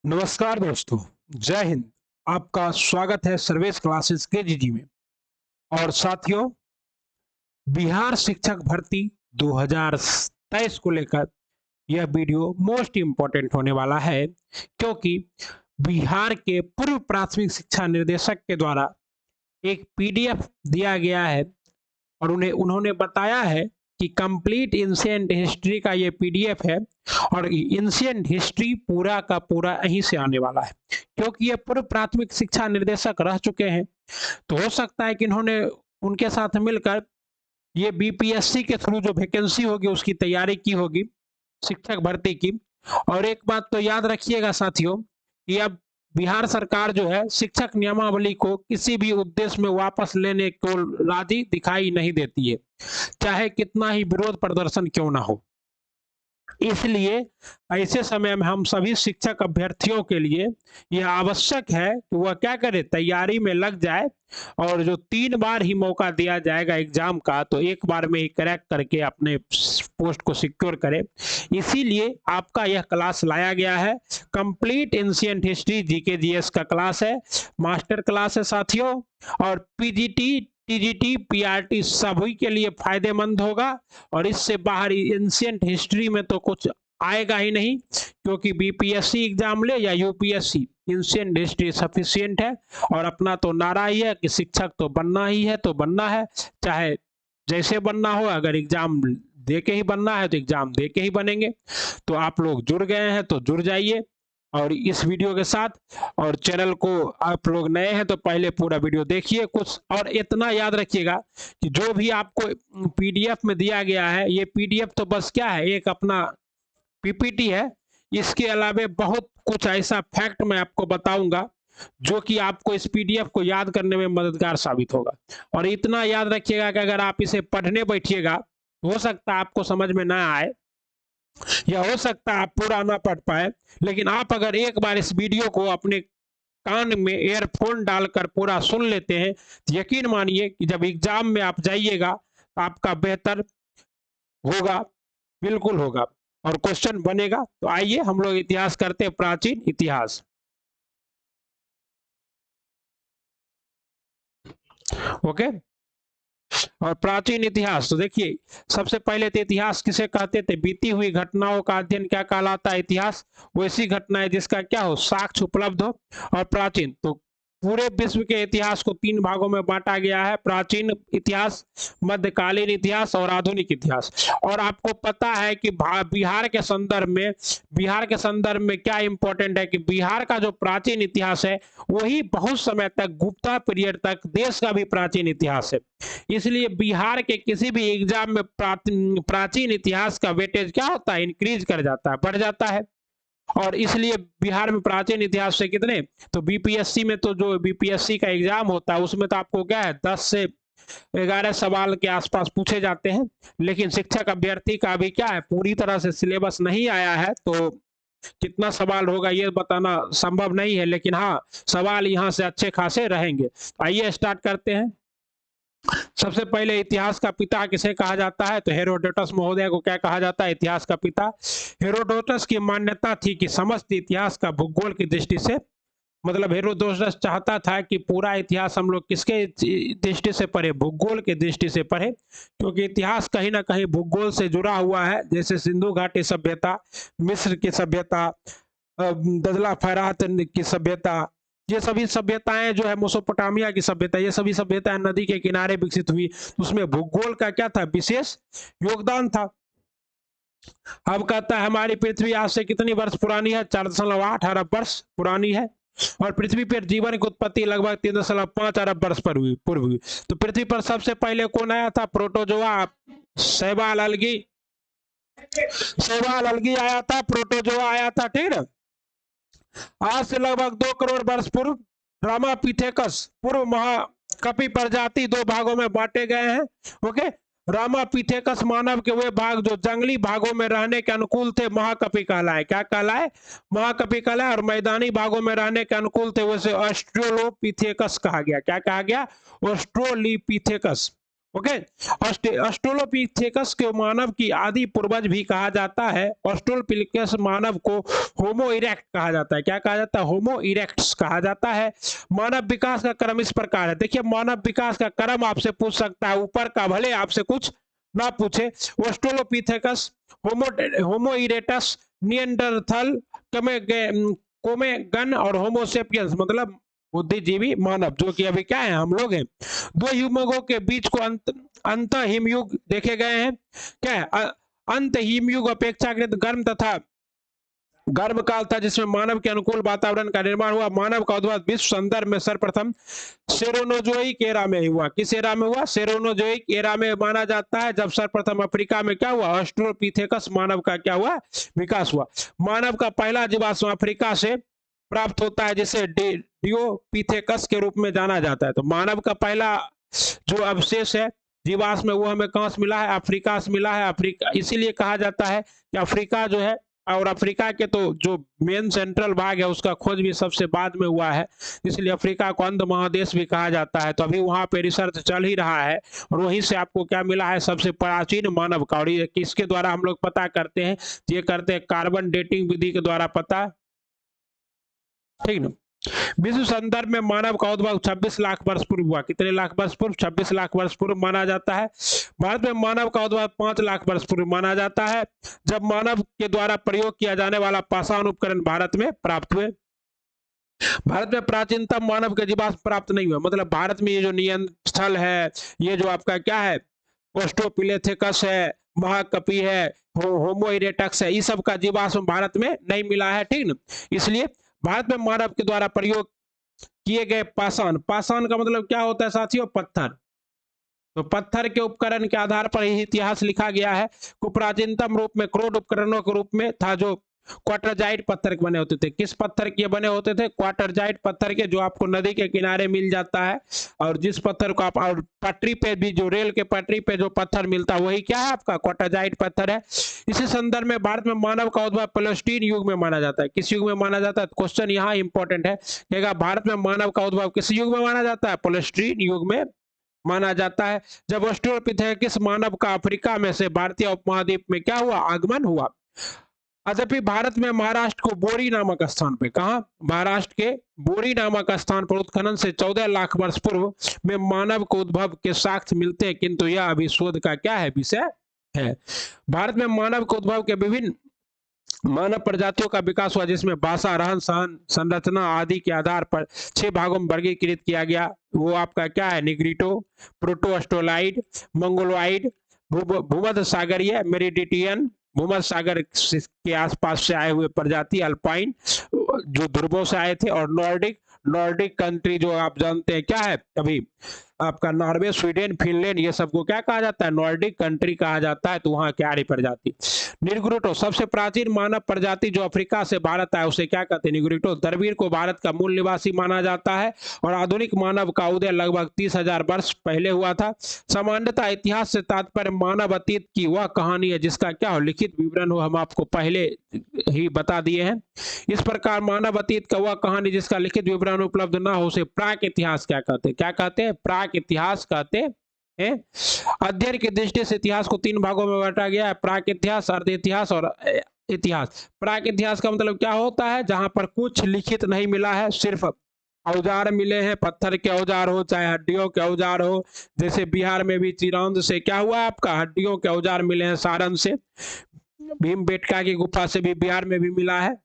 नमस्कार दोस्तों, जय हिंद। आपका स्वागत है सर्वेश क्लासेस के जीजी में। और साथियों, बिहार शिक्षक भर्ती 2023 को लेकर यह वीडियो मोस्ट इम्पोर्टेंट होने वाला है, क्योंकि बिहार के पूर्व प्राथमिक शिक्षा निर्देशक के द्वारा एक पीडीएफ दिया गया है और उन्होंने बताया है कि कंप्लीट एंशिएंट हिस्ट्री का ये पीडीएफ है और एंशिएंट हिस्ट्री पूरा का पूरा यहीं से आने वाला है, क्योंकि ये पूर्व प्राथमिक शिक्षा निर्देशक रह चुके हैं। तो हो सकता है कि इन्होंने उनके साथ मिलकर ये बीपीएससी के थ्रू जो वैकेंसी होगी उसकी तैयारी की होगी, शिक्षक भर्ती की। और एक बात तो याद रखिएगा साथियों, कि अब बिहार सरकार जो है शिक्षक नियमावली को किसी भी उद्देश्य में वापस लेने को राजी दिखाई नहीं देती है, चाहे कितना ही विरोध प्रदर्शन क्यों ना हो। इसलिए ऐसे समय में हम सभी शिक्षक अभ्यर्थियों के लिए यह आवश्यक है कि वह क्या करे, तैयारी में लग जाए। और जो 3 बार ही मौका दिया जाएगा एग्जाम का, तो एक बार में ही क्रैक करके अपने पोस्ट को सिक्योर करे। इसीलिए आपका यह क्लास लाया गया है। Complete ancient history GK GS का क्लास है, मास्टर क्लास है साथियों। और पीजीटी, टीजीटी, पीआरटी सभी के लिए फायदेमंद होगा। और इससे बाहर एंशिएंट हिस्ट्री में तो कुछ आएगा ही नहीं, क्योंकि बीपीएससी एग्जाम ले या यूपीएससी, एंशिएंट हिस्ट्री सफिशिएंट है। और अपना तो नारा ही है कि शिक्षक तो बनना ही है, तो बनना है, चाहे जैसे बनना हो। अगर एग्जाम दे के ही बनना है तो एग्जाम दे के ही बनेंगे। तो आप लोग जुड़ गए हैं तो जुड़ जाइए और इस वीडियो के साथ। और चैनल को आप लोग नए हैं तो पहले पूरा वीडियो देखिए कुछ। और इतना याद रखिएगा कि जो भी आपको पीडीएफ में दिया गया है, ये पीडीएफ तो बस क्या है, एक अपना पीपीटी है। इसके अलावा बहुत कुछ ऐसा फैक्ट मैं आपको बताऊंगा जो कि आपको इस पीडीएफ को याद करने में मददगार साबित होगा। और इतना याद रखिएगा कि अगर आप इसे पढ़ने बैठिएगा, हो सकता है आपको समझ में ना आए, या हो सकता है आप पूरा ना पढ़ पाए, लेकिन आप अगर एक बार इस वीडियो को अपने कान में एयरफोन डालकर पूरा सुन लेते हैं, तो यकीन मानिए कि जब एग्जाम में आप जाइएगा तो आपका बेहतर होगा, बिल्कुल होगा, और क्वेश्चन बनेगा। तो आइए हम लोग इतिहास करते हैं, प्राचीन इतिहास। ओके। और प्राचीन इतिहास तो देखिए, सबसे पहले तो इतिहास किसे कहते थे, बीती हुई घटनाओं का अध्ययन क्या कहलाता है, इतिहास। वैसी घटना है जिसका क्या हो, साक्ष्य उपलब्ध हो। और प्राचीन तो पूरे विश्व के इतिहास को 3 भागों में बांटा गया है, प्राचीन इतिहास, मध्यकालीन इतिहास और आधुनिक इतिहास। और आपको पता है कि बिहार के संदर्भ में क्या इंपॉर्टेंट है कि बिहार का जो प्राचीन इतिहास है वही बहुत समय तक, गुप्ता पीरियड तक, देश का भी प्राचीन इतिहास है। इसलिए बिहार के किसी भी एग्जाम में प्राचीन इतिहास का वेटेज क्या होता है, इंक्रीज कर जाता है, बढ़ जाता है। और इसलिए बिहार में प्राचीन इतिहास से कितने, तो बीपीएससी में तो जो बीपीएससी का एग्जाम होता है उसमें तो आपको क्या है, 10 से 11 सवाल के आसपास पूछे जाते हैं। लेकिन शिक्षक अभ्यर्थी का अभी क्या है, पूरी तरह से सिलेबस नहीं आया है, तो कितना सवाल होगा ये बताना संभव नहीं है। लेकिन हाँ, सवाल यहाँ से अच्छे खासे रहेंगे। आइए स्टार्ट करते हैं। सबसे पहले इतिहास का पिता किसे कहा जाता है, तो हेरोडोटस महोदय को क्या कहा जाता है, इतिहास का पिता। हेरोडोटस की मान्यता थी कि समस्त इतिहास का भूगोल की दृष्टि से, मतलब हेरोडोटस चाहता था कि पूरा इतिहास हम लोग किसके दृष्टि से पढ़े, भूगोल की दृष्टि से पढ़े, क्योंकि इतिहास कहीं ना कहीं भूगोल से जुड़ा हुआ है। जैसे सिंधु घाटी सभ्यता, मिस्र की सभ्यता, दजला फरात की सभ्यता, ये सभी सभ्यताएं जो है, मोसोपोटामिया की सभ्यता, ये सभी सभ्यताएं नदी के किनारे विकसित हुई। उसमें भूगोल का क्या था, विशेष योगदान था। अब कहता है हमारी पृथ्वी आज से कितनी वर्ष पुरानी है, 4.8 अरब वर्ष पुरानी है। और पृथ्वी पर जीवन की उत्पत्ति लगभग 3.5 अरब वर्ष पर पूर्व हुई। तो पृथ्वी पर सबसे पहले कौन आया था, प्रोटोजोआ, शैवाल अलगी, शैवाल अलगी आया था, प्रोटोजोआ आया था, ठीक है। आज से लगभग 2 करोड़ वर्ष पूर्व रामापिथेकस पूर्व महाकपि प्रजाति 2 भागों में बांटे गए हैं। ओके। रामापिथेकस मानव के वे भाग जो जंगली भागों में रहने के अनुकूल थे महाकपि कहलाए, क्या कहलाए, महाकपि कहलाए। और मैदानी भागों में रहने के अनुकूल थे वैसे ऑस्ट्रोलोपिथेकस कहा गया, क्या कहा गया, ऑस्ट्रोलिपिथेकस। ओके। ऑस्ट्रोलोपिथेकस के मानव की आदि पूर्वज भी कहा जाता है। ऑस्ट्रोलोपिथेकस मानव को होमो इरेक्ट कहा जाता है। क्या कहा जाता है? होमो इरेक्ट्स कहा जाता है। मानव विकास का क्रम इस प्रकार है। देखिए, मानव विकास का क्रम आपसे पूछ सकता है, ऊपर का भले आपसे कुछ ना पूछे। ऑस्ट्रोलोपिथेकस, होमो इरेक्टस, निएंडरथल, कोमेगन और होमोसेपियंस मतलब बुद्धिजीवी मानव, जो कि अभी क्या है, हम लोग हैं। दो युग्मकों के बीच को अंत हिमयुग देखे गए हैं। क्या है? अंत हिमयुग अपेक्षाकृत गर्म तथा गर्म काल था, जिसमें मानव के अनुकूल वातावरण का निर्माण हुआ। मानव का उद्भव विश्व संदर्भ में सर्वप्रथम सेरोनोजोइक एरा में हुआ। किस एरा में हुआ? सेरोनोजोइक एरा में माना जाता है, जब सर्वप्रथम अफ्रीका में क्या हुआ? ऑस्ट्रोलोपिथेकस मानव का क्या हुआ? विकास हुआ। मानव का पहला जीवाश्म अफ्रीका से प्राप्त होता है, जिसे डियोपिथेकस के रूप में जाना जाता है। तो मानव का पहला जो अवशेष है जीवाश्म में, वो हमें कहां से मिला है? अफ्रीका से मिला है। अफ्रीका इसीलिए कहा जाता है कि अफ्रीका जो है, और अफ्रीका के तो जो मेन सेंट्रल भाग है उसका खोज भी सबसे बाद में हुआ है, इसलिए अफ्रीका को अंध महादेश भी कहा जाता है। तो अभी वहां पे रिसर्च चल ही रहा है, और वहीं से आपको क्या मिला है? सबसे प्राचीन मानव का। और ये किसके द्वारा हम लोग पता करते हैं? ये करते हैं कार्बन डेटिंग विधि के द्वारा पता, ठीक ना। विश्व संदर्भ में मानव का उद्भव 26 लाख वर्ष पूर्व हुआ। कितने लाख वर्ष पूर्व? 26 लाख वर्ष पूर्व माना जाता है। भारत में मानव का उद्भव 5 लाख वर्ष पूर्व माना जाता है, जब मानव के द्वारा प्रयोग किया जाने वाला पाषाण उपकरण भारत में प्राप्त हुए। भारत में प्राचीनतम मानव के जीवाश्म प्राप्त नहीं हुआ। मतलब भारत में ये जो नियंत्रण है, ये जो आपका क्या है, ऑस्ट्रोपिथेकस है, महाकपि है, होमो इरेक्टस है, इस सब का जीवाश्म भारत में नहीं मिला है, ठीक ना। इसलिए भारत में मानव के द्वारा प्रयोग किए गए पाषाण, पाषाण का मतलब क्या होता है साथियों? पत्थर। तो पत्थर के उपकरण के आधार पर ही इतिहास लिखा गया है। को प्राचीनतम रूप में क्रोड उपकरणों के रूप में था, जो क्वार्टरजाइट पत्थर के बने होते थे। किस पत्थर के बने होते थे? क्वार्टरजाइट पत्थर के, जो आपको नदी के किनारे मिल जाता है। और जिस पत्थर को आप, और पटरी पे भी, जो रेल के पटरी पे जो पत्थर मिलता है, वही क्या है? आपका क्वार्टरजाइट पत्थर है। इसी संदर्भ में भारत में मानव का उद्भव प्लेस्टीन युग में माना जाता है। किस युग में माना जाता है? क्वेश्चन यहाँ इंपॉर्टेंट है, कि भारत में मानव का उद्भव किस युग में माना जाता है? प्लेस्टीन युग में माना जाता है, जब ऑस्ट्रोलोपिथेकस मानव का अफ्रीका में से भारतीय उपमहाद्वीप में क्या हुआ? आगमन हुआ। अद्यपि भारत में महाराष्ट्र को बोरी नामक स्थान पे, कहा? महाराष्ट्र के बोरी नामक स्थान पर उत्खनन से 14 लाख वर्ष पूर्व में मानव को उद्भव के साक्ष्य मिलते हैं, किंतु यह अभी शोध का क्या है? विषय है। भारत में मानव के उद्भव के विभिन्न मानव प्रजातियों का विकास हुआ, जिसमें भाषा, रहन सहन, संरचना आदि के आधार पर 6 भागों में वर्गीकृत किया गया। वो आपका क्या है? निग्रिटो, प्रोटोस्टोलाइड, मंगोलॉइड, भूमध्य सागरीय, मेडिटेरियन, भूमध्य सागर के आसपास से आए हुए प्रजाति, अल्पाइन जो ध्रुवों से आए थे, और नॉर्डिक, नॉर्डिक कंट्री जो आप जानते हैं क्या है अभी आपका, नॉर्वे, स्वीडन, फिनलैंड, ये सबको क्या कहा जाता है? नॉर्डिक कंट्री कहा जाता है। तो वहां क्या आर्य प्रजाति। निग्रिटो सबसे प्राचीन मानव प्रजाति जो अफ्रीका से भारत आया, उसे क्या कहते हैं? निग्रिटो। द्रविड़ को भारत का मूल निवासी माना जाता है, और आधुनिक मानव का उदय लगभग 30,000 वर्ष पहले हुआ था। सामान्यतः इतिहास से तात्पर्य मानव अतीत की वह कहानी है जिसका क्या हो? लिखित विवरण हो। हम आपको पहले ही बता दिए हैं। इस प्रकार मानव अतीत का वह कहानी जिसका लिखित विवरण उपलब्ध ना हो, उसे प्राक इतिहास क्या कहते हैं? क्या कहते हैं? प्राक इतिहास कहते हैं। अध्ययन की दृष्टि से इतिहास को 3 भागों में बांटा गया है, प्राक इतिहास, अर्ध इतिहास और इतिहास। प्राक इतिहास का मतलब क्या होता है? जहां पर कुछ लिखित नहीं मिला है, सिर्फ औजार मिले हैं, पत्थर के औजार हो चाहे हड्डियों के औजार हो। जैसे बिहार में भी चिरौंद से क्या हुआ? आपका हड्डियों के औजार मिले हैं, सारण से, भीमबेटका की गुफा से भी बिहार में भी मिला है,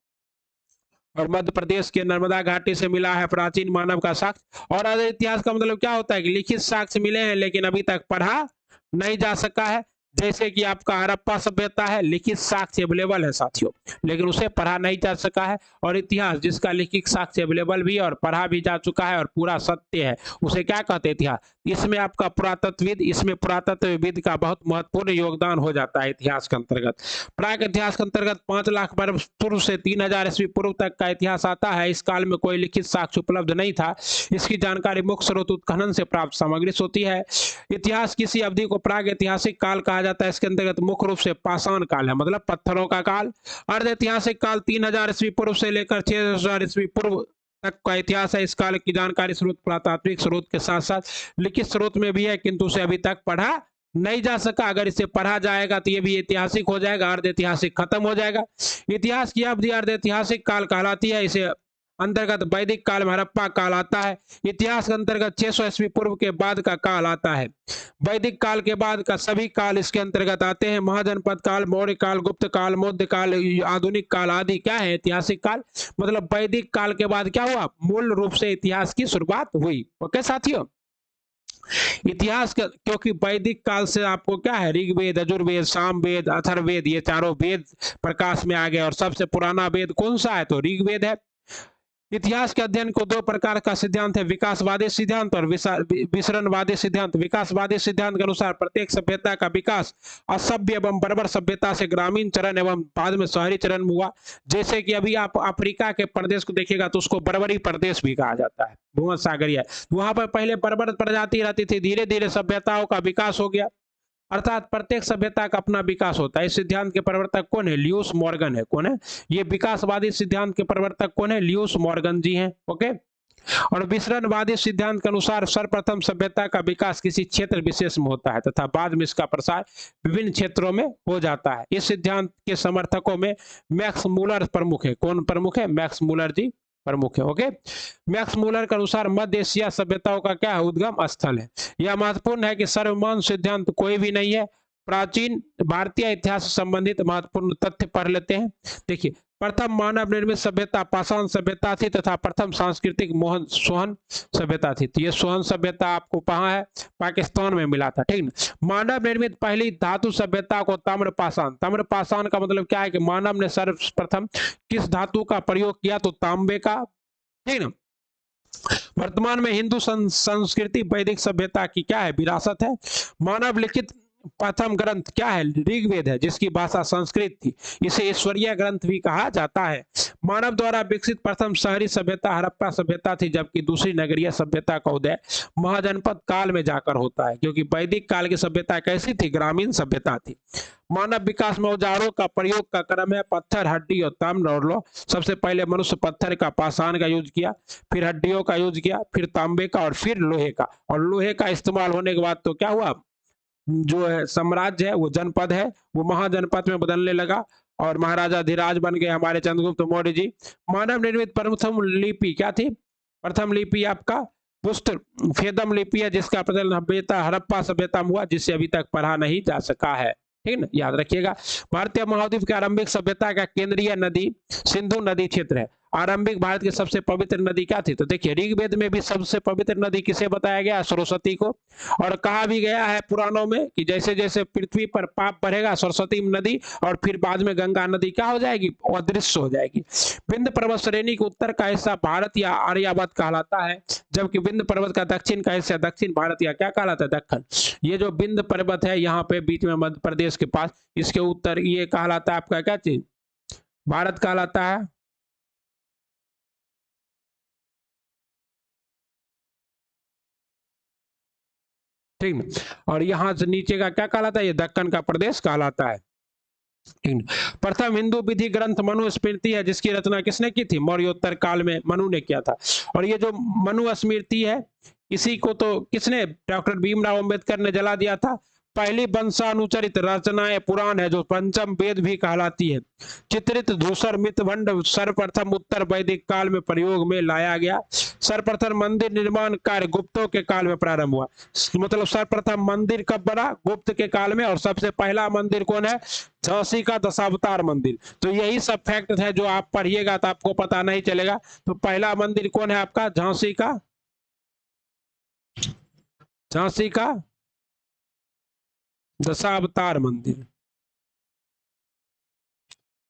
और मध्य प्रदेश के नर्मदा घाटी से मिला है प्राचीन मानव का साक्ष्य। और अर्ध इतिहास का मतलब क्या होता है? कि लिखित साक्ष्य मिले हैं लेकिन अभी तक पढ़ा नहीं जा सका है। जैसे कि आपका हड़प्पा सभ्यता है, लिखित साक्ष्य अवेलेबल है साथियों, लेकिन उसे पढ़ा नहीं जा सका है। और इतिहास जिसका लिखित साक्ष्य अवेलेबल भी है और पढ़ा भी जा चुका है और पूरा सत्य है, उसे क्या कहते हैं? इतिहास। इसमें आपका पुरातत्वविद, इसमें पुरातत्वविद का बहुत महत्वपूर्ण योगदान हो जाता है इतिहास के अंतर्गत। प्राक इतिहास के अंतर्गत 5 लाख वर्ष पूर्व से 3000 ईस्वी पूर्व तक का इतिहास आता है। इस काल में कोई लिखित साक्ष्य उपलब्ध नहीं था। इसकी जानकारी मुख्य स्रोत उत्खनन से प्राप्त सामग्री से होती है। इतिहास किसी अवधि को प्राग ऐतिहासिक काल कहा जाता है। इसके अंतर्गत मुख्य रूप से पाषाण काल है, मतलब पत्थरों का काल। अर्ध ऐतिहासिक काल 3000 ईस्वी पूर्व से लेकर 6000 ईस्वी पूर्व तक का इतिहास है। इस काल की जानकारी स्रोत पुरातात्विक स्रोत के साथ साथ लिखित स्रोत में भी है, किंतु उसे अभी तक पढ़ा नहीं जा सका। अगर इसे पढ़ा जाएगा तो ये भी ऐतिहासिक हो जाएगा, अर्ध ऐतिहासिक खत्म हो जाएगा। इतिहास की अवधि अर्ध ऐतिहासिक काल कहलाती है। इसे अंतर्गत वैदिक काल में हड़प्पा काल आता है। इतिहास के अंतर्गत 600 ईस्वी पूर्व के बाद का काल आता है। वैदिक काल के बाद का सभी काल इसके अंतर्गत आते हैं। महाजनपद काल, मौर्य काल, गुप्त काल, मौर्य काल, आधुनिक काल आदि क्या है? ऐतिहासिक काल। मतलब वैदिक काल के बाद क्या हुआ? मूल रूप से इतिहास की शुरुआत हुई। ओके साथियों, इतिहास का, क्योंकि वैदिक काल से आपको क्या है, ऋग्वेद, यजुर्वेद, सामवेद, अथर्ववेद, ये चारों वेद प्रकाश में आ गए और सबसे पुराना वेद कौन सा है? तो ऋग्वेद है। इतिहास के अध्ययन को दो प्रकार का सिद्धांत है, विकासवादी सिद्धांत और विसरणवादी सिद्धांत। विकासवादी सिद्धांत के अनुसार प्रत्येक सभ्यता का विकास असभ्य एवं बर्बर सभ्यता से ग्रामीण चरण एवं बाद में शहरी चरण में हुआ। जैसे कि अभी आप अफ्रीका के प्रदेश को देखिएगा तो उसको बर्बरी प्रदेश भी कहा जाता है, भूमध्य सागरीय। वहां पर पहले बर्बर प्रजाति रहती थी, धीरे धीरे सभ्यताओं का विकास हो गया, अर्थात प्रत्येक सभ्यता का अपना विकास होता है। इस सिद्धांत के प्रवर्तक कौन है? ल्यूस मॉर्गन है। कौन है ये विकासवादी सिद्धांत के प्रवर्तक? कौन है? ल्यूस मॉर्गन जी हैं। ओके। और विसरणवादी सिद्धांत के अनुसार सर्वप्रथम सभ्यता का विकास किसी क्षेत्र विशेष में होता है तथा बाद में इसका प्रसार विभिन्न क्षेत्रों में हो जाता है। इस सिद्धांत के समर्थकों में मैक्स मूलर प्रमुख है। कौन प्रमुख है? मैक्स मूलर जी प्रमुख है। ओके। मैक्स मूलर के अनुसार मध्य एशिया सभ्यताओं का क्या है? उद्गम स्थल है। यह महत्वपूर्ण है कि सर्वमान्य सिद्धांत कोई भी नहीं है। प्राचीन भारतीय इतिहास से संबंधित महत्वपूर्ण तथ्य पढ़ लेते हैं। देखिए, प्रथम मानव निर्मित सभ्यता पाषाण सभ्यता थी तथा प्रथम सांस्कृतिक मोहन सोहन सभ्यता थी। तो ये सोहन सभ्यता आपको कहाँ है? पाकिस्तान में मिला था। ठीक ना। मानव निर्मित पहली धातु सभ्यता को ताम्र पाषाण। ताम्र पाषाण का मतलब क्या है कि मानव ने सर्वप्रथम किस धातु का प्रयोग किया? तो तांबे का। ठीक ना। वर्तमान में हिंदू संस्कृति वैदिक सभ्यता की क्या है? विरासत है। मानव लिखित प्रथम ग्रंथ क्या है? ऋग्वेद है, जिसकी भाषा संस्कृत थी। इसे ईश्वरीय ग्रंथ भी कहा जाता है। मानव द्वारा विकसित प्रथम शहरी सभ्यता हड़प्पा सभ्यता थी, जबकि दूसरी नगरीय सभ्यता का उदय महाजनपद काल में जाकर होता है, क्योंकि वैदिक काल की सभ्यता कैसी थी? ग्रामीण सभ्यता थी। मानव विकास में औजारों का प्रयोग का क्रम है पत्थर, हड्डी और ताम्र और लौह। सबसे पहले मनुष्य पत्थर का, पाषाण का यूज किया, फिर हड्डियों का यूज किया, फिर तांबे का और फिर लोहे का। और लोहे का इस्तेमाल होने के बाद तो क्या हुआ? जो है साम्राज्य है वो जनपद है वो महाजनपद में बदलने लगा और महाराजा धीराज बन गए हमारे चंद्रगुप्त मौर्य जी। मानव निर्मित प्रथम लिपि क्या थी? प्रथम लिपि आपका पुष्ट फेदम लिपि है, जिसका प्रचलन सभ्यता हड़प्पा सभ्यता में हुआ, जिससे अभी तक पढ़ा नहीं जा सका है। ठीक ना, याद रखिएगा। भारतीय महाद्वीप की आरंभिक सभ्यता का केंद्रीय नदी सिंधु नदी क्षेत्र है। आरंभिक भारत की सबसे पवित्र नदी क्या थी? तो देखिए, ऋग्वेद में भी सबसे पवित्र नदी किसे बताया गया? सरस्वती को। और कहा भी गया है पुराणों में कि जैसे जैसे पृथ्वी पर पाप बढ़ेगा, सरस्वती नदी और फिर बाद में गंगा नदी क्या हो जाएगी? अदृश्य हो जाएगी। विंध्य पर्वत श्रेणी के उत्तर का हिस्सा भारत या आर्यावर्त कहलाता है, जबकि विंध्य पर्वत का दक्षिण का हिस्सा दक्षिण भारत या क्या कहलाता है? दक्कन। ये जो विंध्य पर्वत है यहाँ पे बीच में मध्य प्रदेश के पास, इसके उत्तर ये कहलाता है आपका क्या चीज? भारत कहलाता है। ठीक ना। और यहाँ से नीचे का क्या कहलाता है? ये दक्कन का प्रदेश कहलाता है। प्रथम हिंदू विधि ग्रंथ मनुस्मृति है, जिसकी रचना किसने की थी? मौर्योत्तर काल में मनु ने किया था। और ये जो मनुस्मृति है, इसी को तो किसने? डॉक्टर भीमराव अंबेडकर ने जला दिया था। पहली वंशानुचरित रचनाएं पुराण है, जो पंचम वेद भी कहलाती है। चित्रित धूसर मितभंड सर्वप्रथम उत्तर वैदिक काल में प्रयोग में लाया गया। सर्वप्रथम मंदिर निर्माण कार्य गुप्तों के काल में प्रारंभ हुआ। मतलब सर्वप्रथम मंदिर कब बना? गुप्त के काल में। और सबसे पहला मंदिर कौन है? झांसी का दशावतार मंदिर। तो यही सब फैक्ट है जो आप पढ़िएगा तो आपको पता नहीं चलेगा। तो पहला मंदिर कौन है आपका? झांसी का, झांसी का दशावतार मंदिर,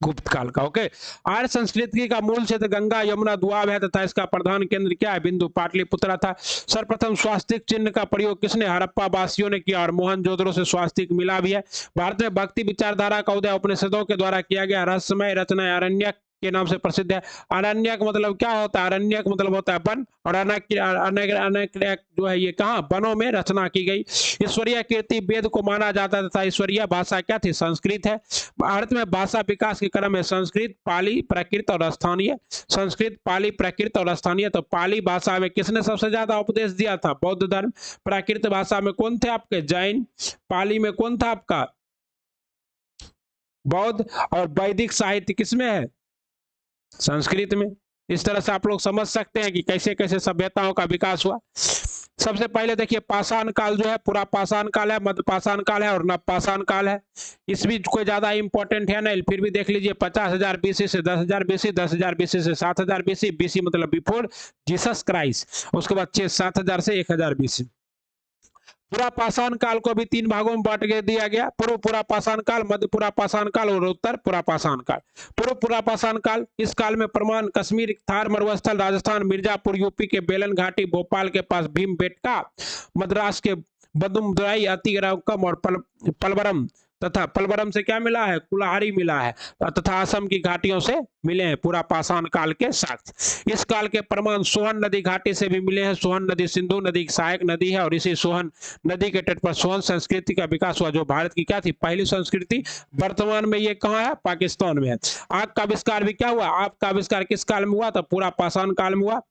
गुप्त काल का। ओके। आर्य संस्कृति का मूल क्षेत्र गंगा यमुना दुआब है तथा इसका प्रधान केंद्र क्या है? बिंदु पाटलिपुत्रा था। सर्वप्रथम स्वास्तिक चिन्ह का प्रयोग किसने? हड़प्पा वासियों ने किया और मोहनजोदड़ो से स्वास्तिक मिला भी है। भारत में भक्ति विचारधारा का उदय उपनिषदों के द्वारा किया गया। रहस्यमय रचना अरण्यक के नाम से प्रसिद्ध है। अरण्यक मतलब क्या होता है? अरण्यक मतलब होता है वन, और अनैक्र्यक जो है ये कहाँ? वनों में रचना की गई। ईश्वरीय कीर्ति वेद को माना जाता तथा ईश्वरीय भाषा क्या थी? संस्कृत है। भारत में भाषा विकास के क्रम में संस्कृत, पाली, प्राकृत और स्थानीय। संस्कृत, पाली, प्राकृत और स्थानीय। तो पाली भाषा में किसने सबसे ज्यादा उपदेश दिया था? बौद्ध धर्म। प्राकृत भाषा में कौन थे आपके? जैन। पाली में कौन था आपका? बौद्ध। और वैदिक साहित्य किसमें है? संस्कृत में। इस तरह से आप लोग समझ सकते हैं कि कैसे कैसे सभ्यताओं का विकास हुआ। सबसे पहले देखिए पाषाण काल जो है, पूरा पाषाण काल है, मध्य पाषाण काल है और नव पाषाण काल है। इसमें कोई ज्यादा इंपॉर्टेंट है नहीं, फिर भी देख लीजिए 50,000 बीसी से 10,000 बीसी, 10,000 बीसी से 7,000 बीसी, बीसी मतलब बिफोर जीसस क्राइस्ट, उसके बाद 7,000 से 1,000 बीसी। पूरा पाषाण काल को भी 3 भागों में बांट के दिया गया। पूर्व पूरा पाषाण काल, मध्य पूरा पाषाण काल और उत्तर पूरा पाषाण काल। पूर्व पूरा पाषाण काल, इस काल में प्रमाण कश्मीर, थार मरुस्थल, राजस्थान, मिर्जापुर, यूपी के बेलन घाटी, भोपाल के पास भीमबेटका, मद्रास के बदुमदुराई, अतिरकम और पलवरम तथा पलवरम से क्या मिला है? कुल्हाड़ी मिला है, तथा असम की घाटियों से मिले हैं पूरा पाषाण काल के साक्ष्य। इस काल के प्रमाण सोहन नदी घाटी से भी मिले हैं। सोहन नदी सिंधु नदी की सहायक नदी है और इसी सोहन नदी के तट पर सोहन संस्कृति का विकास हुआ, जो भारत की क्या थी? पहली संस्कृति। वर्तमान में ये कहाँ है? पाकिस्तान में है। आग का आविष्कार भी क्या हुआ? आग का आविष्कार किस काल में हुआ? तो पूरा पाषाण काल में हुआ।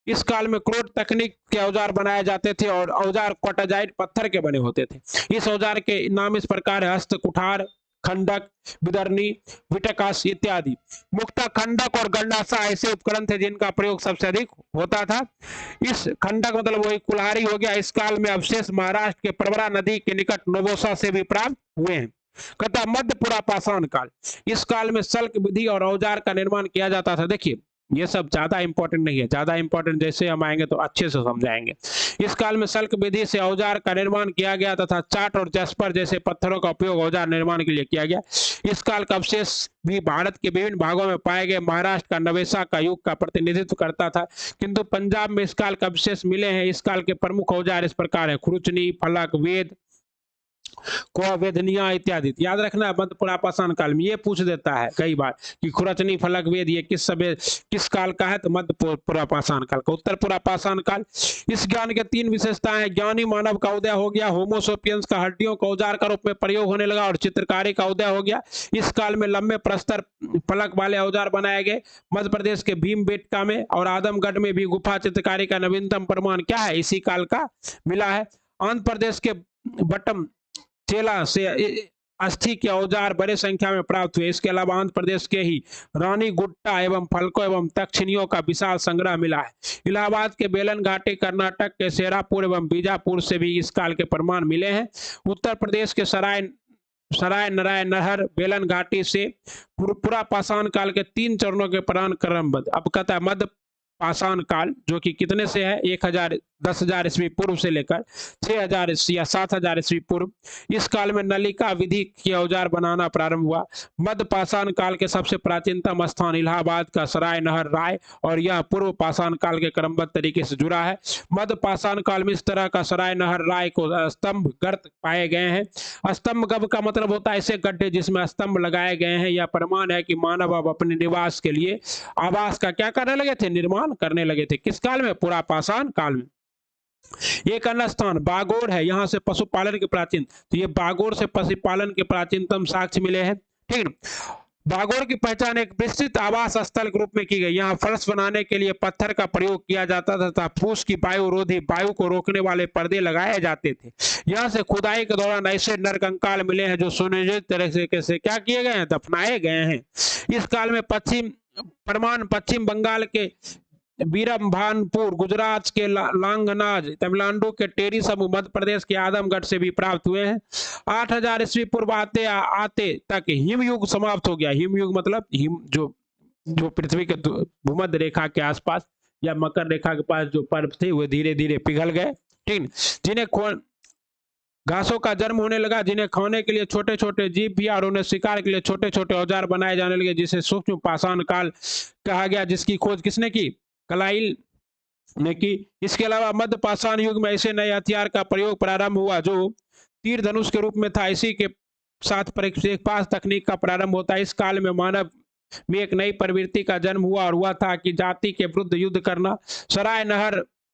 इस काल में क्रोध तकनीक के औजार बनाए जाते थे और औजार क्वार्टजाइट पत्थर के बने होते थे। इस औजार के नाम इस प्रकार है: हस्त, कुठार, खंडक, विदर्णी, विटकास इत्यादि। मुख्यतः खंडक और गंडासा ऐसे उपकरण थे जिनका प्रयोग सबसे अधिक होता था। इस खंडक मतलब वही कुल्हाड़ी हो गया। इस काल में अवशेष महाराष्ट्र के प्रवरा नदी के निकट नोवोसा से भी प्राप्त हुए हैं। कहता मध्य पूरा पाषाण काल, इस काल में सल्क विधि और औजार का निर्माण किया जाता था। देखिए ये सब ज्यादा इंपॉर्टेंट नहीं है, ज्यादा इंपॉर्टेंट जैसे हम आएंगे तो अच्छे से समझाएंगे। इस काल में सल्क विधि से औजार का निर्माण किया गया तथा चाट और जस्पर जैसे पत्थरों का उपयोग औजार निर्माण के लिए किया गया। इस काल का अवशेष भी भारत के विभिन्न भागों में पाए गए महाराष्ट्र का नवेसा का युग का प्रतिनिधित्व करता था, किंतु पंजाब में इस काल का अवशेष मिले हैं। इस काल के प्रमुख औजार इस प्रकार है: खुरचनी, फलक, वेद, वेदनिया इत्यादि। याद रखना मध्य पूरा पाषाण काल में ये पूछ देता है कई बार कि खुरचनी, फलक, वेद ये किस काल का है? तो मध्य पूरा पाषाण काल का। उत्तर पूरा पाषाण काल, इस ज्ञान के 3 विशेषताएं हैं: ज्ञानी मानव का उदय हो गया, होमोसोपियंस का हड्डियों का औजार का रूप में प्रयोग होने लगा और चित्रकारी का उदय हो गया। इस काल में लंबे प्रस्तर फलक वाले औजार बनाए गए। मध्य प्रदेश के भीमबेटका में और आदमगढ़ में भी गुफा चित्रकारी का नवीनतम प्रमाण क्या है? इसी काल का मिला है। आंध्र प्रदेश के बटम चेला से अस्थि के औजार बड़े संख्या में प्राप्त हुए। इसके अलावा आंध्र प्रदेश के ही रानी गुट्टा एवं फलकों एवं तक्षणियों का विशाल संग्रह मिला है। इलाहाबाद के बेलन घाटी, कर्नाटक के सेरापुर एवं बीजापुर से भी इस काल के प्रमाण मिले हैं। उत्तर प्रदेश के सराय नारायण नहर बेलन घाटी से पूरा पाषाण काल के 3 चरणों के प्रमाण क्रमबद्ध। अब कहता है मध्य पाषाण काल जो कि कितने से है? 1000 10,000 ईस्वी पूर्व से लेकर 6,000 या 7,000 ईस्वी पूर्व। इस काल में नलिका विधि के औजार बनाना प्रारंभ हुआ। मध्य पाषाण काल के सबसे प्राचीनतम स्थान इलाहाबाद का सराय नहर राय, और यह पूर्व पाषाण काल के क्रमबद्ध तरीके से जुड़ा है। मध्य पाषाण काल में इस तरह का सराय नहर राय को स्तंभ गर्त पाए गए हैं। स्तंभ गब का मतलब होता है ऐसे गड्ढे जिसमें स्तंभ लगाए गए हैं। यह प्रमाण है कि मानव अब अपने निवास के लिए आवास का क्या करने लगे थे? निर्माण करने लगे थे। किस काल में? पूरा पाषाण काल में। एक अन्य स्थान बागोर है, यहां से पशुपालन के प्राचीन, तो ये बागोर से पशुपालन के प्राचीनतम साक्ष्य मिले हैं। ठीक है। बागोर की पहचान एक विस्तृत आवास स्थल के रूप में की गई। यहाँ फर्श बनाने के लिए पत्थर का प्रयोग किया जाता था तथा फूस की वायुरोधी वायु को रोकने वाले पर्दे लगाए जाते थे। यहाँ से खुदाई के दौरान ऐसे नरकंकाल मिले हैं जो सुनियोजित तरह से क्या किए गए हैं? दफनाए गए हैं। इस काल में पश्चिम बंगाल के बीरमभानपुर, गुजरात के लांगनाज, तमिलनाडु के टेरी समूह, मध्य प्रदेश के आदमगढ़ से भी प्राप्त हुए हैं। 8,000 ईस्वी पूर्व आते तक हिमयुग समाप्त हो गया। हिमयुग मतलब हिम जो पृथ्वी के भूमध्य रेखा के आसपास या मकर रेखा के पास जो पर्वत थे वे धीरे धीरे पिघल गए। ठीक, जिन्हें घासों का जन्म होने लगा, जिन्हें खाने के लिए छोटे छोटे जीव भी और उन्हें शिकार के लिए छोटे छोटे औजार बनाए जाने लगे, जिसे सूक्ष्म पाषाण काल कहा गया, जिसकी खोज किसने की? क्लाइल ने की। इसके अलावा मध्य पाषाण युग में ऐसे नए हथियार का प्रयोग प्रारंभ हुआ जो तीर धनुष के रूप में था। इसी के साथ पास तकनीक का प्रारंभ होता है। इस काल में मानव में एक नई प्रवृत्ति का जन्म हुआ और हुआ था कि जाति के विरुद्ध युद्ध करना। सराय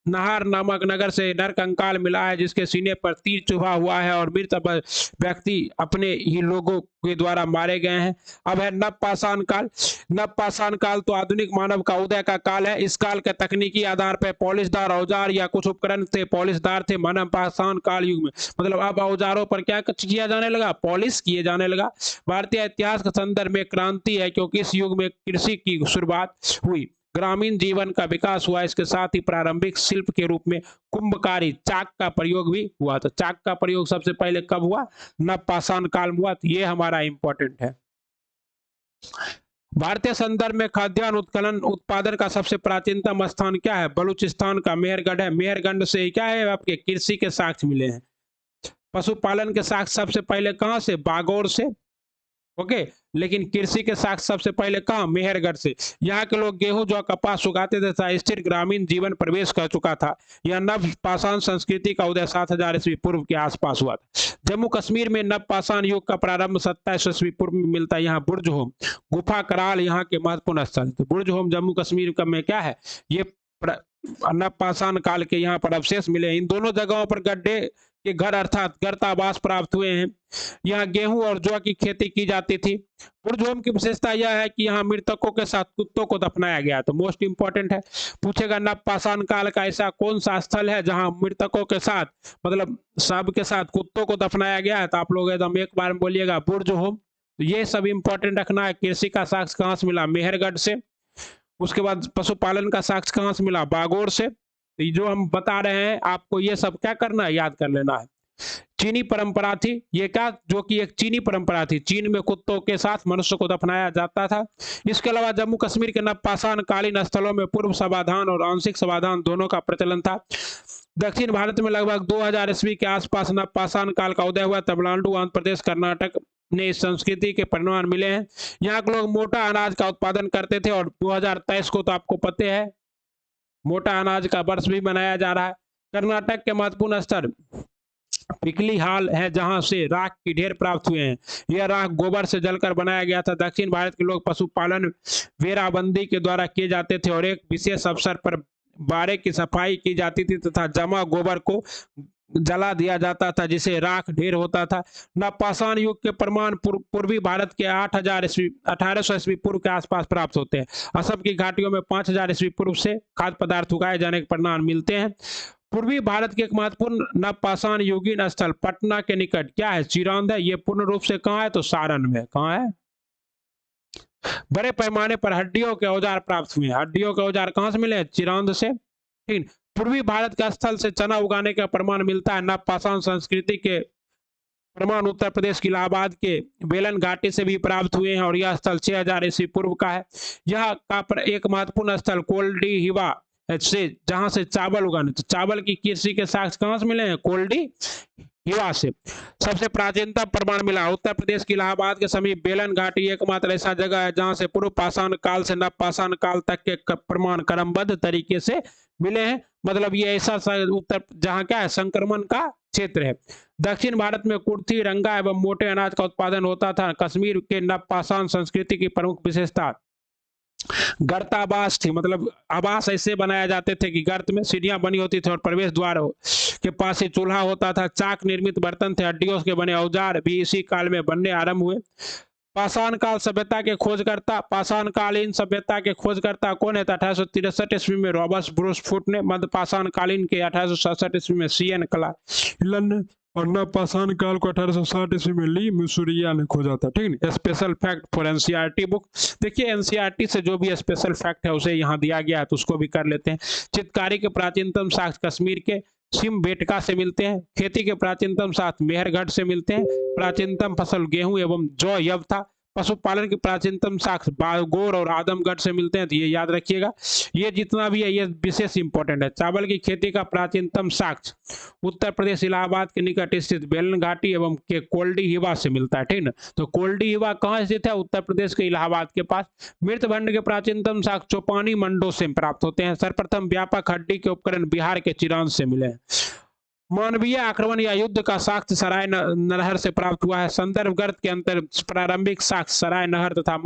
नहार नामक नगर से नरकंकाल मिला है जिसके सीने पर तीर चुभा हुआ है और मृत व्यक्ति अपने ही लोगों के द्वारा मारे गए हैं। अब है नवपाषाण काल। नवपाषाण काल तो आधुनिक मानव का उदय का काल है। इस काल के तकनीकी आधार पर पॉलिशदार औजार या कुछ उपकरण थे, पॉलिशदार थे। नवपाषाण काल युग में मतलब अब औजारों पर क्या किया जाने लगा, पॉलिश किए जाने लगा। भारतीय इतिहास के संदर्भ में क्रांति है क्योंकि इस युग में कृषि की शुरुआत हुई, ग्रामीण जीवन का विकास हुआ। इसके साथ ही प्रारंभिक शिल्प के रूप में कुंभकारी चाक का प्रयोग भी हुआ। तो चाक का प्रयोग सबसे पहले कब हुआ, नवपाषाण काल में हुआ। तो ये हमारा इंपॉर्टेंट है। भारतीय संदर्भ में खाद्यान्न उत्खनन उत्पादन का सबसे प्राचीनतम स्थान क्या है, बलूचिस्तान का मेहरगढ़ है। मेहरगढ़ से क्या है, आपके कृषि के साक्ष्य मिले हैं। पशुपालन के साक्ष्य सबसे पहले कहां से, बागौर से, ओके। लेकिन कृषि के साक्ष्य सबसे पहले कहां, मेहरगढ़ से। यहाँ के लोग गेहूं जौ कपास उगाते थे। स्थिर ग्रामीण जीवन प्रवेश कर चुका था। यह नवपाषाण संस्कृति का उदय 7000 ईस्वी पूर्व के आसपास हुआ था। जम्मू कश्मीर में नवपाषाण युग का प्रारंभ 27 ईस्वी पूर्व में मिलता है। यहाँ बुर्ज होम गुफा कराल यहाँ के महत्वपूर्ण स्थल। तो बुर्ज होम जम्मू कश्मीर का में क्या है, ये नवपाषाण काल के यहाँ पर अवशेष मिले। इन दोनों जगहों पर गड्ढे के घर अर्थात गर्तावास प्राप्त हुए हैं। यहाँ गेहूं और जौ की खेती की जाती थी। बुर्ज होम की विशेषता यह है कि यहाँ मृतकों के साथ कुत्तों को दफनाया गया। तो मोस्ट इंपॉर्टेंट है, पूछेगा नवपाषाण काल का ऐसा कौन सा स्थल है जहां मृतकों के साथ मतलब सब के साथ कुत्तों को दफनाया गया है। तो आप लोग एकदम एक बार में बोलिएगा बुर्ज होम। तो ये सब इंपॉर्टेंट रखना है। कृषि का साक्ष्य कहाँ से मिला, मेहरगढ़ से। उसके बाद पशुपालन का साक्ष्य कहाँ से मिला, बागौर से। तो जो हम बता रहे हैं आपको ये सब क्या करना है, याद कर लेना है। चीनी परंपरा थी ये क्या, जो कि एक चीनी परंपरा थी। चीन में कुत्तों के साथ मनुष्य को दफनाया जाता था। इसके अलावा जम्मू कश्मीर के नवपाषाण कालीन स्थलों में पूर्व समाधान और आंशिक समाधान दोनों का प्रचलन था। दक्षिण भारत में लगभग 2000 ईस्वी के आसपास नवपाषाण काल का उदय हुआ। तमिलनाडु, आंध्र प्रदेश, कर्नाटक ने इस संस्कृति के परिणाम मिले हैं। यहाँ के लोग मोटा अनाज का उत्पादन करते थे और 2023 को तो आपको पता है मोटा अनाज का वर्ष भी मनाया जा रहा है। कर्नाटक के महत्वपूर्ण स्थल पिकली हाल है जहां से राख की ढेर प्राप्त हुए हैं। यह राख गोबर से जलकर बनाया गया था। दक्षिण भारत के लोग पशुपालन वेराबंदी के द्वारा किए जाते थे और एक विशेष अवसर पर बाड़े की सफाई की जाती थी तथा जमा गोबर को जला दिया जाता था जिसे राख ढेर होता था। नवपाषाण युग के प्रमाण पूर्वी भारत के 1800 ईस्वी पूर्व के आसपास प्राप्त होते हैं। असम की घाटियों में 5000 ईस्वी पूर्व से खाद्य पदार्थ उगाए जाने के प्रमाण मिलते हैं। पूर्वी भारत के एक महत्वपूर्ण नवपाषाण युगीन स्थल पटना के निकट क्या है, चिरांद है। ये पूर्ण रूप से कहाँ है, तो सारण में। कहाँ है, बड़े पैमाने पर हड्डियों के औजार प्राप्त हुए हैं। हड्डियों के औजार कहाँ से मिले, चिरांद से। ठीक, पूर्वी भारत का स्थल से चना उगाने का प्रमाण मिलता है। नवपाषाण संस्कृति के प्रमाण उत्तर प्रदेश की इलाहाबाद के बेलन घाटी से भी प्राप्त हुए हैं और यह स्थल 6000 ईस्वी पूर्व का है। यह का एक महत्वपूर्ण स्थल कोल्डी हिवा से जहां से चावल उगाने, तो चावल की कृषि के साक्ष्य कहां से मिले हैं, कोल्डी हिवा से। सबसे प्राचीनतम प्रमाण मिला उत्तर प्रदेश की इलाहाबाद के समीप बेलन घाटी एकमात्र ऐसा जगह है जहां से पूर्व पाषाण काल से नवपाषाण काल तक के प्रमाण क्रमबद्ध तरीके से मिले हैं। मतलब ये ऐसा उत्तर जहां क्या है, संक्रमण का क्षेत्र है। दक्षिण भारत में कुर्थी, रंगा एवं मोटे अनाज का उत्पादन होता था। कश्मीर के नवपाषाण संस्कृति की प्रमुख विशेषता गर्तावास थी। मतलब आवास ऐसे बनाए जाते थे कि गर्त में सीढ़ियां बनी होती थी और प्रवेश द्वार के पास ही चूल्हा होता था। चाक निर्मित बर्तन थे। हड्डियों के बने औजार भी इसी काल में बनने आरंभ हुए। पाषाण काल सभ्यता के खोजकर्ता, पाषाणकालीन सभ्यता के खोजकर्ता कौन है, 1863 ईस्वी में रॉबर्ट ब्रूस फुट ने। मध्य पाषाण कालीन के 1867 ईस्वी में CN क्लार्क और नवपाषाण काल को 1860 ईस्वी में ली मिसुरिया ने खोजा था। ठीक है, special fact for NCERT book. देखिए NCERT से जो भी स्पेशल फैक्ट है उसे यहाँ दिया गया है तो उसको भी कर लेते हैं। चित्रकारी के प्राचीनतम साक्ष्य कश्मीर के सिमबेटका से मिलते हैं। खेती के प्राचीनतम साक्ष्य मेहरगढ़ से मिलते हैं। प्राचीनतम फसल गेहूं एवं जौ यव था। पशुपालन के प्राचीनतम साक्ष्य बागौर और आदमगढ़ से मिलते हैं। तो ये याद रखिएगा, ये जितना भी है ये विशेष इंपॉर्टेंट है। चावल की खेती का प्राचीनतम साक्ष्य उत्तर प्रदेश इलाहाबाद के निकट स्थित बेलन घाटी एवं के कोल्डी हिवा से मिलता है। ठीक ना, तो कोल्डी हिवा कहाँ स्थित है, उत्तर प्रदेश के इलाहाबाद के पास। मृत भंड के प्राचीनतम साक्ष्य चौपानी मंडो से प्राप्त होते हैं। सर्वप्रथम व्यापक हड्डी के उपकरण बिहार के चिरांद से मिले हैं। मानवीय आक्रमण या युद्ध का साक्ष्य सराय नहर से प्राप्त हुआ है। संदर्भ गर्त के अंतर प्रारंभिक साक्ष्य सराय नहर तथा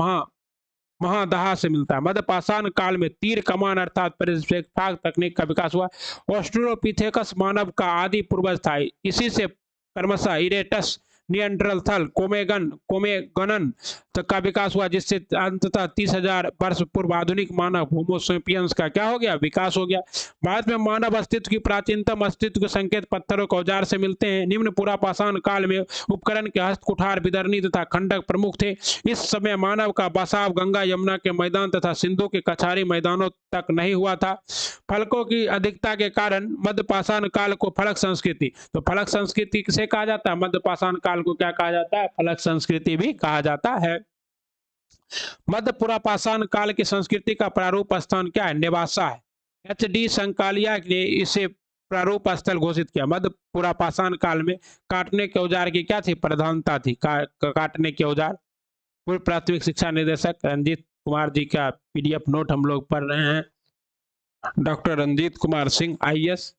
महादहा से मिलता है। मध्य पाषाण काल में तीर कमान अर्थात परिप्रेक्षाक तकनीक का विकास हुआ। ऑस्ट्रेलोपिथेकस मानव का आदि पूर्वज था। इसी से क्रमशः इरेटस, नियंडरथल, कोमेगनन तक का विकास हुआ, जिससे अंततः 30,000 वर्ष पूर्व आधुनिक मानव होमोसेपियंस का क्या हो गया, विकास हो गया। भारत में मानव अस्तित्व की प्राचीनतम अस्तित्व के संकेत पत्थरों के औजार से मिलते हैं। निम्न पुरापाषाण काल में उपकरण के हस्त, कुठार, विदर्णी तथा खंडक प्रमुख थे। इस समय मानव का बसाव गंगा यमुना के मैदान तथा सिंधु के कछारी मैदानों तक नहीं हुआ था। फलकों की अधिकता के कारण मध्य पाषाण काल को फलक संस्कृति, तो फलक संस्कृति किसे कहा जाता है, मध्य पाषाण काल को क्या कहा जाता है, फलक संस्कृति भी कहा जाता है। मध्य पुरापाषाण काल की संस्कृति का प्रारूप स्थान क्या है, नेवासा है। HD संकालिया ने इसे प्रारूप स्थल घोषित किया। मध्य पुरापाषाण काल में काटने के औजार की क्या थी, प्रधानता थी। काटने के औजार। पूर्व प्राथमिक शिक्षा निदेशक रंजीत कुमार जी का PDF नोट हम लोग पढ़ रहे हैं। Doctor Ranjeet Kumar Singh IAS।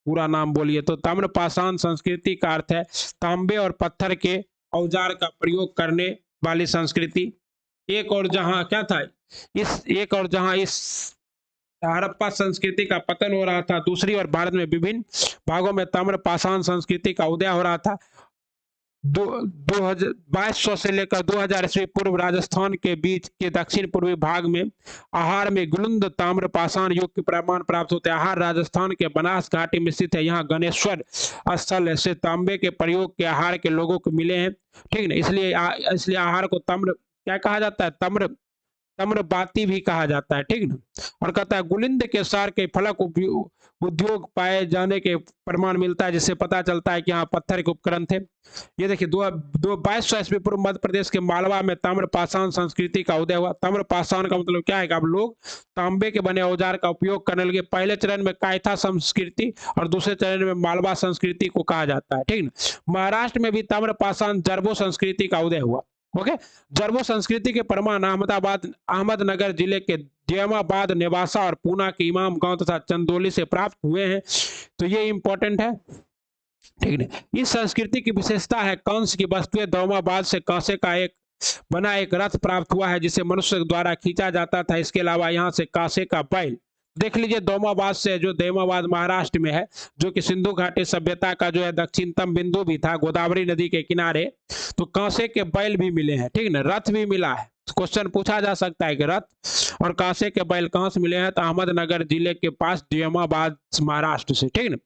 पूरा नाम बोलिए तो। ताम्रपाषाण संस्कृति का अर्थ है तांबे और पत्थर के औजार का प्रयोग करने वाली संस्कृति। एक और जहां क्या था, इस हड़प्पा संस्कृति का पतन हो रहा था, दूसरी ओर भारत में विभिन्न भागों में ताम्रपाषाण संस्कृति का उदय हो रहा था। 2200 से लेकर 2000 ईस्वी पूर्व राजस्थान के बीच के दक्षिण पूर्वी भाग में आहार में गुलुंद ताम्रपाषाण युग के प्रमाण प्राप्त होते हैं। आहार राजस्थान के बनास घाटी में स्थित है। यहाँ गणेश्वर स्थल से तांबे के प्रयोग के आहार के लोगों को मिले हैं, ठीक है। इसलिए आहार को ताम्र क्या कहा जाता है, ताम्रबाती भी कहा जाता है, ठीक ना। और कहता है गुलिंद के सार के फलक उद्योग पाए जाने के प्रमाण मिलता है, जिससे पता चलता है कि यहाँ पत्थर के उपकरण थे। ये देखिए 2200 ईस्वी पूर्व मध्य प्रदेश के मालवा में ताम्रपाषाण संस्कृति का उदय हुआ। ताम्रपाषाण का मतलब क्या है कि अब लोग तांबे के बने औजार का उपयोग करने लगे। पहले चरण में कायथा संस्कृति और दूसरे चरण में मालवा संस्कृति को कहा जाता है, ठीक ना। महाराष्ट्र में भी ताम्रपाषाण जरबो संस्कृति का उदय हुआ। ओके, जरबो संस्कृति के प्रमाण अहमदनगर जिले के जयमाबाद, नेवासा और पूना के इमाम गांव तथा चंदौली से प्राप्त हुए हैं। तो ये इंपॉर्टेंट है, ठीक है। इस संस्कृति की विशेषता है कंस की वस्तुएं। दौमाबाद से कांसे का बना एक रथ प्राप्त हुआ है, जिसे मनुष्य द्वारा खींचा जाता था। इसके अलावा यहाँ से कांसे का बैल देख लीजिए। दौमाबाद से, जो दौमाबाद महाराष्ट्र में है, जो कि सिंधु घाटी सभ्यता का जो है दक्षिणतम बिंदु भी था, गोदावरी नदी के किनारे। तो कांसे के बैल भी मिले हैं, ठीक ना। रथ भी मिला है। क्वेश्चन पूछा जा सकता है कि रथ और कांसे के बैल कहां से मिले हैं, तो अहमदनगर जिले के पास दौमाबाद महाराष्ट्र से, ठीक ना।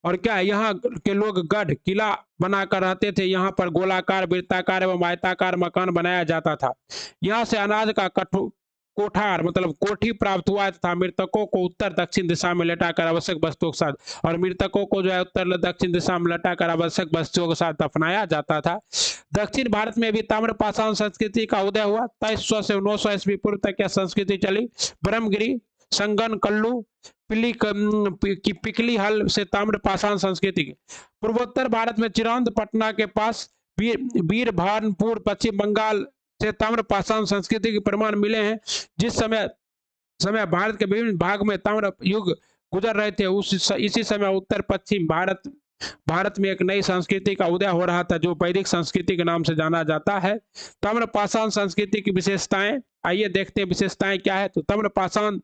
और क्या है, यहाँ के लोग गढ़ किला बनाकर रहते थे। यहाँ पर गोलाकार, वृत्ताकार एवं आयताकार मकान बनाया जाता था। यहाँ से अनाज का कोठार मतलब कोठी प्राप्त हुआ तथा मृतकों को उत्तर दक्षिण दिशा में लटाकर आवश्यक वस्तुओं के साथ, और मृतकों को जो है उत्तर दक्षिण दिशा में लटाकर आवश्यक वस्तुओं के साथ दफनाया जाता था। दक्षिण भारत में भी ताम्रपाषाण संस्कृति का उदय हुआ। 2300 से 900 ईस्वी पूर्व तक यह संस्कृति चली। ब्रह्मगिरी, संगन, कल्लू, पिकली हल से ताम्रपाषाण संस्कृति। पूर्वोत्तर भारत में चिरांद पटना के पास वीरभानपुर, पश्चिम बंगाल से ताम्रपाषाण संस्कृति के प्रमाण मिले हैं। जिस समय भारत के विभिन्न भाग में ताम्र युग गुजर रहे थे, इसी समय उत्तर पश्चिम भारत में एक नई संस्कृति का उदय हो रहा था, जो वैदिक संस्कृति के नाम से जाना जाता है। ताम्रपाषाण संस्कृति की विशेषताएं, आइए देखते हैं विशेषताएं क्या है। तो ताम्रपाषाण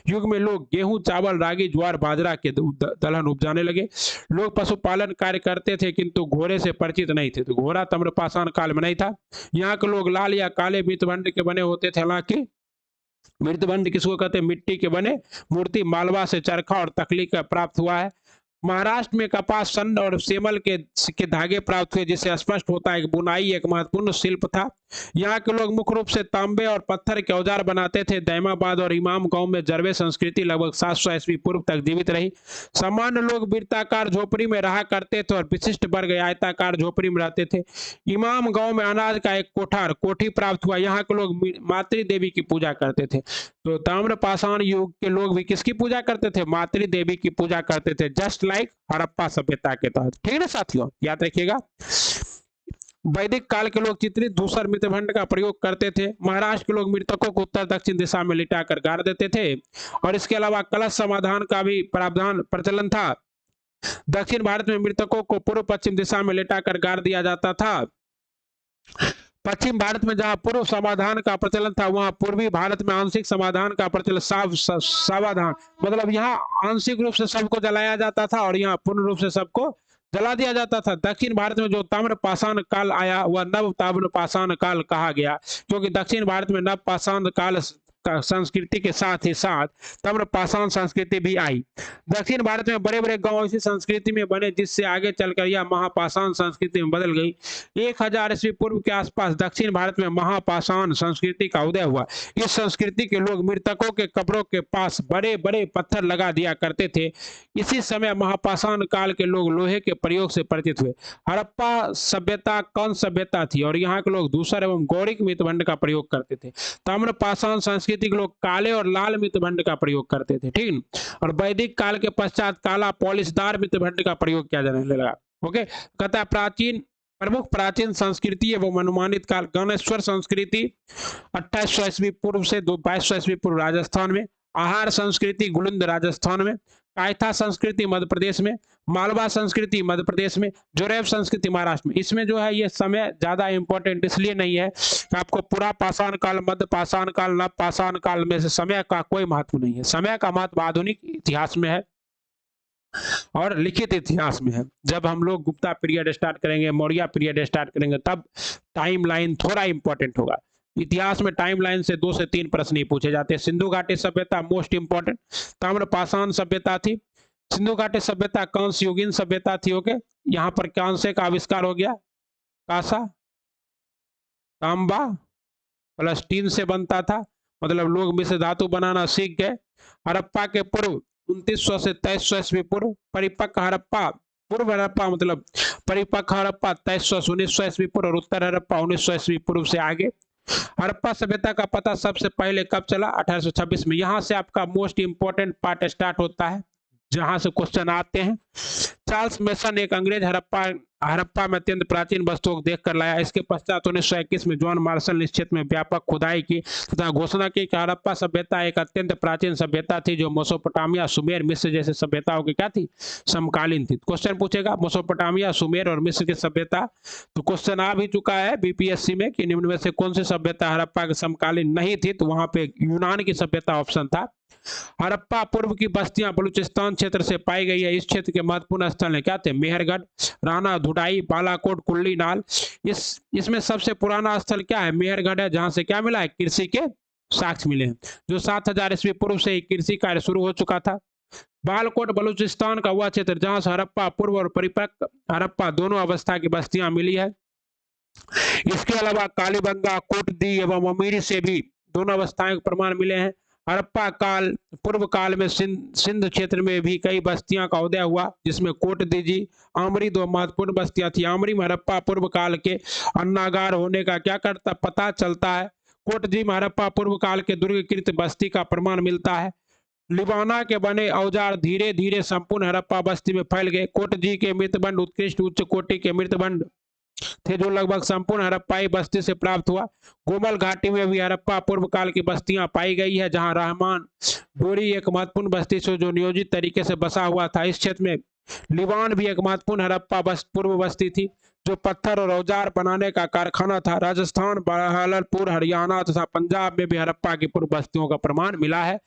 युग में लोग गेहूं, चावल, रागी, ज्वार, बाजरा के दलहन उपजाने लगे। लोग पशुपालन कार्य करते थे, किंतु घोड़े से परिचित नहीं थे। तो घोड़ा ताम्रपाषाण काल में नहीं था। यहाँ के लोग लाल या काले मृतभंड के बने होते थे। हालांकि मृतभंड किसको कहते हैं, मिट्टी के बने मूर्ति मालवा से चरखा और तकली का प्राप्त हुआ है। महाराष्ट्र में कपास, सन और सेमल के धागे प्राप्त हुए, जिससे स्पष्ट होता है कि बुनाई एक महत्वपूर्ण शिल्प था। यहाँ के लोग मुख्य रूप से तांबे और पत्थर के औजार बनाते थे। दैमाबाद और इमाम गांव में जरबे संस्कृति लगभग 700 ईस्वी पूर्व तक जीवित रही। सामान्य लोग वृत्ताकार झोपड़ी में रहा करते थे और विशिष्ट वर्ग आयताकार झोपड़ी में रहते थे। इमाम गांव में अनाज का एक कोठी प्राप्त हुआ। यहाँ के लोग मातृ देवी की पूजा करते थे। तो ताम्रपाषाण युग के लोग भी किसकी पूजा करते थे, मातृ देवी की पूजा करते थे, जस्ट लाइक हड़प्पा सभ्यता के तहत, ठीक है ना साथियों, याद रखिएगा। वैदिक काल के लोग चित्रित धूसर मृतभंड का प्रयोग करते थे। महाराष्ट्र के लोग मृतकों को उत्तर दक्षिण दिशा में लिटाकर गाड़ देते थे। और इसके अलावा कलश समाधान का भी प्रावधान प्रचलन था। दक्षिण भारत में मृतकों को पूर्व पश्चिम दिशा में लिटाकर गाड़ दिया जाता था। पश्चिम भारत में जहां पूर्व समाधान का प्रचलन था, वहां पूर्वी भारत में आंशिक समाधान का प्रचलन। सावधान मतलब यहाँ आंशिक रूप से सबको जलाया जाता था और यहाँ पूर्ण रूप से सबको जला दिया जाता था। दक्षिण भारत में जो ताम्र पाषाण काल आया वह नव ताम्र पाषाण काल कहा गया, क्योंकि दक्षिण भारत में नव पाषाण काल संस्कृति के साथ ही साथ ताम्र पाषाण संस्कृति भी आई। दक्षिण भारत में बड़े बड़े गांव इसी संस्कृति में बने, जिससे आगे चलकर यह महापाषाण संस्कृति में बदल गई। 1000 ईस्वी पूर्व के आसपास दक्षिण भारत में महापाषाण संस्कृति का उदय हुआ। इस संस्कृति के लोग मृतकों के कब्रों के पास बड़े बड़े पत्थर लगा दिया करते थे। इसी समय महापाषाण काल के लोग लोहे के प्रयोग से परिचित हुए। हड़प्पा सभ्यता कौन सभ्यता थी और यहाँ के लोग धूसर एवं गौरिक मृतभंड का प्रयोग करते थे। ताम्र पाषाण संस्कृति के लोग काले और लाल मृतभंड का प्रयोग करते थे, ठीक। और वैदिक काल के पश्चात काला पॉलिशदार मृतभंड का प्रयोग किया जाने लगा। ओके, कहता है प्राचीन प्रमुख प्राचीन संस्कृति एवं अनुमानित काल। गणेश्वर संस्कृति 2800 ईस्वी पूर्व से 2200 ईस्वी पूर्व राजस्थान में। आहार संस्कृति गुलिंद राजस्थान में। कायथा संस्कृति मध्य प्रदेश में। मालवा संस्कृति मध्य प्रदेश में। जोरेव संस्कृति महाराष्ट्र में। इसमें जो है ये समय ज्यादा इंपॉर्टेंट इसलिए नहीं है कि आपको पूरा पाषाण काल, मध्य पाषाण काल, नव पाषाण काल में से समय का कोई महत्व नहीं है। समय का महत्व आधुनिक इतिहास में है और लिखित इतिहास में है। जब हम लोग गुप्ता पीरियड स्टार्ट करेंगे, मौर्य पीरियड स्टार्ट करेंगे, तब टाइम लाइन थोड़ा इंपॉर्टेंट होगा। इतिहास में टाइम लाइन से 2 से 3 प्रश्न ही पूछे जाते हैं। सिंधु घाटी सभ्यता मोस्ट इंपॉर्टेंट। ताम्र पाषाण सभ्यता थी। सिंधु घाटी सभ्यता कांस्य युगीन सभ्यता थी। ओके, यहाँ पर कांस्य का आविष्कार हो गया। कांसा तांबा प्लस टीन से बनता था, मतलब लोग मिश्र धातु बनाना सीख गए। हड़प्पा के पूर्व 2900 से 2300 ईस्वी पूर्व। परिपक्व हड़प्पा, पूर्व हड़प्पा मतलब परिपक्व हड़प्पा 2300 से 1900 ईस्वी पूर्व और उत्तर हड़प्पा 1900 ईस्वी पूर्व से आगे। हड़प्पा सभ्यता का पता सबसे पहले कब चला? 1826 में। यहां से आपका मोस्ट इंपोर्टेंट पार्ट स्टार्ट होता है, जहां से क्वेश्चन आते हैं। चार्ल्स मेसन एक अंग्रेज हड़प्पा में अत्यंत प्राचीन वस्तुओं को देखकर लाया। इसके पश्चात 1921 में जॉन मार्शल ने इस क्षेत्र में व्यापक खुदाई की तथा घोषणा की कि हड़प्पा सभ्यता एक अत्यंत प्राचीन सभ्यता थी, जो मेसोपोटामिया, सुमेर, मिस्र जैसे सभ्यताओं की क्या थी? समकालीन थी। क्वेश्चन पूछेगा मेसोपोटामिया, सुमेर और मिस्र की सभ्यता, तो क्वेश्चन आ भी चुका है बीपीएससी में कि निम्न में से कौन सी सभ्यता हड़प्पा के समकालीन नहीं थी, तो वहां पे यूनान की सभ्यता ऑप्शन था। हड़प्पा पूर्व की बस्तियां बलूचिस्तान क्षेत्र से पाई गई है। इस क्षेत्र के महत्वपूर्ण स्थल है क्या थे? मेहरगढ़, राणा धुडाई, बालाकोट, कुल्ली नाल। इसमें सबसे पुराना स्थल क्या है? मेहरगढ़ है, जहां से क्या मिला है? कृषि के साक्ष्य मिले हैं, जो 7000 ईस्वी पूर्व से ही कृषि कार्य शुरू हो चुका था। बालाकोट बलूचिस्तान का वह क्षेत्र जहां से हड़प्पा पूर्व और परिपक्व हड़प्पा दोनों अवस्था की बस्तियां मिली है। इसके अलावा कालीबंगा, कोटदी एवं अमीरी से भी दोनों अवस्थाएं के प्रमाण मिले हैं। हड़प्पा काल पूर्व काल में सिंध क्षेत्र में भी कई बस्तियां का उदय हुआ, जिसमें कोटदीजी, आमरी दो महत्वपूर्ण बस्तियां थी। आमरी में हड़प्पा पूर्व काल के अन्नागार होने का क्या करता पता चलता है। कोटदी में हड़प्पा पूर्व काल के दुर्गकृत बस्ती का प्रमाण मिलता है। लिबाना के बने औजार धीरे धीरे संपूर्ण हड़प्पा बस्ती में फैल गए। कोटजी के मृतबंड उत्कृष्ट उच्च कोटि के मृतबंड थे, जो लगभग संपूर्ण हड़प्पाई बस्ती से प्राप्त हुआ। गोमल घाटी में भी हड़प्पा पूर्व काल की बस्तियां पाई गई है, जहां रहमान डोरी एक महत्वपूर्ण बस्ती से जो नियोजित तरीके से बसा हुआ था। इस क्षेत्र में लिबान भी एक महत्वपूर्ण हड़प्पा पूर्व बस्ती थी, जो पत्थर और औजार बनाने का कारखाना था। राजस्थान, बहालपुर, हरियाणा तथा पंजाब में भी हड़प्पा की पूर्व बस्तियों का प्रमाण मिला है।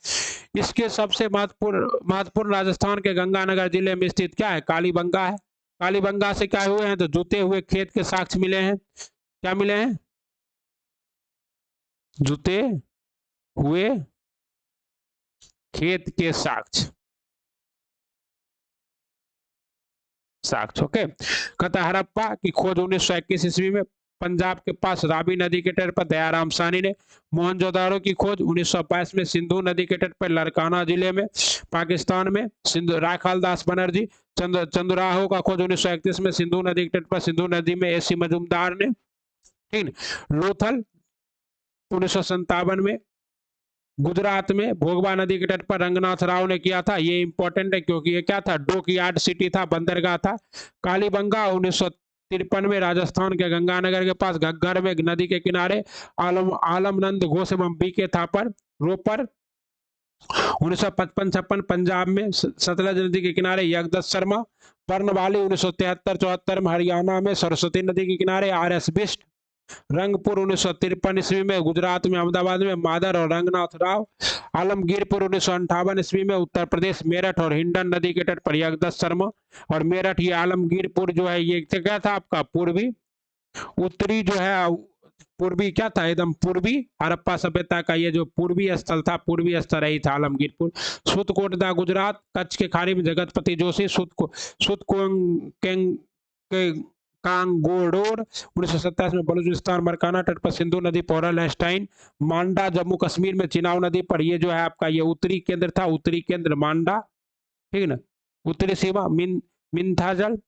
इसके सबसे महत्वपूर्ण राजस्थान के गंगानगर जिले में स्थित क्या है? कालीबंगा है। कालीबंगा से क्या हुए हैं? तो जुते हुए खेत के साक्ष्य मिले हैं। क्या मिले हैं? जुते हुए खेत के साक्ष्य। ओके, कहता हड़प्पा की खोज 1921 ईस्वी में पंजाब के पास रावी नदी के तट पर दयाराम साहनी ने। मोहनजोदारो की खोज 1922 में सिंधु नदी के तट पर लड़काना जिले में पाकिस्तान में सिंधु राखाल दास बनर्जी। चंद्राहो का खोज 1931 में सिंधु नदी के तट पर सिंधु नदी में एसी मजुमदार ने। ठीक, लोथल 1957 में गुजरात में भोगवा नदी के तट पर रंगनाथ राव ने किया था। ये इंपॉर्टेंट है क्योंकि ये क्या था? डॉकयार्ड सिटी था, बंदरगाह था। कालीबंगा 1953 में राजस्थान के गंगानगर के पास घग्गर में नदी के किनारे आलमनंद घोष एवं बीके थापर। रोपर 1955-56 पंजाब में सतलज नदी के किनारे यज्ञदत्त शर्मा। पर्णवाली 1973-74 में हरियाणा में सरस्वती नदी के किनारे आर एस बिष्ट। रंगपुर 1953 ईस्वी में, गुजरात में अहमदाबाद में मादर और रंगनाथ राव। आलमगीरपुर 1958 ईस्वी में, उत्तर प्रदेश मेरठ और हिंडन नदी के तट पर जगदत्त शर्मा। और मेरठ, ये आलमगीरपुर जो है ये क्या था आपका पूर्वी उत्तरी जो है पूर्वी क्या था, एकदम पूर्वी हड़प्पा सभ्यता का ये जो पूर्वी स्थल था, पूर्वी स्थल रही था आलमगीरपुर। सुतकोटदा गुजरात, कच्छ के खाड़ी में जगतपति जोशी। कांगोडोर 1927 में, बलूचिस्तान मरकाना तट पर सिंधु नदी पोरल एस्टाइन। मांडा जम्मू कश्मीर में चिनाव नदी पर, ये जो है आपका ये उत्तरी केंद्र था, उत्तरी केंद्र मांडा, ठीक है ना। उत्तरी सीमा मिंथाजल।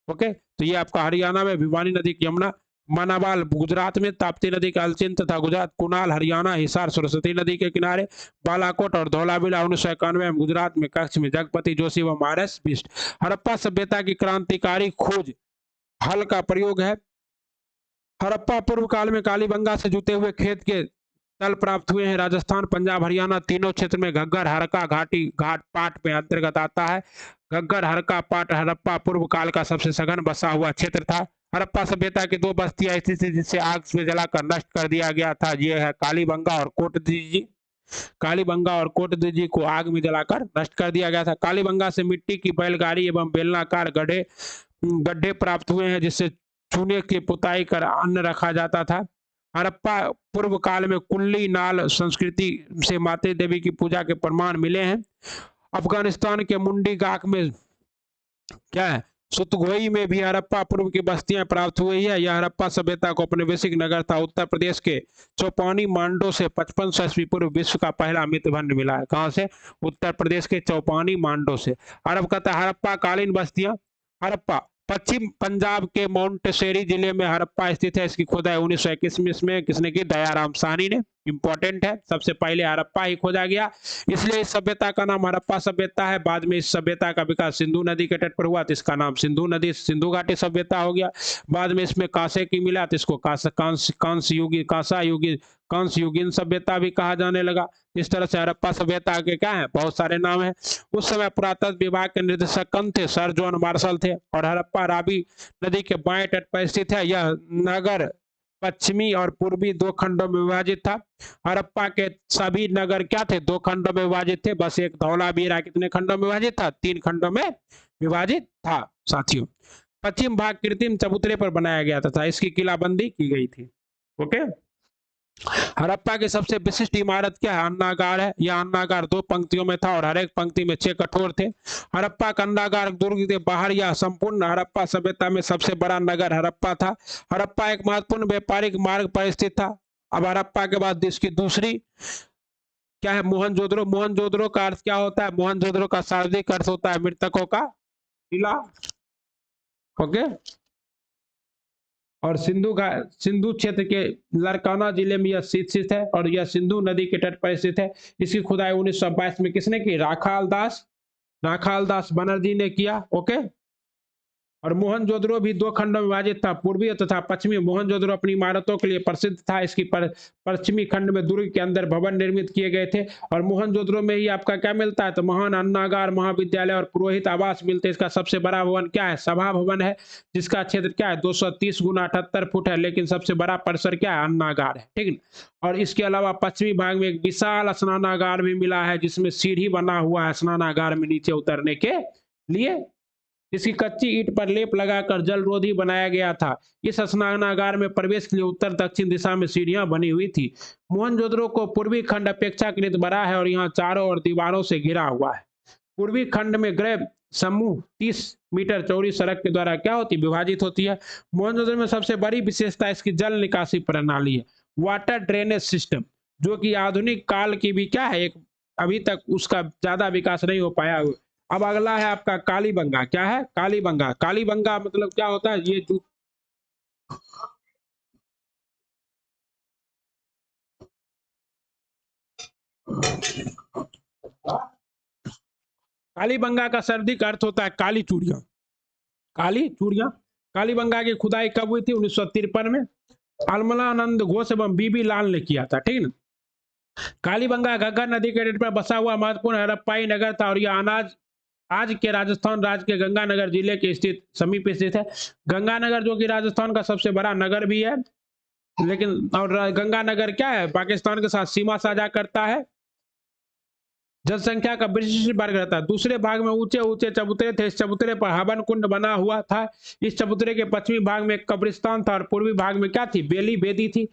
ओके, तो ये आपका हरियाणा में भिवानी नदी की यमुना। मनावाल गुजरात में, ताप्ती नदी का अलचिन तथा गुजरात। कुनाल हरियाणा, हिसार सरस्वती नदी के किनारे। बालाकोट और धौलावीरा 1991 में, गुजरात में। कच्छ में जगपति जोशी व मारस बिष्ट। हड़प्पा सभ्यता की क्रांतिकारी खोज, हल का प्रयोग है। हड़प्पा पूर्व काल में कालीबंगा से जुते हुए खेत के तल प्राप्त हुए हैं। राजस्थान, पंजाब, हरियाणा तीनों क्षेत्र में घग्गर, हरका, घाटी, घाट पाट में अंतर्गत आता है। घग्गर, हरका, पाट हड़प्पा पूर्व काल का सबसे सघन बसा हुआ क्षेत्र था। हड़प्पा सभ्यता की दो बस्तियां स्थित थी जिसे आग में जलाकर नष्ट कर दिया गया था। ये है कालीबंगा और कोटदीजी। कालीबंगा और कोटदीजी को आग में जलाकर नष्ट कर दिया गया था। कालीबंगा से मिट्टी की बैलगाड़ी एवं बेलनाकार गड्ढे प्राप्त हुए हैं जिससे चूने की पुताई कर अन्न रखा जाता था। हड़प्पा पूर्व काल में कुल्ली नाल संस्कृति से माते देवी की पूजा के प्रमाण मिले हैं। अफगानिस्तान के मुंडी गाक में क्या है, सुतगोई में भी हड़प्पा पूर्व की बस्तियां प्राप्त हुई है। यह हड़प्पा सभ्यता को औपनिवेशिक नगर था। उत्तर प्रदेश के चौपानी मांडो से 5500 ईस्वी पूर्व विश्व का पहला मृतभंड मिला है। कहां से? उत्तर प्रदेश के चौपानी मांडो से। अरब कहता है हड़प्पा कालीन बस्तियां। हड़प्पा पश्चिम पंजाब के मोंटेसरी जिले में हड़प्पा स्थित है। इसकी खुदाई 1921 में किसने की? दयाराम साहनी ने। इंपॉर्टेंट है, सबसे पहले हड़प्पा ही खोजा गया, इसलिए इस सभ्यता का नाम हड़प्पा सभ्यता है। बाद में इस सभ्यता का विकास सिंधु नदी के तट पर हुआ तो इसका नाम सिंधु नदी सिंधु घाटी सभ्यता हो गया। बाद में इसमें कांसे की मिला तो इसको कांस्य युगीन सभ्यता भी कहा जाने लगा। इस तरह से हड़प्पा सभ्यता के क्या है, बहुत सारे नाम हैं। उस समय पुरातत्व विभाग के निदेशक कौन थे? सर जॉन मार्शल थे। और हड़प्पा रावी नदी के बाएं तट पर स्थित है। यह नगर पश्चिमी और पूर्वी दो खंडों में विभाजित था। हड़प्पा के सभी नगर क्या थे? दो खंडों में विभाजित थे। बस एक धौलावीरा कितने खंडों में विभाजित था? 3 खंडों में विभाजित था साथियों। पश्चिम भाग कृत्रिम चबूतरे पर बनाया गया था, इसकी किलाबंदी की गई थी। ओके, हड़प्पा की सबसे विशिष्ट इमारत क्या है? अन्नागार है। यह अन्नागार 2 पंक्तियों में था और हर एक पंक्ति में 6 कठोर थे। हड़प्पा का अन्नागार दुर्ग के बाहर या संपूर्ण हड़प्पा सभ्यता में सबसे बड़ा नगर हड़प्पा था। हड़प्पा एक महत्वपूर्ण व्यापारिक मार्ग पर स्थित था। अब हड़प्पा के बाद इसकी दूसरी क्या है? मोहनजोदड़ो। मोहनजोदड़ो का अर्थ क्या होता है? मोहनजोदड़ो का शाब्दिक अर्थ होता है मृतकों का टीला। ओके, और सिंधु क्षेत्र के लरकाना जिले में यह स्थित है और यह सिंधु नदी के तट पर स्थित है। इसकी खुदाई 1922 में किसने की? राखाल दास बनर्जी ने किया। ओके, और मोहनजोदड़ो भी 2 खंडों में विभाजित था, पूर्वी तथा पश्चिमी। मोहनजोदड़ो अपनी इमारतों के लिए प्रसिद्ध था। इसकी पश्चिमी खंड में दुर्ग के अंदर भवन निर्मित किए गए थे। और मोहनजोदड़ो में ही आपका क्या मिलता है? तो महान अन्नागार, महाविद्यालय और पुरोहित आवास मिलते हैं। इसका सबसे बड़ा भवन क्या है? सभा भवन है, जिसका क्षेत्र क्या है? 230 गुना 78 फुट है। लेकिन सबसे बड़ा परिसर क्या है? अन्नागार है, ठीक है। और इसके अलावा पश्चिमी भाग में एक विशाल स्नानागार भी मिला है जिसमें सीढ़ी बना हुआ है स्नानागार में नीचे उतरने के लिए। इसकी कच्ची ईंट पर लेप लगाकर जलरोधी बनाया गया था। इस स्नानागार में प्रवेश के लिए उत्तर दक्षिण दिशा में सीढ़ियां बनी हुई थी। मोहनजोदड़ो को पूर्वी खंड अपेक्षाकृत बड़ा है और यहाँ चारों ओर दीवारों से घिरा हुआ है। पूर्वी खंड में गृह समूह 30 मीटर चौड़ी सड़क के द्वारा क्या होती? विभाजित होती है। मोहनजोदड़ो में सबसे बड़ी विशेषता इसकी जल निकासी प्रणाली है, वाटर ड्रेनेज सिस्टम, जो कि आधुनिक काल की भी क्या है, एक अभी तक उसका ज्यादा विकास नहीं हो पाया। अब अगला है आपका कालीबंगा। क्या है? कालीबंगा। कालीबंगा मतलब क्या होता है? ये जो कालीबंगा का शाब्दिक अर्थ होता है काली चूड़ियां। काली चूड़ियां। कालीबंगा की खुदाई कब हुई थी? 1953 में। अलमलानंद घोष एवं बीबी लाल ने किया था, ठीक है ना। कालीबंगा घग्गर नदी के तट पर बसा हुआ महत्वपूर्ण हड़प्पाई नगर था और यह आज के राजस्थान राज्य के गंगानगर जिले के समीप स्थित है। गंगानगर जो कि राजस्थान का सबसे बड़ा नगर भी है लेकिन और गंगानगर क्या है, पाकिस्तान के साथ सीमा साझा करता है। जनसंख्या का ब्रिटिश वर्ग रहता है। दूसरे भाग में ऊंचे ऊंचे चबूतरे थे, इस चबूतरे पर हवन कुंड बना हुआ था। इस चबूतरे के पश्चिमी भाग में एक कब्रिस्तान था और पूर्वी भाग में क्या थी, बेली बेदी थी।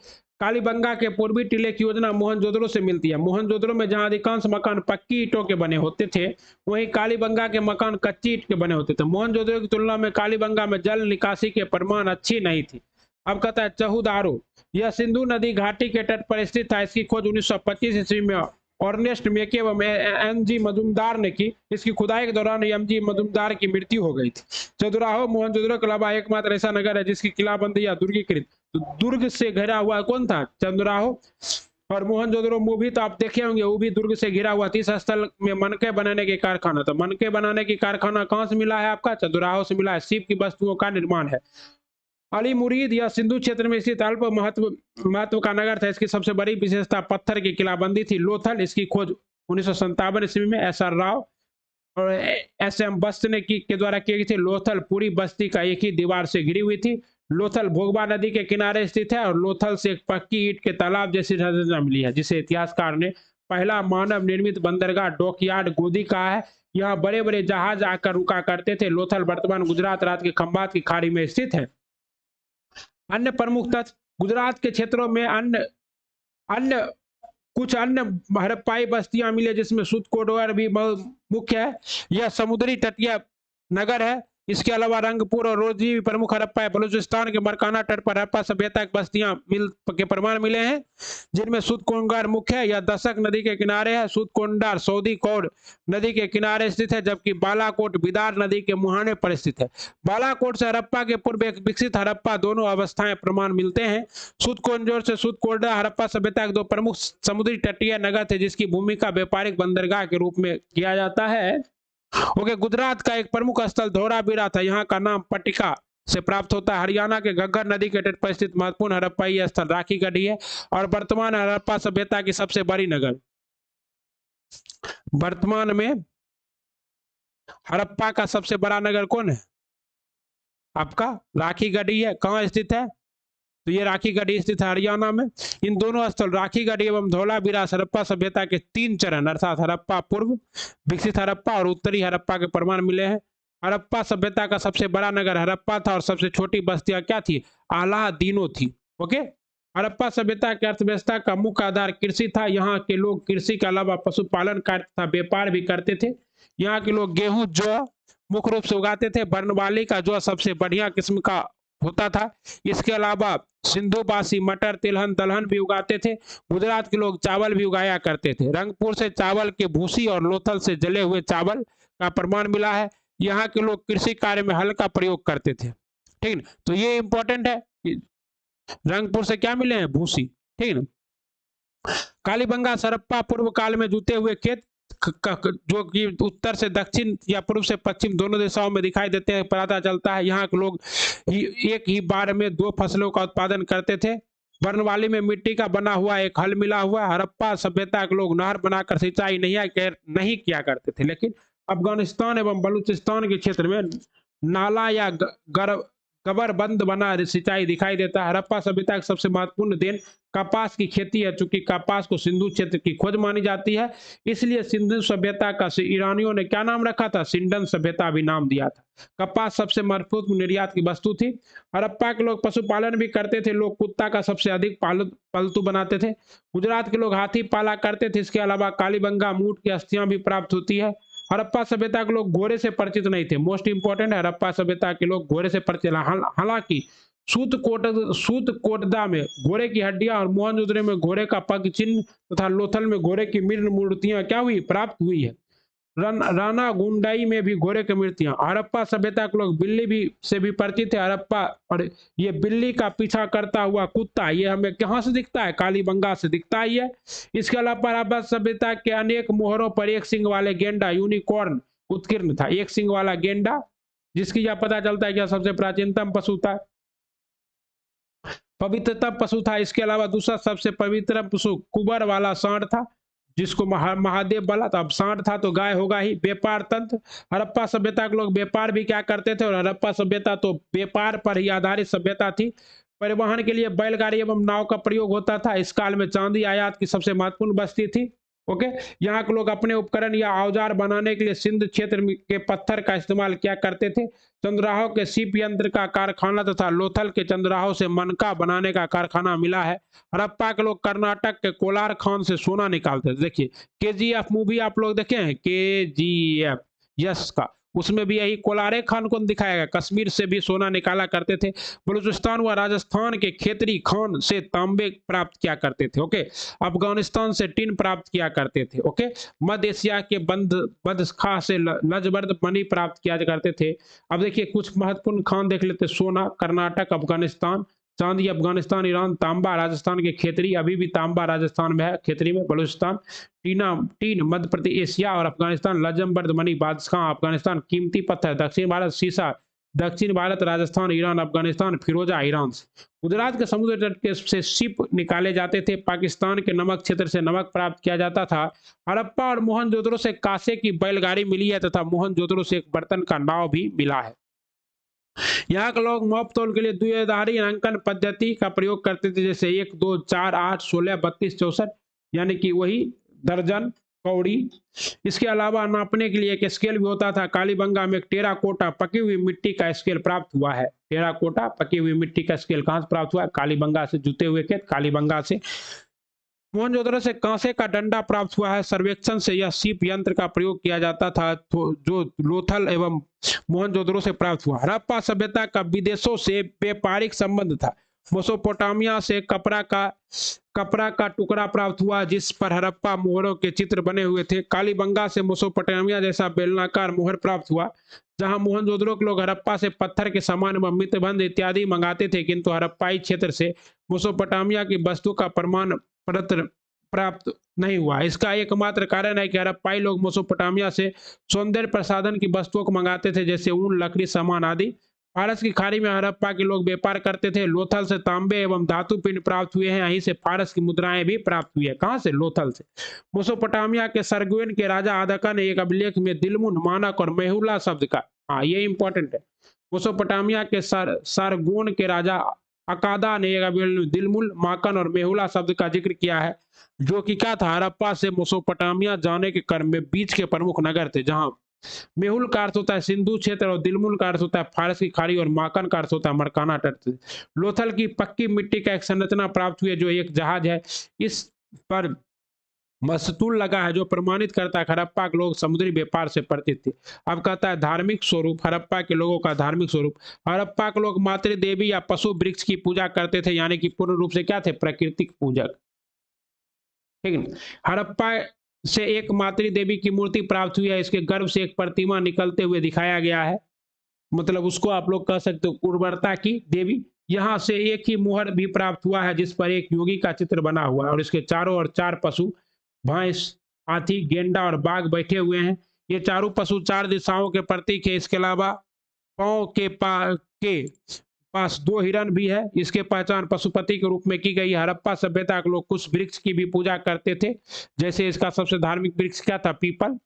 कालीबंगा के पूर्वी टीले की योजना मोहनजोदड़ो से मिलती है। मोहनजोदड़ो में जहां अधिकांश मकान पक्की ईंटों के बने होते थे, वहीं कालीबंगा के मकान कच्ची ईंट के बने होते थे। मोहनजोदड़ो की तुलना में कालीबंगा में जल निकासी के प्रमाण अच्छी नहीं थी। अब कहता है चहुदारो, यह सिंधु नदी घाटी के तट पर स्थित था। इसकी खोज 1925 ईस्वी में ऑर्नेस्ट मेके एवं एम जी मजुमदार ने की। इसकी खुदाई के दौरान एम जी मजुमदार की मृत्यु हो गई थी। चंद्राहो मोहनजोदड़ो के अलावा एकमात्र ऐसा नगर है जिसकी किलाबंदी या दुर्गीकृत, तो दुर्ग से घिरा हुआ कौन था, चंद्राहो। और मोहनजोदड़ो मूवी तो आप देखे होंगे, वो भी दुर्ग से घिरा हुआ। तीस स्थल में मनके बनाने के कारखाना, तो मनके बनाने की कारखाना कहां से मिला है, आपका चंद्राहो से मिला है। शिव की वस्तुओं का निर्माण है। अली मुरीद या सिंधु क्षेत्र में स्थित अल्प महत्व का नगर था। इसकी सबसे बड़ी विशेषता पत्थर की किलाबंदी थी, लोथल। इसकी खोज 1957 ईस्वी में एस आर राव और एस एम बस्त ने के द्वारा की गई थी। लोथल पूरी बस्ती का एक ही दीवार से घिरी हुई थी। लोथल भोगबा नदी के किनारे स्थित है और लोथल से एक पक्की ईंट के तालाब जैसी संरचना मिली है, जिसे इतिहासकार ने पहला मानव निर्मित बंदरगाह डॉकयार्ड गोदी कहा है। यहाँ बड़े बड़े जहाज आकर रुका करते थे। लोथल वर्तमान गुजरात राज्य के खंभात की खाड़ी में स्थित है। अन्य प्रमुख तथ्य, गुजरात के क्षेत्रों में अन्य अन्य कुछ अन्य हड़प्पाई बस्तियां मिले, जिसमें सुतकोटगढ़ भी मुख्य है। यह समुद्री तटीय नगर है। इसके अलावा रंगपुर और रोजी भी प्रमुख हड़प्पा है। बलूचिस्तान के मरकाना तट पर हड़प्पा सभ्यता की बस्तियां के प्रमाण मिले हैं, जिनमें सुतकोटगढ़ मुख्य है। यह दशक नदी के किनारे है। सुतकोटगढ़ सऊदी कौड़ नदी के किनारे स्थित है, जबकि बालाकोट बिदार नदी के मुहाने पर स्थित है। बालाकोट से हड़प्पा के पूर्व एक विकसित हड़प्पा दोनों अवस्थाएं प्रमाण मिलते हैं। सुतकोटगढ़ से सुतकोटगढ़ हड़प्पा सभ्यता के दो प्रमुख समुद्री तटीय नगर थे, जिसकी भूमिका व्यापारिक बंदरगाह के रूप में किया जाता है। ओके, गुजरात का एक प्रमुख स्थल धोलावीरा था। यहाँ का नाम पट्टिका से प्राप्त होता है। हरियाणा के घग्गर नदी के तट पर स्थित महत्वपूर्ण हड़प्पाई स्थल राखी गढ़ी है और वर्तमान हड़प्पा सभ्यता की सबसे बड़ी नगर। वर्तमान में हड़प्पा का सबसे बड़ा नगर कौन है, आपका राखी गढ़ी है। कहाँ स्थित है, तो ये राखी गढ़ी स्थित है हरियाणा में। इन दोनों स्थल राखी गढ़ी एवं धौलावीरा हड़प्पा सभ्यता के तीन चरण अर्थात हड़प्पा पूर्व, विकसित हड़प्पा और उत्तरी हड़प्पा के प्रमाण मिले हैं। हड़प्पा सभ्यता का सबसे बड़ा नगर हड़प्पा था और सबसे छोटी बस्तियां क्या थी, अलादीनो थी। ओके, हड़प्पा सभ्यता की अर्थव्यवस्था का मुख्य आधार कृषि था। यहाँ के लोग कृषि के अलावा पशुपालन कार्य तथा व्यापार भी करते थे। यहाँ के लोग गेहूं जौ मुख्य रूप से उगाते थे। बर्नवाली का जौ सबसे बढ़िया किस्म का होता था। इसके अलावा सिंधुबासी मटर तिलहन दलहन भी उगाते थे। गुजरात के लोग चावल भी उगाया करते थे। रंगपुर से चावल के भूसी और लोथल से जले हुए चावल का प्रमाण मिला है। यहाँ के लोग कृषि कार्य में हल का प्रयोग करते थे। ठीक है, तो ये इंपॉर्टेंट है। रंगपुर से क्या मिले हैं, भूसी। ठीक है, कालीबंगा हड़प्पा पूर्व काल में जुते हुए खेत जो कि उत्तर से दक्षिण या पूर्व से पश्चिम दोनों दिशाओं में दिखाई देते हैं, पता चलता है। यहाँ के लोग एक ही बार में दो फसलों का उत्पादन करते थे। बर्नवाली में मिट्टी का बना हुआ एक हल मिला हुआ। हड़प्पा सभ्यता के लोग नहर बनाकर सिंचाई नहीं किया करते थे, लेकिन अफगानिस्तान एवं बलूचिस्तान के क्षेत्र में नाला या गबर बंद बना सिंचाई दिखाई देता है। हड़प्पा सभ्यता की सबसे महत्वपूर्ण देन कपास की खेती है। चूंकि कपास को सिंधु क्षेत्र की खोज मानी जाती है, इसलिए सिंधु सभ्यता का ईरानियों ने क्या नाम रखा था, सिंडन सभ्यता भी नाम दिया था। कपास सबसे महत्वपूर्ण निर्यात की वस्तु थी। हड़प्पा के लोग पशुपालन भी करते थे। लोग कुत्ता का सबसे अधिक पालतू बनाते थे। गुजरात के लोग हाथी पाला करते थे। इसके अलावा कालीबंगा ऊंट की अस्थियां भी प्राप्त होती है। हड़प्पा सभ्यता के लोग घोड़े से परिचित नहीं थे। मोस्ट इंपोर्टेंट है, हड़प्पा सभ्यता के लोग घोड़े से परिचित। हालांकि सूतकोटदा में घोड़े की हड्डियां और मोहनजोदड़ो में घोड़े का पग चिन्ह तथा लोथल में घोड़े की मृण मूर्तियां क्या हुई, प्राप्त हुई है। राना गुंडाई में भी घोड़े की मूर्तियां। हड़प्पा सभ्यता के लोग बिल्ली भी से भी परिचित है। हड़प्पा और ये बिल्ली का पीछा करता हुआ कुत्ता, ये हमें कहां से दिखता है, कालीबंगा से दिखता ही है। इसके अलावा हड़प्पा सभ्यता के अनेक मोहरों पर एक सिंह वाले गेंडा यूनिकॉर्न उत्कीर्ण था। एक सिंह वाला गेंडा, जिसकी यह पता चलता है कि सबसे प्राचीनतम पशु था, पवित्रतम पशु था। इसके अलावा दूसरा सबसे पवित्र पशु कुबर वाला सांड था, जिसको महादेव बोला। तो अब सांड था तो गाय होगा ही। व्यापार तंत्र, हड़प्पा सभ्यता के लोग व्यापार भी क्या करते थे, और हड़प्पा सभ्यता तो व्यापार पर ही आधारित सभ्यता थी। परिवहन के लिए बैलगाड़ी एवं नाव का प्रयोग होता था। इस काल में चांदी आयात की सबसे महत्वपूर्ण बस्ती थी। ओके, यहाँ के लोग अपने उपकरण या औजार बनाने के लिए सिंध क्षेत्र के पत्थर का इस्तेमाल किया करते थे। चंद्राहो के सीप यंत्र का कारखाना तथा लोथल के चंद्राहो से मनका बनाने का कारखाना मिला है। हड़प्पा के लोग कर्नाटक के कोलार खान से सोना निकालते थे। देखिए केजीएफ मूवी आप लोग देखे हैं, केजीएफ, यस का, उसमें भी यही कोलारे खान को दिखाया गया, कश्मीर से भी सोना निकाला करते थे। बलूचिस्तान व राजस्थान के खेतरी खान से तांबे प्राप्त किया करते थे। ओके, अफगानिस्तान से टिन प्राप्त किया करते थे। ओके, मध्य एशिया के बदखा से लजबर्द मणि प्राप्त किया करते थे। अब देखिए कुछ महत्वपूर्ण खान देख लेते, सोना कर्नाटक अफगानिस्तान, चांदी अफगानिस्तान ईरान, तांबा राजस्थान के खेतरी, अभी भी तांबा राजस्थान में है खेतरी में, बलूचिस्तान, टीन मध्य प्रदेश एशिया और अफगानिस्तान, लजमबर्द मणि बादशाह अफगानिस्तान, कीमती पत्थर दक्षिण भारत, सीसा दक्षिण भारत, राजस्थान ईरान, अफगानिस्तान, फिरोजा ईरान से। गुजरात के समुद्र तट के से शिप निकाले जाते थे। पाकिस्तान के नमक क्षेत्र से नमक प्राप्त किया जाता था। हड़प्पा और मोहनजोदड़ो से कांसे की बैलगाड़ी मिली है तथा मोहनजोदड़ो से एक बर्तन का नाव भी मिला है। यहाँ के लोग माप तोल के लिए द्विआधारी अंकन पद्धति का प्रयोग करते थे, जैसे 1, 2, 4, 8, 16, 32, 64, यानी कि वही दर्जन, कौड़ी। इसके अलावा नापने के लिए एक स्केल भी होता था। कालीबंगा में एक टेराकोटा पकी हुई मिट्टी का स्केल प्राप्त हुआ है। टेराकोटा पकी हुई मिट्टी का स्केल कहां से प्राप्त हुआ है? कालीबंगा से। जुते हुए खेत कालीबंगा से। मोहनजोदड़ो से कांसे का डंडा प्राप्त हुआ है। सर्वेक्षण से यह सीप यंत्र का प्रयोग किया जाता था, जो लोथल एवं मोहनजोदड़ो से प्राप्त हुआ। हड़प्पा सभ्यता का विदेशों से व्यापारिक संबंध था। मेसोपोटामिया से कपड़ा का टुकड़ा प्राप्त हुआ, जिस पर हड़प्पा मोहरों के चित्र बने हुए थे। कालीबंगा से मेसोपोटामिया जैसा बेलनाकार मोहर प्राप्त हुआ। जहां मोहनजोदड़ो के लोग हड़प्पा से पत्थर के सामान एवं मित्रबंध इत्यादि मंगाते थे, किंतु हड़प्पाई क्षेत्र से मेसोपोटामिया की वस्तु का प्रमाण पत्र प्राप्त नहीं हुआ। इसका एकमात्र कारण है कि हड़प्पाई लोग मेसोपोटामिया से सौंदर्य प्रसाधन की वस्तुओं को मंगाते थे, जैसे ऊन, लकड़ी, सामान आदि। फारस की खाड़ी में हड़प्पा के लोग व्यापार करते थे। लोथल से तांबे एवं धातु पिंड प्राप्त हुए हैं। यहीं से फारस की मुद्राएं भी प्राप्त हुई है। कहां से? लोथल से। मेसोपोटामिया के सरगुन के राजा आदका ने एक अभिलेख में दिलमुन, मानक और मेहुला शब्द का, हाँ ये इंपॉर्टेंट है, मेसोपोटामिया के सरगोन के राजा अकादा ने दिलमुल, माकन और मेहुला शब्द का जिक्र किया है, जो कि क्या था? हड़प्पा से मेसोपोटामिया जाने के क्रम में बीच के प्रमुख नगर थे, जहां मेहुल का अर्थ होता है सिंधु क्षेत्र और दिलमुल का अर्थ होता है फारस की खाड़ी और माकन का अर्थ होता है मरकाना तट। लोथल की पक्की मिट्टी का एक संरचना प्राप्त हुई है, जो एक जहाज है। इस पर मस्तूल लगा है, जो प्रमाणित करता है हड़प्पा के लोग समुद्री व्यापार से परिचित थे। अब कहता है धार्मिक स्वरूप, हड़प्पा के लोगों का धार्मिक स्वरूप। हड़प्पा के लोग मातृ देवी या पशु वृक्ष की पूजा करते थे, यानी कि पूर्ण रूप से क्या थे? प्राकृतिक पूजक। ठीक है। हड़प्पा से एक मातृ देवी की मूर्ति प्राप्त हुई है। इसके गर्भ से एक प्रतिमा निकलते हुए दिखाया गया है, मतलब उसको आप लोग कह सकते हो उर्वरता की देवी। यहाँ से एक ही मुहर भी प्राप्त हुआ है, जिस पर एक योगी का चित्र बना हुआ है और इसके चारों ओर 4 पशु, भैंस, हाथी, गेंडा और बाघ बैठे हुए हैं। ये चारों पशु 4 दिशाओं के प्रतीक है। इसके अलावा पांव के पास 2 हिरण भी है। इसके पहचान पशुपति के रूप में की गई है। हड़प्पा सभ्यता के लोग कुछ वृक्ष की भी पूजा करते थे, जैसे इसका सबसे धार्मिक वृक्ष क्या था? पीपल।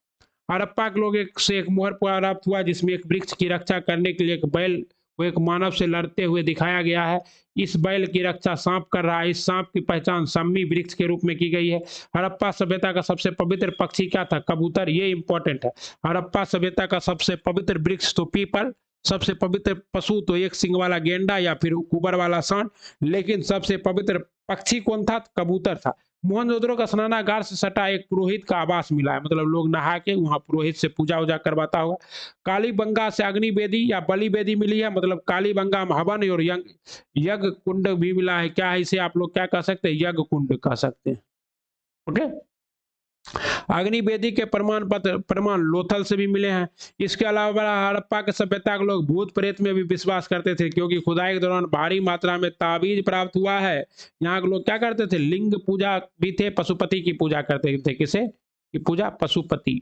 हड़प्पा के लोग एक से एक मुहर प्राप्त हुआ, जिसमें एक वृक्ष की रक्षा करने के लिए एक बैल को एक मानव से लड़ते हुए दिखाया गया है। इस बैल की रक्षा सांप कर रहा है। इस सांप की पहचान सम्मी वृक्ष के रूप में की गई है। हड़प्पा सभ्यता का सबसे पवित्र पक्षी क्या था? कबूतर। ये इंपॉर्टेंट है। हड़प्पा सभ्यता का सबसे पवित्र वृक्ष तो पीपल, सबसे पवित्र पशु तो एक सिंग वाला गेंडा या फिर कुबर वाला सांड, लेकिन सबसे पवित्र पक्षी कौन था? कबूतर था। मोहनजोदड़ो का स्नानागार से सटा एक पुरोहित का आवास मिला है, मतलब लोग नहा के वहां पुरोहित से पूजा उजा करवाता होगा। कालीबंगा से अग्नि वेदी या बलि वेदी मिली है, मतलब कालीबंगा में हवन और यज्ञ कुंड भी मिला है। क्या है इसे आप लोग क्या कह सकते हैं? यज्ञ कुंड कह सकते हैं। ओके, अग्नि वेदी के प्रमाण लोथल से भी मिले हैं। इसके अलावा हड़प्पा के सभ्यता के लोग भूत प्रेत में भी विश्वास करते थे, क्योंकि खुदाई के दौरान भारी मात्रा में ताबीज प्राप्त हुआ है। यहाँ के लोग क्या करते थे? लिंग पूजा भी थे, पशुपति की पूजा करते थे। किसे की पूजा? पशुपति।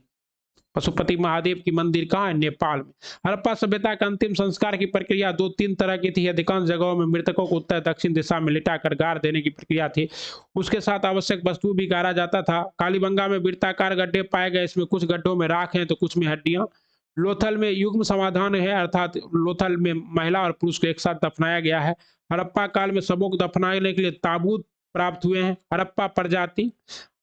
पशुपति महादेव की मंदिर कहाँ है? नेपाल में। हड़प्पा सभ्यता के अंतिम संस्कार की प्रक्रिया 2-3 तरह की थी। अधिकांश जगहों में मृतकों को उत्तर दक्षिण दिशा में लिटाकर गाड़ देने की प्रक्रिया थी। उसके साथ आवश्यक वस्तु भी गाड़ा जाता था। कालीबंगा में वृत्ताकार गड्ढे पाए गए। इसमें कुछ गड्ढों में राख है तो कुछ में हड्डियां। लोथल में युग्म समाधान है, अर्थात लोथल में महिला और पुरुष को एक साथ दफनाया गया है। हड़प्पा काल में शवों को दफनाने के लिए ताबूत प्राप्त हुए हैं। हड़प्पा प्रजाति,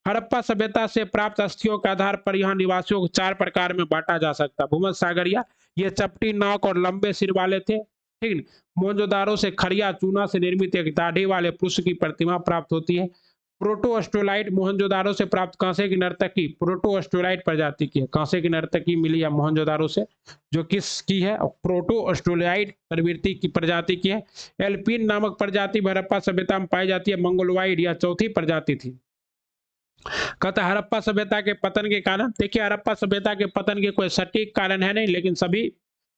हड़प्पा सभ्यता से प्राप्त अस्थियों के आधार पर यहाँ निवासियों को 4 प्रकार में बांटा जा सकता है। भूमध्य सागरिया, ये चपटी नाक और लंबे सिर वाले थे, ठीक है। मोहनजोदारो से खड़िया चूना से निर्मित एक दाढ़ी वाले पुरुष की प्रतिमा प्राप्त होती है। प्रोटोस्टोलाइट, मोहनजोदारो से प्राप्त कांसे की नर्तकी, प्रोटोस्टोलाइट प्रजाति की है। कांसे की नर्तकी मिली है मोहनजोदारो से, जो किस की है, प्रोटोस्टोलाइट प्रवृत्ति की प्रजाति की है। एल्पिन नामक प्रजाति हड़प्पा सभ्यता में पाई जाती है। मंगोलवाइड यह चौथी प्रजाति थी। कहता है हड़प्पा सभ्यता के पतन के कारण, देखिए हड़प्पा सभ्यता के पतन के कोई सटीक कारण है नहीं, लेकिन सभी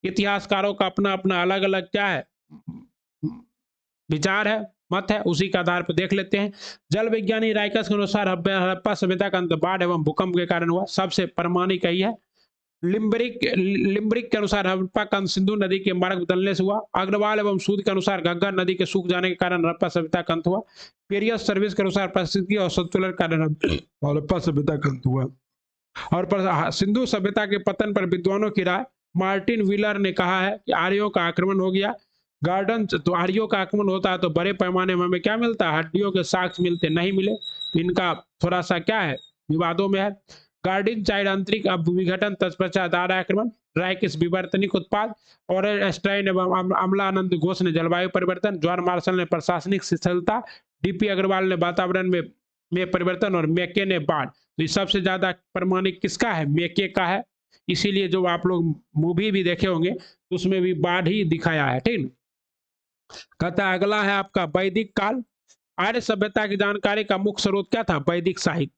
इतिहासकारों का अपना अपना अलग अलग क्या है, विचार है, मत है, उसी के आधार पर देख लेते हैं। जल विज्ञानी राइकस के अनुसार हड़प्पा सभ्यता का अंत बाढ़ एवं भूकंप के कारण हुआ। सबसे प्रमाणिक यही है। लिम्बरिक के अनुसार हड़प्पा का अंत सिंधु नदी के मार्ग बदलने से हुआ। अग्रवाल एवं सूद के अनुसार घग्गर नदी के सूख जाने के कारण हड़प्पा सभ्यता का अंत हुआ। पेरियस सर्विस के अनुसार परिस्थिति और संतुलन के कारण हड़प्पा सभ्यता का अंत हुआ। और सिंधु सभ्यता के पतन पर विद्वानों की राय, मार्टिन व्हीलर ने कहा है कि आर्यों का आक्रमण हो गया। गार्डन, तो आर्यों का आक्रमण होता है तो बड़े पैमाने में हमें क्या मिलता है, हड्डियों के साक्ष्य मिलते, नहीं मिले, तो इनका थोड़ा सा क्या है, विवादों में है। गार्डिन चाइल्ड आंतरिक विघटन, तत्पश्चात आक्रमण, राइकिस विवर्तनिक उत्पाद, और एस्ट्राइन एवं अमलानंद घोष ने जलवायु परिवर्तन, जॉन मार्शल ने प्रशासनिक शिथिलता, डीपी अग्रवाल ने वातावरण में परिवर्तन, और मेके ने बाढ़। तो सबसे ज्यादा प्रमाणिक किसका है, मेके का है। इसीलिए जो आप लोग मूवी भी देखे होंगे तो उसमें भी बाढ़ ही दिखाया है, ठीक है। कहता है अगला है आपका वैदिक काल। आर्य सभ्यता की जानकारी का मुख्य स्रोत क्या था, वैदिक साहित्य।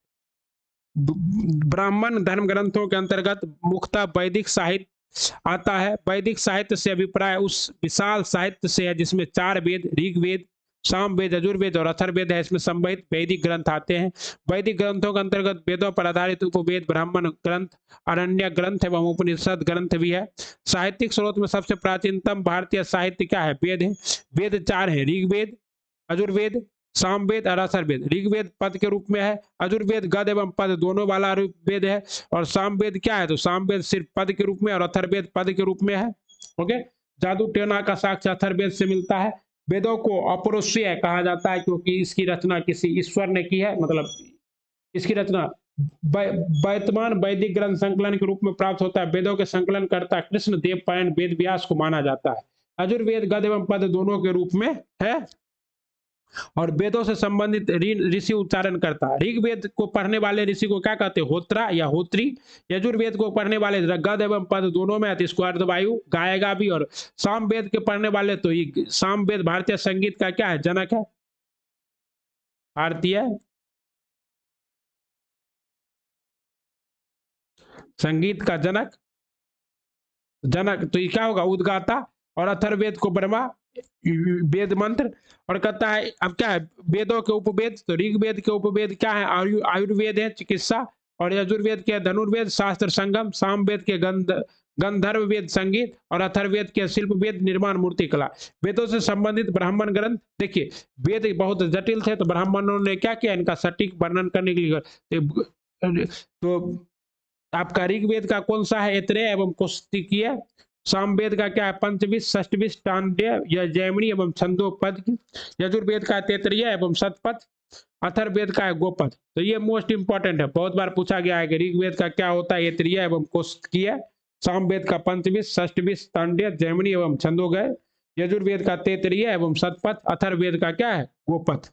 ब्राह्मण धर्म ग्रंथों के अंतर्गत मुख्यतः वैदिक साहित्य आता है। वैदिक साहित्य से अभिप्राय उस विशाल साहित्य से है जिसमें 4 वेद, ऋग्वेद, सामवेद, यजुर्वेद और अथर्ववेद है, इसमें संबंधित वैदिक ग्रंथ आते हैं। वैदिक ग्रंथों के अंतर्गत वेदों पर आधारित उपवेद, ब्राह्मण ग्रंथ, अरण्य ग्रंथ एवं उपनिषद ग्रंथ भी है। साहित्यिक स्रोत में सबसे प्राचीनतम भारतीय साहित्य क्या है, वेद है। वेद 4 है, ऋग्वेद, यजुर्वेद, सामवेद और अथर्ववेद। ऋग्वेद पद के रूप में है, यजुर्वेद गद एवं पद दोनों वाला वेद है, और सामवेद क्या है, तो सामवेद सिर्फ पद के रूप में और अथर्ववेद पद के रूप में है। ओके, जादू टोना का साक्ष्य अथर्ववेद से मिलता है। वेदों को अपौरुषेय कहा जाता है क्योंकि इसकी रचना किसी ईश्वर ने की है, मतलब इसकी रचना वर्तमान वैदिक ग्रंथ संकलन के रूप में प्राप्त होता है। वेदों के संकलन करता कृष्ण देव पायन वेद व्यास को माना जाता है। यजुर्वेद गद एवं पद दोनों के रूप में है और वेदों से संबंधित ऋषि उच्चारण करता है। ऋग्वेद को पढ़ने वाले ऋषि को क्या कहते हैं, होत्रा या होत्री। यजुर्वेद को पढ़ने वाले गद एवं पद दोनों में है, तो इसको अर्धवायु गाएगा भी। और सामवेद के पढ़ने वाले, तो ये सामवेद भारतीय संगीत का क्या है, जनक है, भारतीय संगीत का जनक। तो ये क्या होगा, उद्गाता। और अथर्ववेद को ब्रह्मा वेद मंत्र। और कहता है अब क्या है, वेदों के उपवेद, तो ऋग्वेद के उपवेद क्या है, आयुर्वेद है, चिकित्सा। और यजुर्वेद के धनुर्वेद शास्त्र संगम, सामवेद के गंधर्व वेद संगीत, और अथर्ववेद के शिल्प वेद निर्माण मूर्ति कला। वेदों से संबंधित ब्राह्मण ग्रंथ, देखिए वेद बहुत जटिल थे तो ब्राह्मणों ने क्या किया, इनका सटीक वर्णन करने के लिए तो आपका ऋग्वेद का कौन सा है, ऐतरेय एवं कौशिकीय। सामवेद का क्या है, पंचविश, षष्टविश, टांड्य या जैमिनी एवं छंदोपद। यजुर्वेद का तैतरीय एवं शतपथ। अथर्ववेद का है गोपद। तो ये मोस्ट इंपॉर्टेंट है, बहुत बार पूछा गया है कि ऋग्वेद का क्या होता है, ऐतरेय एवं कौशिकीय। सामवेद का पंचविश, षष्टविश, टांड्य, जैमिनी एवं छंदोगय। यजुर्वेद का तैतरीय एवं शतपथ। अथर्ववेद का क्या है, गोपद।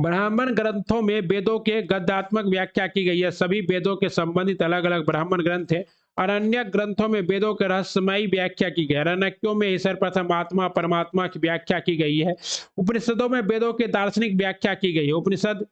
ब्राह्मण ग्रंथों में वेदों के गद्यात्मक व्याख्या की गई है। सभी वेदों के संबंधित अलग अलग ब्राह्मण ग्रंथ है। अरण्य ग्रंथों में वेदों के रहस्यमयी व्याख्या की गई है। अरण्यों में सर्वप्रथम आत्मा परमात्मा की व्याख्या की गई है। उपनिषदों में वेदों के दार्शनिक व्याख्या की गई है। उपनिषद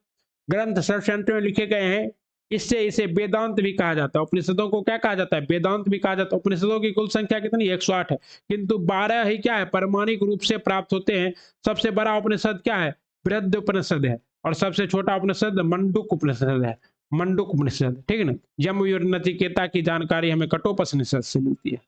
ग्रंथ सर्वसंत में लिखे गए हैं, इससे इसे वेदांत भी कहा जाता है। उपनिषदों को क्या कहा जाता है, वेदांत भी कहा जाता है। उपनिषदों की कुल संख्या कितनी, 108 है, किंतु 12 ही क्या है, प्रमाणिक रूप से प्राप्त होते हैं। सबसे बड़ा उपनिषद क्या है, बृहद उपनिषद है, और सबसे छोटा उपनिषद मंडूक उपनिषद है। मंडूक उपनिषद, ठीक है ना। यम और नचिकेता की जानकारी हमें कठोपनिषद से मिलती है।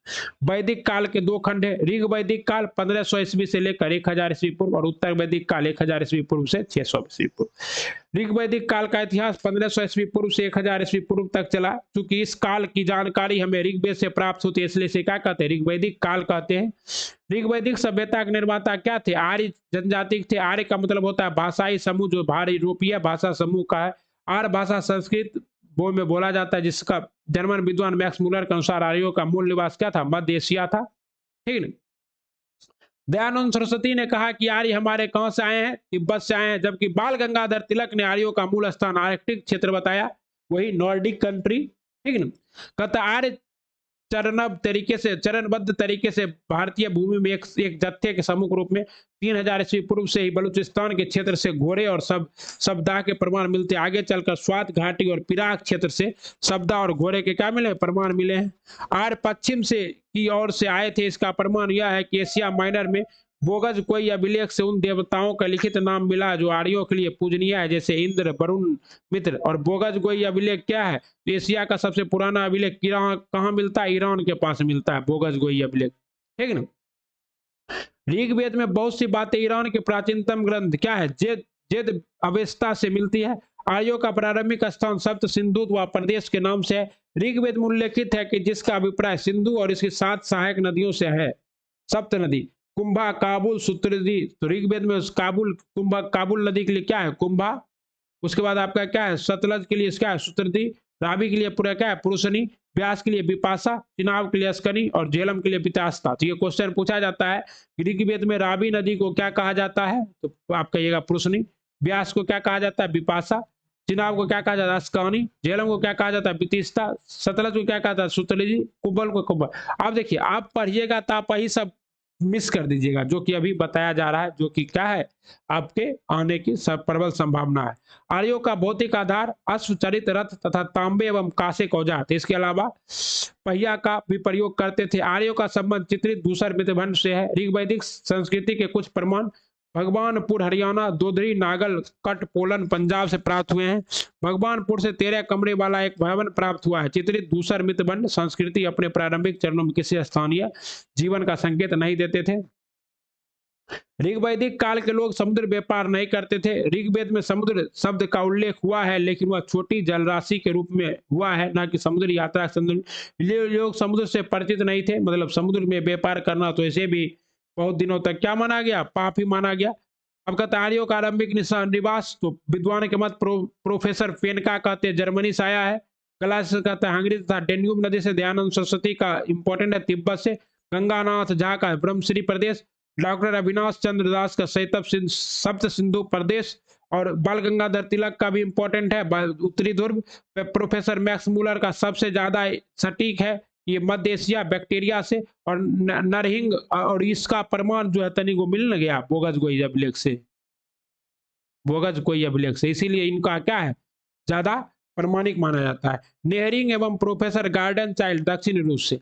वैदिक काल के दो खंड है, ऋग वैदिक काल 1500 ईस्वी से लेकर 1000 ईस्वी पूर्व और उत्तर वैदिक काल 1000 ईस्वी पूर्व से 600 ईस्वी पूर्व। ऋग वैदिक काल का इतिहास 1500 ईस्वी पूर्व से 1000 ईस्वी पूर्व तक चला। चूंकि इस काल की जानकारी हमें ऋग्वेद से प्राप्त होती है, इसलिए इसे क्या कहते हैं, ऋग्वैदिक काल कहते हैं। ऋग्वैदिक सभ्यता के निर्माता क्या थे, आर्य जनजाति थे। आर्य का मतलब होता है भाषाई समूह, जो भारत यूरोपीय भाषा समूह का है। आर्य भाषा संस्कृत वो में बोला जाता है, जिसका जर्मन विद्वान मैक्स मूलर के अनुसार आर्यों का मूल निवास क्या था, मध्य एशिया था, ठीक है। दयानंद सरस्वती ने कहा कि आर्य हमारे कहां से आए हैं, तिब्बत से आए हैं, जबकि बाल गंगाधर तिलक ने आर्यों का मूल स्थान आर्कटिक क्षेत्र बताया, वही नॉर्डिक कंट्री, ठीक है ना। कहता आर्य चरणबद्ध तरीके से भारतीय भूमि में एक जत्थे के समूह रूप में 3000 ईस्वी पूर्व से ही बलूचिस्तान के क्षेत्र से घोड़े और शब्दा के प्रमाण मिलते, आगे चलकर स्वात घाटी और पिराक क्षेत्र से शब्दा और घोड़े के क्या मिले, प्रमाण मिले हैं। आर्य पश्चिम से की ओर से आए थे, इसका प्रमाण यह है कि एशिया माइनर में बोगज कोई अभिलेख से उन देवताओं का लिखित नाम मिला जो आर्यों के लिए पूजनीय है, जैसे इंद्र, वरुण, मित्र। और बोगज कोई अभिलेख क्या है, तो एशिया का सबसे पुराना अभिलेख कहाँ मिलता है, ईरान के पास मिलता है बोगज कोई अभिलेख, ठीक है ना। ऋग्वेद में बहुत सी बातें ईरान के प्राचीनतम ग्रंथ क्या है, जेद अवेस्ता से मिलती है। आर्यों का प्रारंभिक स्थान सप्त सिंधु व प्रदेश के नाम से है। ऋग्वेद में उल्लेखित है कि जिसका अभिप्राय सिंधु और इसकी 7 सहायक नदियों से है। सप्त नदी कुंभा, काबुल, सुतरदी। तो ऋग्वेद में काबुल, कुंभा, काबुल नदी के लिए क्या है, कुंभा। उसके बाद आपका क्या है, सतलज के लिए क्या है, सुतरदी। रावी के लिए पूरा क्या है, पुरुषनी। व्यास के लिए विपाशा। चिनाब के लिए अस्कनी और झेलम के लिए पितास्ता। तो ये क्वेश्चन पूछा जाता है ऋग्वेद में रावी नदी को क्या कहा जाता है, तो आप कहिएगा पुरुषनी। व्यास को क्या कहा जाता है, विपाशा। चिनाब को क्या कहा जाता है, अस्कनी। झेलम को क्या कहा जाता है, वितिस्ता। सतलज को क्या कहा जाता है, सुतलजी। कुंभल को कुंभल। आप देखिए, आप पढ़िएगा तो आप वही सब मिस कर दीजिएगा जो कि अभी बताया जा रहा है, जो कि क्या है, आपके आने की प्रबल संभावना है। आर्यों का भौतिक आधार अश्व, चरित, रथ तथा तांबे एवं कांसे के औजार थे। इसके अलावा पहिया का भी प्रयोग करते थे। आर्यों का संबंध चित्रित दूसर मितभंड से है। ऋग्वैदिक संस्कृति के कुछ प्रमाण भगवानपुर हरियाणा, दोदरी, नागल, कट, पोलन, पंजाब से प्राप्त हुए हैं। भगवानपुर से 13 कमरे वाला एक भवन प्राप्त हुआ है। चित्रित दूसर मितभंड संस्कृति अपने प्रारंभिक चरणों में किसी स्थानीय जीवन का संकेत नहीं देते थे। ऋग्वैदिक काल के लोग समुद्र व्यापार नहीं करते थे। ऋग्वेद में समुद्र शब्द का उल्लेख हुआ है, लेकिन वह छोटी जलराशि के रूप में हुआ है, ना कि समुद्र यात्रा। लोग समुद्र से परिचित नहीं थे, मतलब समुद्र में व्यापार करना तो ऐसे भी बहुत दिनों तक क्या माना गया, पाप ही माना गया। अब कहते हैं आर्यों का आरंभिक निवास, तो विद्वान के मत प्रोफेसर पेनका कहते हैं जर्मनी से आया है। कला से कहते हैं हंगरी तथा डेन्यूब नदी से। दयानंद सरस्वती का इंपॉर्टेंट है तिब्बत से। गंगानाथ झा का ब्रह्मश्री प्रदेश। डॉक्टर अविनाश चंद्र दास का सप्त सिंधु प्रदेश। और बाल गंगाधर तिलक का भी इंपॉर्टेंट है उत्तरी ध्रुव। प्रोफेसर मैक्स मूलर का सबसे ज्यादा सटीक है, ये मध्य एशिया बैक्टीरिया से। और नरहिंग और इसका प्रमाण जो है तनी को मिल न गया बोगज कोई अभिलेख से, बोगज कोई अभिलेख से, इसीलिए इनका क्या है, ज्यादा प्रमाणिक माना जाता है। नेहरिंग एवं प्रोफेसर गार्डन चाइल्ड दक्षिण रूस से।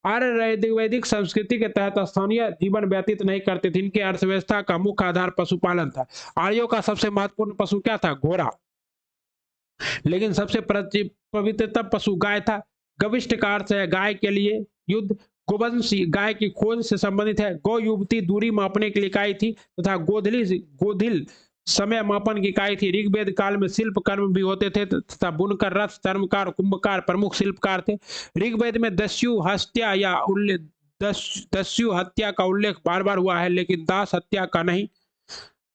आर्य वैदिक संस्कृति के तहत स्थानीय जीवन व्यतीत नहीं करते थे। इनके अर्थव्यवस्था का मुख्य आधार पशुपालन था। आर्यों का सबसे महत्वपूर्ण पशु क्या था, घोड़ा। लेकिन सबसे पवित्रतम पशु गाय था। गविष्ठ का अर्थ है गाय के लिए युद्ध। गोवंश गाय की खोज से संबंधित है। गौ युवती दूरी मापने के लिए इकाई थी तथा गोधिल समय मापन की इकाई थी। ऋग्वेद काल में शिल्प कर्म भी होते थे तथा बुनकर, रथ, चर्मकार, कुंभकार प्रमुख शिल्पकार थे। ऋग्वेद में दस्यु हत्या का उल्लेख बार बार हुआ है, लेकिन दास हत्या का नहीं,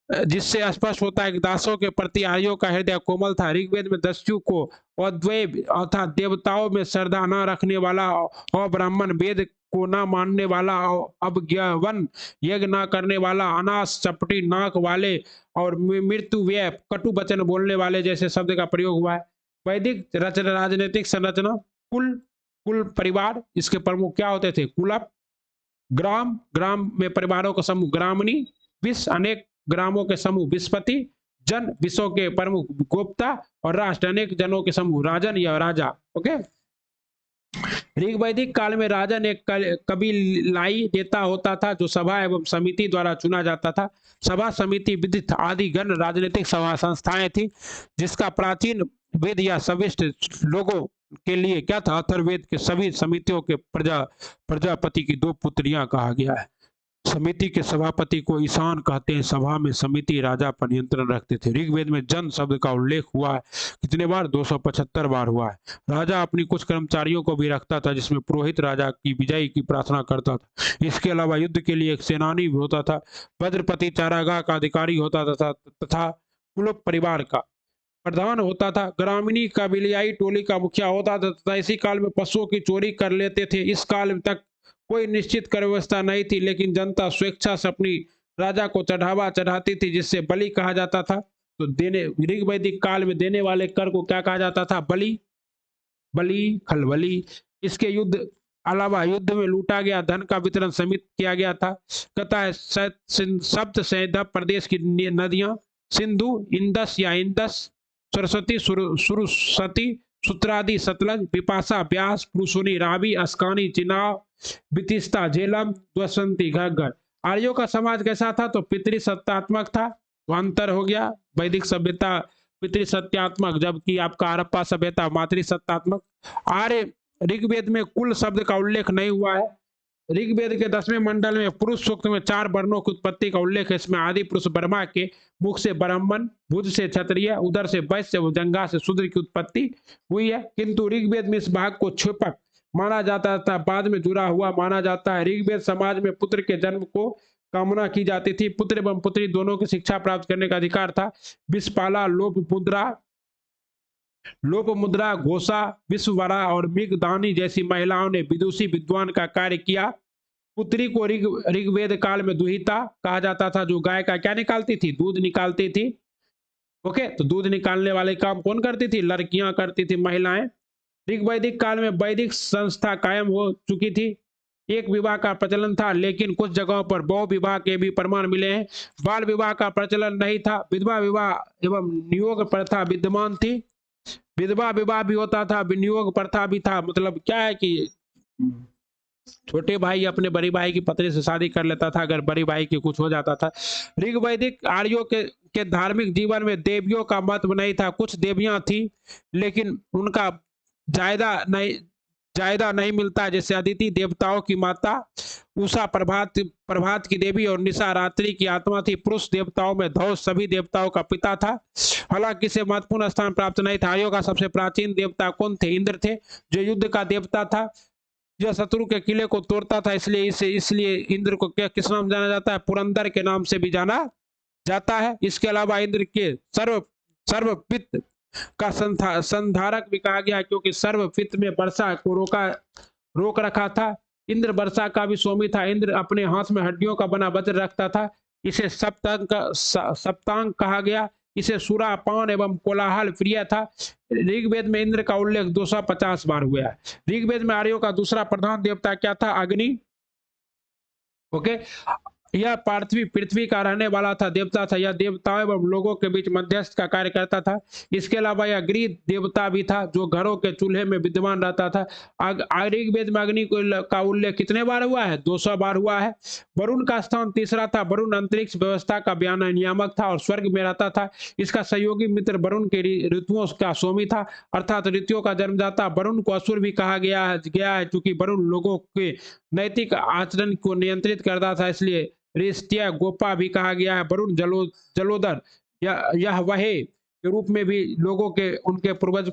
जिससे स्पष्ट होता है कि दासों के प्रति आर्यों का हृदय कोमल था। ऋग्वेद में दस्यु को अद्वैत अर्थात देवताओं में श्रद्धा न रखने वाला, अब्राह्मण, वेद को न मानने वाला, अवज्ञावन, यज्ञ न करने वाला, अनास, चपटी नाक वाले और मृत्यु व्यय, कटु वचन बोलने वाले जैसे शब्द का प्रयोग हुआ है। वैदिक राजनीतिक संरचना, कुल परिवार, इसके प्रमुख क्या होते थे, कुलप, ग्राम में परिवारों का समूह ग्रामणी, विश्व अनेक ग्रामों के समूह विस्पति, जन विश्व के प्रमुख गोप्ता और राष्ट्र अनेक जनों के समूह राजन या राजा। ओके। ऋग्वैदिक काल में राजन एक कबीलाई नेता होता था जो सभा एवं समिति द्वारा चुना जाता था। सभा, समिति, विदित आदि गण राजनीतिक संस्थाएं थी, जिसका प्राचीन वेद या सविष्ट लोगों के लिए क्या था, अथर्ववेद के सभी समितियों के प्रजापति की दो पुत्रियां कहा गया है। समिति के सभापति को ईशान कहते हैं। सभा में समिति राजा पर नियंत्रण रखते थे। ऋग्वेद में जन शब्द का उल्लेख हुआ है कितने बार, 275 बार हुआ है। राजा अपनी कुछ कर्मचारियों को भी रखता था, जिसमें पुरोहित राजा की विजय की प्रार्थना करता था। इसके अलावा युद्ध के लिए एक सेनानी भी होता था। वज्रपति चारागाह का अधिकारी होता था तथा कुलुप परिवार का प्रधान होता था। ग्रामीणी कबीलाई टोली का मुखिया होता था तथा इसी काल में पशुओं की चोरी कर लेते थे। इस काल तक कोई निश्चित कर व्यवस्था नहीं थी, लेकिन जनता स्वेच्छा से अपनी राजा को चढ़ावा चढ़ाती थी, जिससे बलि कहा जाता था। तो देने ऋग्वैदिक काल में देने वाले कर को क्या कहा जाता था, बलि, बलि खलबली। इसके अलावा युद्ध में लूटा गया धन का वितरण सीमित किया गया था। कहता है सप्त सैंधव प्रदेश की नदियां सिंधु, इंदस या इंदस, सरस्वती, सुरसती, सूत्रादि, सतलज, बिपाशा, ब्यास, पुरुषोनी, रावी, अस्कानी, चिनाब, बितिस्ता, झेलम, द्वसंती, घग्गर। आर्यों का समाज कैसा था, तो पितृसत्तात्मक था। अंतर हो गया, वैदिक सभ्यता पितृसत्तात्मक, जबकि आपका हड़प्पा सभ्यता मातृसत्तात्मक। आर्य ऋग्वेद में कुल शब्द का उल्लेख नहीं हुआ है। ऋग्वेद के 10वें मंडल में पुरुष सूक्त में 4 वर्णों की उत्पत्ति का उल्लेख है। इसमें आदि पुरुष ब्रह्मा के मुख से ब्राह्मण, भुज से क्षत्रिय, उदर से वैश्य व जंघा से शूद्र की उत्पत्ति हुई है। किंतु ऋग्वेद में इस भाग को क्षेपक माना जाता था, बाद में जुड़ा हुआ माना जाता है। ऋग्वेद समाज में पुत्र के जन्म को कामना की जाती थी। पुत्र एवं पुत्री दोनों की शिक्षा प्राप्त करने का अधिकार था। विषपाला, लोप मुद्रा, घोषा, विश्ववरा और मिगदानी जैसी महिलाओं ने विदुषी विद्वान का कार्य किया। पुत्री को ऋग्वेद काल में दुहिता कहा जाता था, जो गाय का क्या निकालती थी, दूध निकालती थी। ओके, तो दूध निकालने वाले काम कौन करती थी, लड़कियां करती थी, महिलाएं। ऋग्वैदिक काल में वैदिक संस्था कायम हो चुकी थी। एक विवाह का प्रचलन था, लेकिन कुछ जगहों पर बहु विवाह के भी प्रमाण मिले हैं। बाल विवाह का प्रचलन नहीं था। विधवा विवाह एवं नियोग प्रथा विद्यमान थी। विधवा विवाह भी होता था, विनियोग प्रथा भी था। मतलब क्या है कि छोटे भाई अपने बड़ी भाई की पत्नी से शादी कर लेता था, अगर बड़ी भाई की कुछ हो जाता था। ऋग्वैदिक आर्यों के धार्मिक जीवन में देवियों का महत्व नहीं था। कुछ देवियां थी, लेकिन उनका जायदा नहीं मिलता। जैसे अदिति देवताओं की माता, उषा प्रभात की देवी और निशा रात्रि की आत्मा थी। पुरुष देवताओं में धौस सभी देवताओं का पिता था। हालांकि इसे महत्वपूर्ण स्थान प्राप्त नहीं था। आर्यों का सबसे प्राचीन देवता कौन थे, इंद्र थे, जो युद्ध का देवता था। यह शत्रु के किले को तोड़ता था, इसलिए इंद्र को क्या किस नाम जाना जाता है, पुरंदर के नाम से भी जाना जाता है। इसके अलावा इंद्र के सर्वपित्त का संधारक भी कहा गया, क्योंकि सर्वपित्त में वर्षा को रोक रखा था। इंद्र वर्षा का भी स्वामी था। इंद्र अपने हाथ में हड्डियों का बना वज्र रखता था। इसे सप्तांग कहा गया। इसे सुरा, पान एवं कोलाहल प्रिय था। ऋग्वेद में इंद्र का उल्लेख 250 बार हुआ है। ऋग्वेद में आर्यों का दूसरा प्रधान देवता क्या था, अग्नि। ओके, यह पृथ्वी का रहने वाला था, देवता था। यह देवताओं एवं लोगों के बीच मध्यस्थ का कार्य करता था। इसके अलावा यह गृह देवता भी था, जो घरों के चूल्हे में विद्यमान रहता था। ऋग्वेद में अग्नि का उल्लेख कितने बार हुआ है, 200 बार हुआ है। वरुण का स्थान तीसरा था। वरुण अंतरिक्ष व्यवस्था का बयान नियामक था और स्वर्ग में रहता था। इसका सहयोगी मित्र वरुण के ऋतुओं का स्वामी था, अर्थात ऋतुओं का जन्मदाता। वरुण को असुर भी कहा गया है, क्योंकि वरुण लोगों के नैतिक आचरण को नियंत्रित करता था, इसलिए रिष्ट्य गोपा भी कहा गया है। वरुण जलोदर यह वहे के रूप में भी लोगों के उनके पूर्वज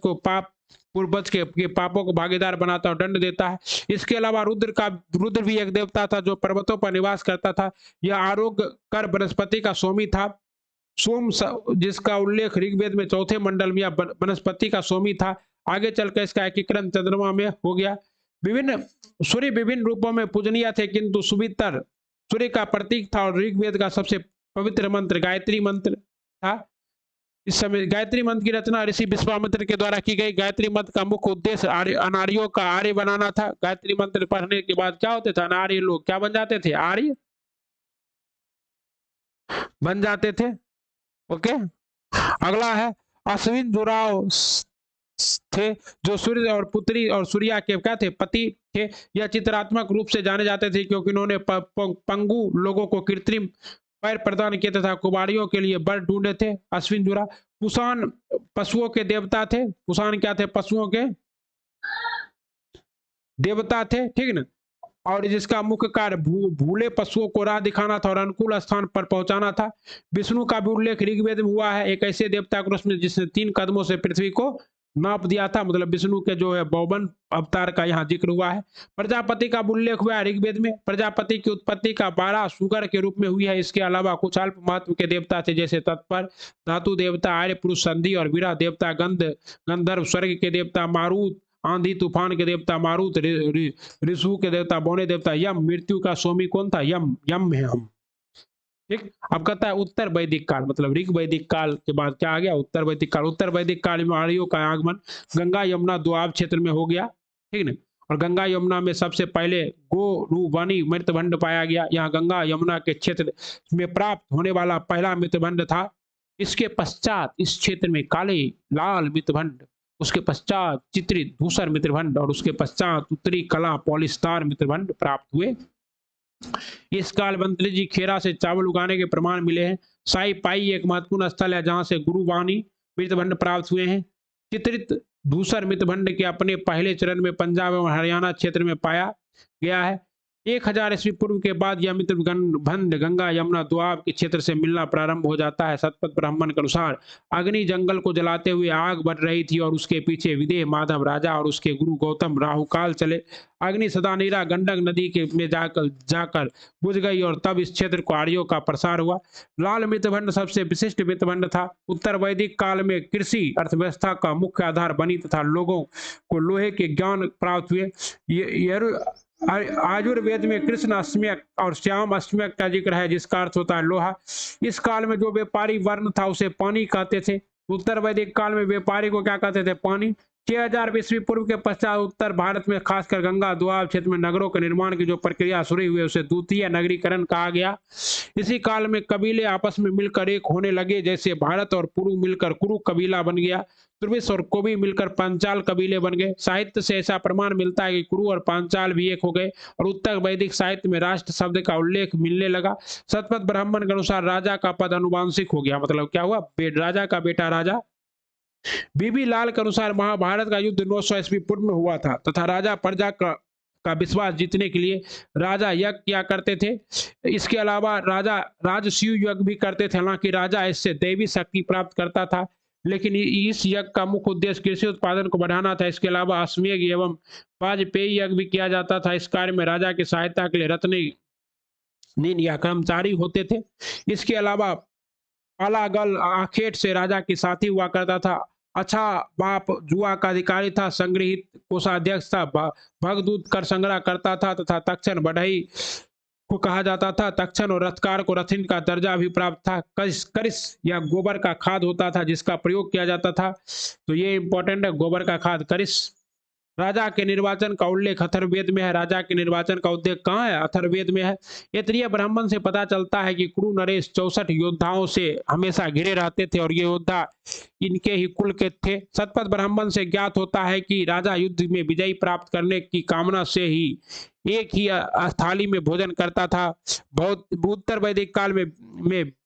के पापों को भागीदार बनाता और दंड देता है। इसके अलावा रुद्र भी एक देवता था, जो पर्वतों पर निवास करता था। यह आरोग्य कर वनस्पति का स्वामी था। सोम, जिसका उल्लेख ऋग्वेद में 4थे मंडल में वनस्पति का स्वामी था। आगे चलकर इसका एकीकरण चंद्रमा में हो गया। सूर्य विभिन्न रूपों में पूजनीय थे, किंतु सुवितर सूर्य का प्रतीक था और ऋग्वेद का सबसे पवित्र मंत्र गायत्री मंत्र था। इस समय गायत्री मंत्र की रचना ऋषि विश्वामित्र के द्वारा की गई। गायत्री मंत्र का मुख्य उद्देश्य अनार्यों का आर्य बनाना था। गायत्री मंत्र पढ़ने के बाद क्या होते थे, अनार्य लोग क्या बन जाते थे, आर्य बन जाते थे। ओके, अगला है अश्विन जुराव थे, जो सूर्य और पुत्री और सूर्या के क्या थे, पति थे। यह चित्रात्मक रूप से जाने जाते थे, क्योंकि उन्होंने पंगु लोगों को कृत्रिम पैर प्रदान किए तथा कुमारियों के लिए वर ढूंढे थे। अश्विन जुरा पुसान पशुओं के देवता थे। पुसान क्या थे? पशुओं के देवता थे, ठीक है ना। और जिसका मुख्य कार्य भूले पशुओं को राह दिखाना था और अनुकूल स्थान पर पहुंचाना था। विष्णु का भी उल्लेख ऋग्वेद में हुआ है, एक ऐसे देवता के रूप में जिसने 3 कदमों से पृथ्वी को नाप दिया था। मतलब विष्णु के जो है 52 अवतार का यहाँ जिक्र हुआ है। प्रजापति का भी उल्लेख हुआ है ऋग्वेद में। प्रजापति की उत्पत्ति का 12 सुगर के रूप में हुई है। इसके अलावा कुछ अल्प महत्व के देवता थे, जैसे तत्पर, धातु देवता, आर्य पुरुष, संधि और वीरा देवता, गंधर्व, स्वर्ग के देवता मारुत, आंधी तूफान के देवता मारुत, ऋषु के देवता बौने देवता यम, मृत्यु का स्वामी कौन था? यम, यम है हम। ठीक। अब कहता है उत्तर वैदिक काल, मतलब ऋग वैदिक काल के बाद क्या आ गया? उत्तर वैदिक काल। उत्तर वैदिक काल में आर्यों का आगमन गंगा यमुना दोआब क्षेत्र में हो गया, ठीक है। और गंगा यमुना में सबसे पहले गोरूवानी मृतभंड पाया गया। यहाँ गंगा यमुना के क्षेत्र में प्राप्त होने वाला पहला मृतभंड था। इसके पश्चात इस क्षेत्र में काले लाल मृतभंड, उसके पश्चात चित्रित धूसर मित्रभंड और उसके पश्चात उत्तरी कला पॉलिस्टार मित्रभंड प्राप्त हुए। इस काल मंत्री जी खेरा से चावल उगाने के प्रमाण मिले हैं। साई पाई एक महत्वपूर्ण स्थल है जहां से गुरुवाणी मृतभंड प्राप्त हुए हैं। चित्रित धूसर मृतभंड के अपने पहले चरण में पंजाब एवं हरियाणा क्षेत्र में पाया गया है। 1000 ईस्वी पूर्व के बाद यह मृतभंड गंगा यमुना दोआब के क्षेत्र से मिलना प्रारंभ हो जाता है। सतपथ ब्राह्मण के अनुसार अग्नि जंगल को जलाते हुए आग बढ़ रही थी और उसके पीछे विदेह माधव राजा और उसके गुरु गौतम राहुकाल चले। अग्नि सदानीरा गंडक नदी के में जाकर बुझ गई और तब इस क्षेत्र को आर्यों का प्रसार हुआ। लाल मृतभंड सबसे विशिष्ट मृतभंड था। उत्तर वैदिक काल में कृषि अर्थव्यवस्था का मुख्य आधार बनी तथा लोगों को लोहे के ज्ञान प्राप्त हुए। आयुर्वेद में कृष्ण अस्म्यक और श्याम अस्म्यक का जिक्र है, जिसका अर्थ होता है लोहा। इस काल में जो व्यापारी वर्ण था उसे पानी कहते थे। उत्तर वैदिक काल में व्यापारी को क्या कहते थे? पानी। 6000 ईस्वी पूर्व के पश्चात उत्तर भारत में खासकर गंगा दोआब क्षेत्र में नगरों के निर्माण की जो प्रक्रिया शुरू हुई उसे द्वितीय नगरीकरण कहा गया। इसी काल में कबीले आपस में मिलकर एक होने लगे, जैसे भारत और पुरु मिलकर कुरु कबीला बन गया, तुर्विस और कोबी मिलकर पांचाल कबीले बन गए। साहित्य से ऐसा प्रमाण मिलता है कि कुरु और पांचाल भी एक हो गए और उत्तर वैदिक साहित्य में राष्ट्र शब्द का उल्लेख मिलने लगा। सतपथ ब्राह्मण के अनुसार राजा का पद अनुवांशिक हो गया। मतलब क्या हुआ? राजा का बेटा राजा। बीबी लाल के अनुसार महाभारत का युद्ध 900 ईस्वी पूर्व में हुआ था तथा राजा प्रजा का विश्वास जीतने के लिए राजा यज्ञ किया करते थे। इसके अलावा राजा राजसूय यज्ञ भी करते थे। हालांकि राजा इससे दैवी शक्ति प्राप्त करता था, लेकिन इस यज्ञ का मुख्य उद्देश्य कृषि उत्पादन को बढ़ाना था। इसके अलावा अश्वमेध एवं वाजपेयी यज्ञ भी किया जाता था। इस कार्य में राजा की सहायता के लिए रत्नी या कर्मचारी होते थे। इसके अलावा पालागल आखेट से राजा की साथी हुआ करता था। अच्छा बाप जुआ का अधिकारी था। संग्रहित कोषाध्यक्ष था। भगदूत कर संग्रह करता था तथा तक्षण बढ़ई को कहा जाता था। तक्षण और रथकार को रथिन का दर्जा भी प्राप्त था। करिस या गोबर का खाद होता था जिसका प्रयोग किया जाता था। तो ये इंपॉर्टेंट है, गोबर का खाद करिस। राजा के निर्वाचन का उल्लेख अथर्ववेद में है। राजा के निर्वाचन का उद्देश्य कहाँ है? अथर्ववेद में है। क्षेत्रीय ब्राह्मण से पता चलता है कि कुरु नरेश 64 योद्धाओं से हमेशा घिरे रहते थे और ये योद्धा इनके ही कुल के थे। सतपथ ब्राह्मण से ज्ञात होता है कि राजा युद्ध में विजय प्राप्त करने की कामना से ही एक ही थाली में भोजन करता था। बहुत उत्तर वैदिक काल में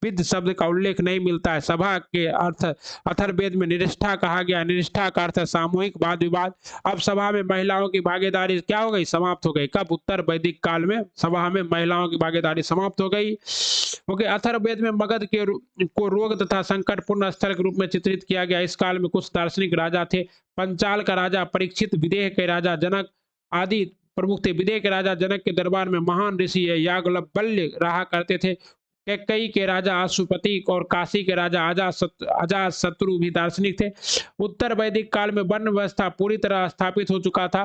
विद शब्द का उल्लेख नहीं मिलता है। सभा के अर्थ अथर्ववेद में निष्ठा कहा गया। निष्ठा का अर्थ है सामूहिक वाद विवाद। अब सभा में महिलाओं की भागीदारी क्या हो गई? समाप्त हो गई। कब? उत्तर वैदिक काल में सभा में महिलाओं की भागीदारी समाप्त हो गई। ओके। अथर्ववेद में मगध को रोग तथा संकटपूर्ण स्थल के रूप में चित्रित किया गया। इस काल में कुछ दार्शनिक राजा थे। पंचाल का राजा परीक्षित, विदेह के राजा जनक आदि प्रमुख थे। विदेह के राजा जनक के दरबार में महान ऋषि याज्ञवल्क्य रहा करते थे। कैकेयी के राजा अशुपति और काशी के राजा अजातशत्रु भी दार्शनिक थे। उत्तर वैदिक काल में वर्ण व्यवस्था पूरी तरह स्थापित हो चुका था।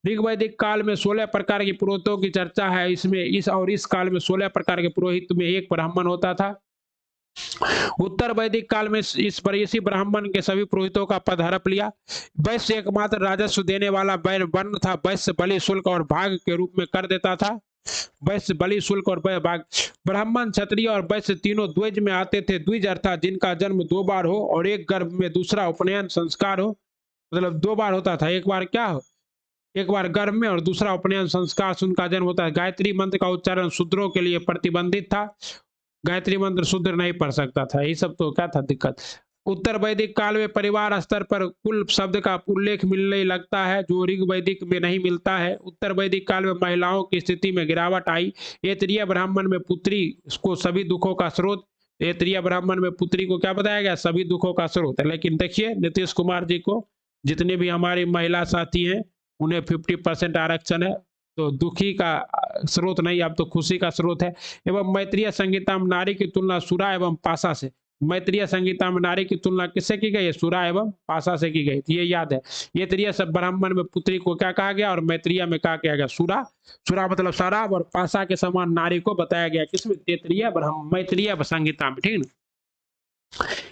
ऋग वैदिक काल में 16 प्रकार के पुरोहितों की चर्चा है। इस काल में 16 प्रकार के पुरोहित में एक ब्राह्मण होता था। उत्तर वैदिक काल में इसी ब्राह्मण के सभी पुरोहितों का पद हड़प लिया। वैश्य एकमात्र राजस्व देने वाला वर्ण था। वैश्य बलि शुल्क और भाग के रूप में कर देता था। वैश्य बलि शुल्क और भाग। ब्राह्मण क्षत्रिय और वैश्य तीनों द्विज में आते थे। द्विज अर्थात जिनका जन्म 2 बार हो और एक गर्भ में दूसरा उपनयन संस्कार हो। मतलब 2 बार होता था। एक बार क्या हो? एक बार गर्भ में और दूसरा उपनयन संस्कार से उनका जन्म होता है। गायत्री मंत्र का उच्चारण शूद्रों के लिए प्रतिबंधित था। गायत्री मंत्र शूद्र नहीं पढ़ सकता था। ये सब तो क्या था दिक्कत। उत्तर वैदिक काल में परिवार स्तर पर कुल शब्द का उल्लेख मिलने लगता है जो ऋग वैदिक में नहीं मिलता है। उत्तर वैदिक काल में महिलाओं की स्थिति में गिरावट आई। ऐतरीय ब्राह्मण में पुत्री को सभी दुखों का स्रोत, ऐतरीय ब्राह्मण में पुत्री को क्या बताया गया, सभी दुखों का स्रोत है। लेकिन देखिए नीतीश कुमार जी को, जितने भी हमारी महिला साथी हैं उन्हें 50% आरक्षण है, तो दुखी का स्रोत नहीं, अब तो खुशी का स्रोत है। एवं मैत्रीय संहिता में नारी की तुलना सुरा एवं पासा से, मैत्रीय संहिता में नारी की तुलना किससे की गई है, सुरा एवं पासा से की गई, ये याद है। ये तृतीय सब ब्राह्मण में पुत्री को क्या कहा गया और मैत्रीय में क्या किया गया, सुरा, सुरा मतलब शराब, और पासा के समान नारी को बताया गया किसमें, तैतरीय ब्राह्मण मैत्रीय संहिता में, ठीक है।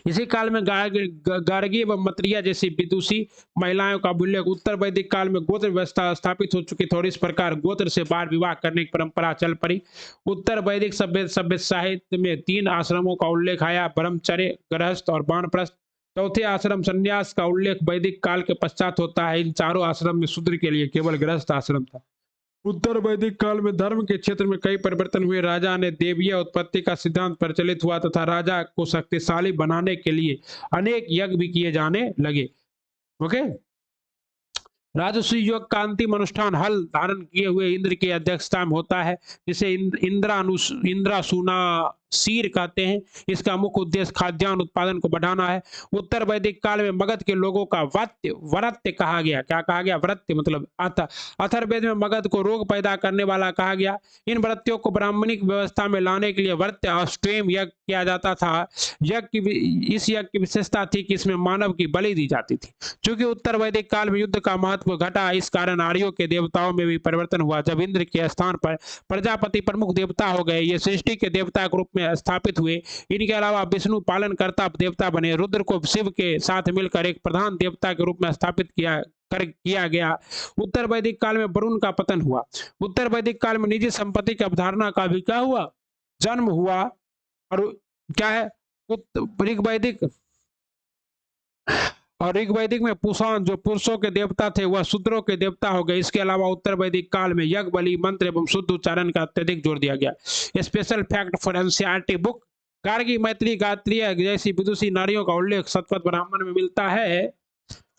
इसी काल में गार्गी व मतरिया जैसी विदुषी महिलाओं का उल्लेख उत्तर वैदिक काल में गोत्र व्यवस्था स्थापित हो चुकी थी और इस प्रकार गोत्र से बाल विवाह करने की परंपरा चल पड़ी। उत्तर वैदिक सभ्य साहित्य में 3 आश्रमों का उल्लेख आया, ब्रह्मचर्य, गृहस्थ और वानप्रस्थ। चौथे आश्रम संन्यास का उल्लेख वैदिक काल के पश्चात होता है। इन चारों आश्रम में शूद्र के लिए केवल गृहस्थ आश्रम था। उत्तर वैदिक काल में धर्म के क्षेत्र में कई परिवर्तन हुए। राजा ने देवीय उत्पत्ति का सिद्धांत प्रचलित हुआ तथा राजा को शक्तिशाली बनाने के लिए अनेक यज्ञ भी किए जाने लगे। ओके, राजसूय योग का अंतिम अनुष्ठान हल धारण किए हुए इंद्र की अध्यक्षता में होता है, जिसे इंद्रासूना शीर कहते हैं। इसका मुख्य उद्देश्य खाद्यान्न उत्पादन को बढ़ाना है। उत्तर वैदिक काल में मगध के लोगों का व्रत्य कहा गया। क्या कहा गया, व्रत्य मतलब अथर्ववेद में मगध को रोग पैदा करने वाला कहा गया। इन व्रत्यों को ब्राह्मणिक व्यवस्था में लाने के लिए व्रत्य अष्टम यज्ञ किया जाता था। इस यज्ञ की विशेषता थी कि इसमें मानव की बलि दी जाती थी। चूंकि उत्तर वैदिक काल में युद्ध का महत्व घटा, इस कारण आर्यों के देवताओं में भी परिवर्तन हुआ। जब इंद्र के स्थान पर प्रजापति प्रमुख देवता हो गए, ये सृष्टि के देवता के रूप में स्थापित हुए। इनके अलावा विष्णु पालनकर्ता देवता बने। रुद्र को शिव के साथ मिलकर एक प्रधान देवता के रूप में स्थापित किया गया। उत्तर वैदिक काल में वरुण का पतन हुआ। उत्तर वैदिक काल में निजी संपत्ति की अवधारणा का भी क्या हुआ, जन्म हुआ। और क्या है, ऋग्वैदिक में पुषाण जो पुरुषों के देवता थे वह शूद्रों के देवता हो गए। इसके अलावा उत्तर वैदिक काल में यज्ञ, बलि, मंत्र एवं शुद्ध उच्चारण का अत्यधिक जोर दिया गया। Special fact for NCERT book, Gargi, मैत्री, गात्रीय जैसी विदुषी नारियों का उल्लेख शतपथ ब्राह्मण में मिलता है।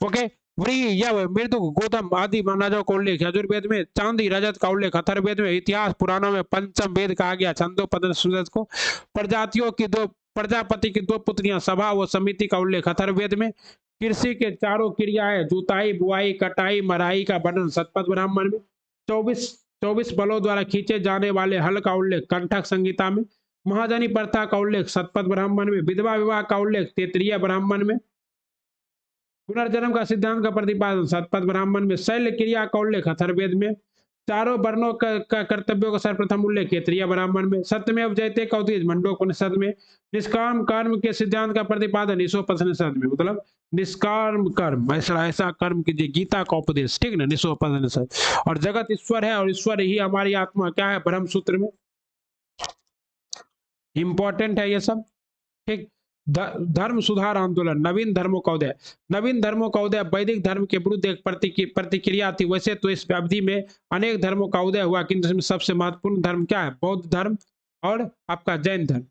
ओके, मृदु, गौतम आदि महाराजों का उल्लेख यजुर्वेद में, चांदी, रजत का उल्लेख अथर्ववेद में, इतिहास पुराणों में पंचम वेद कहा गया छंदोपनिषद को। प्रजापति की 2 पुत्रियां सभा व समिति का उल्लेख अथर्ववेद में। कृषि के 4 क्रियाएं जुताई, बुआई, कटाई, मराई का वर्णन शतपथ ब्राह्मण में। 24 बलों द्वारा खींचे जाने वाले हल का उल्लेख कंठक संहिता में। महाजनी प्रथा का उल्लेख शतपथ ब्राह्मण में। विधवा विवाह का उल्लेख तैतरीय ब्राह्मण में। पुनर्जन्म का सिद्धांत का प्रतिपादन शतपथ ब्राह्मण में। शैल्य क्रिया का उल्लेख अथर्ववेद में। चारों वर्णों का कर्तव्यों का सर्वप्रथम उल्लेख तैतरीय ब्राह्मण में। सत्यमेव जयते का उद्देश्य मंडोपनिषद में। निष्काम कर्म के सिद्धांत का प्रतिपादन ईशोपनिषद में, मतलब निष्काम कर्म, ऐसा कर्म कीजिए, गीता का उपदेश, ठीक ना, ईशोपनिषद। और जगत ईश्वर है और ईश्वर ही हमारी आत्मा, क्या है, ब्रह्म सूत्र में। इंपॉर्टेंट है ये सब, ठीक। धर्म सुधार आंदोलन, नवीन धर्मों का उदय। नवीन धर्मों का उदय वैदिक धर्म के विरुद्ध एक प्रतिक्रिया थी। वैसे तो इस अवधि में अनेक धर्मों का उदय हुआ, किंतु इसमें सबसे महत्वपूर्ण धर्म क्या है, बौद्ध धर्म और आपका जैन धर्म,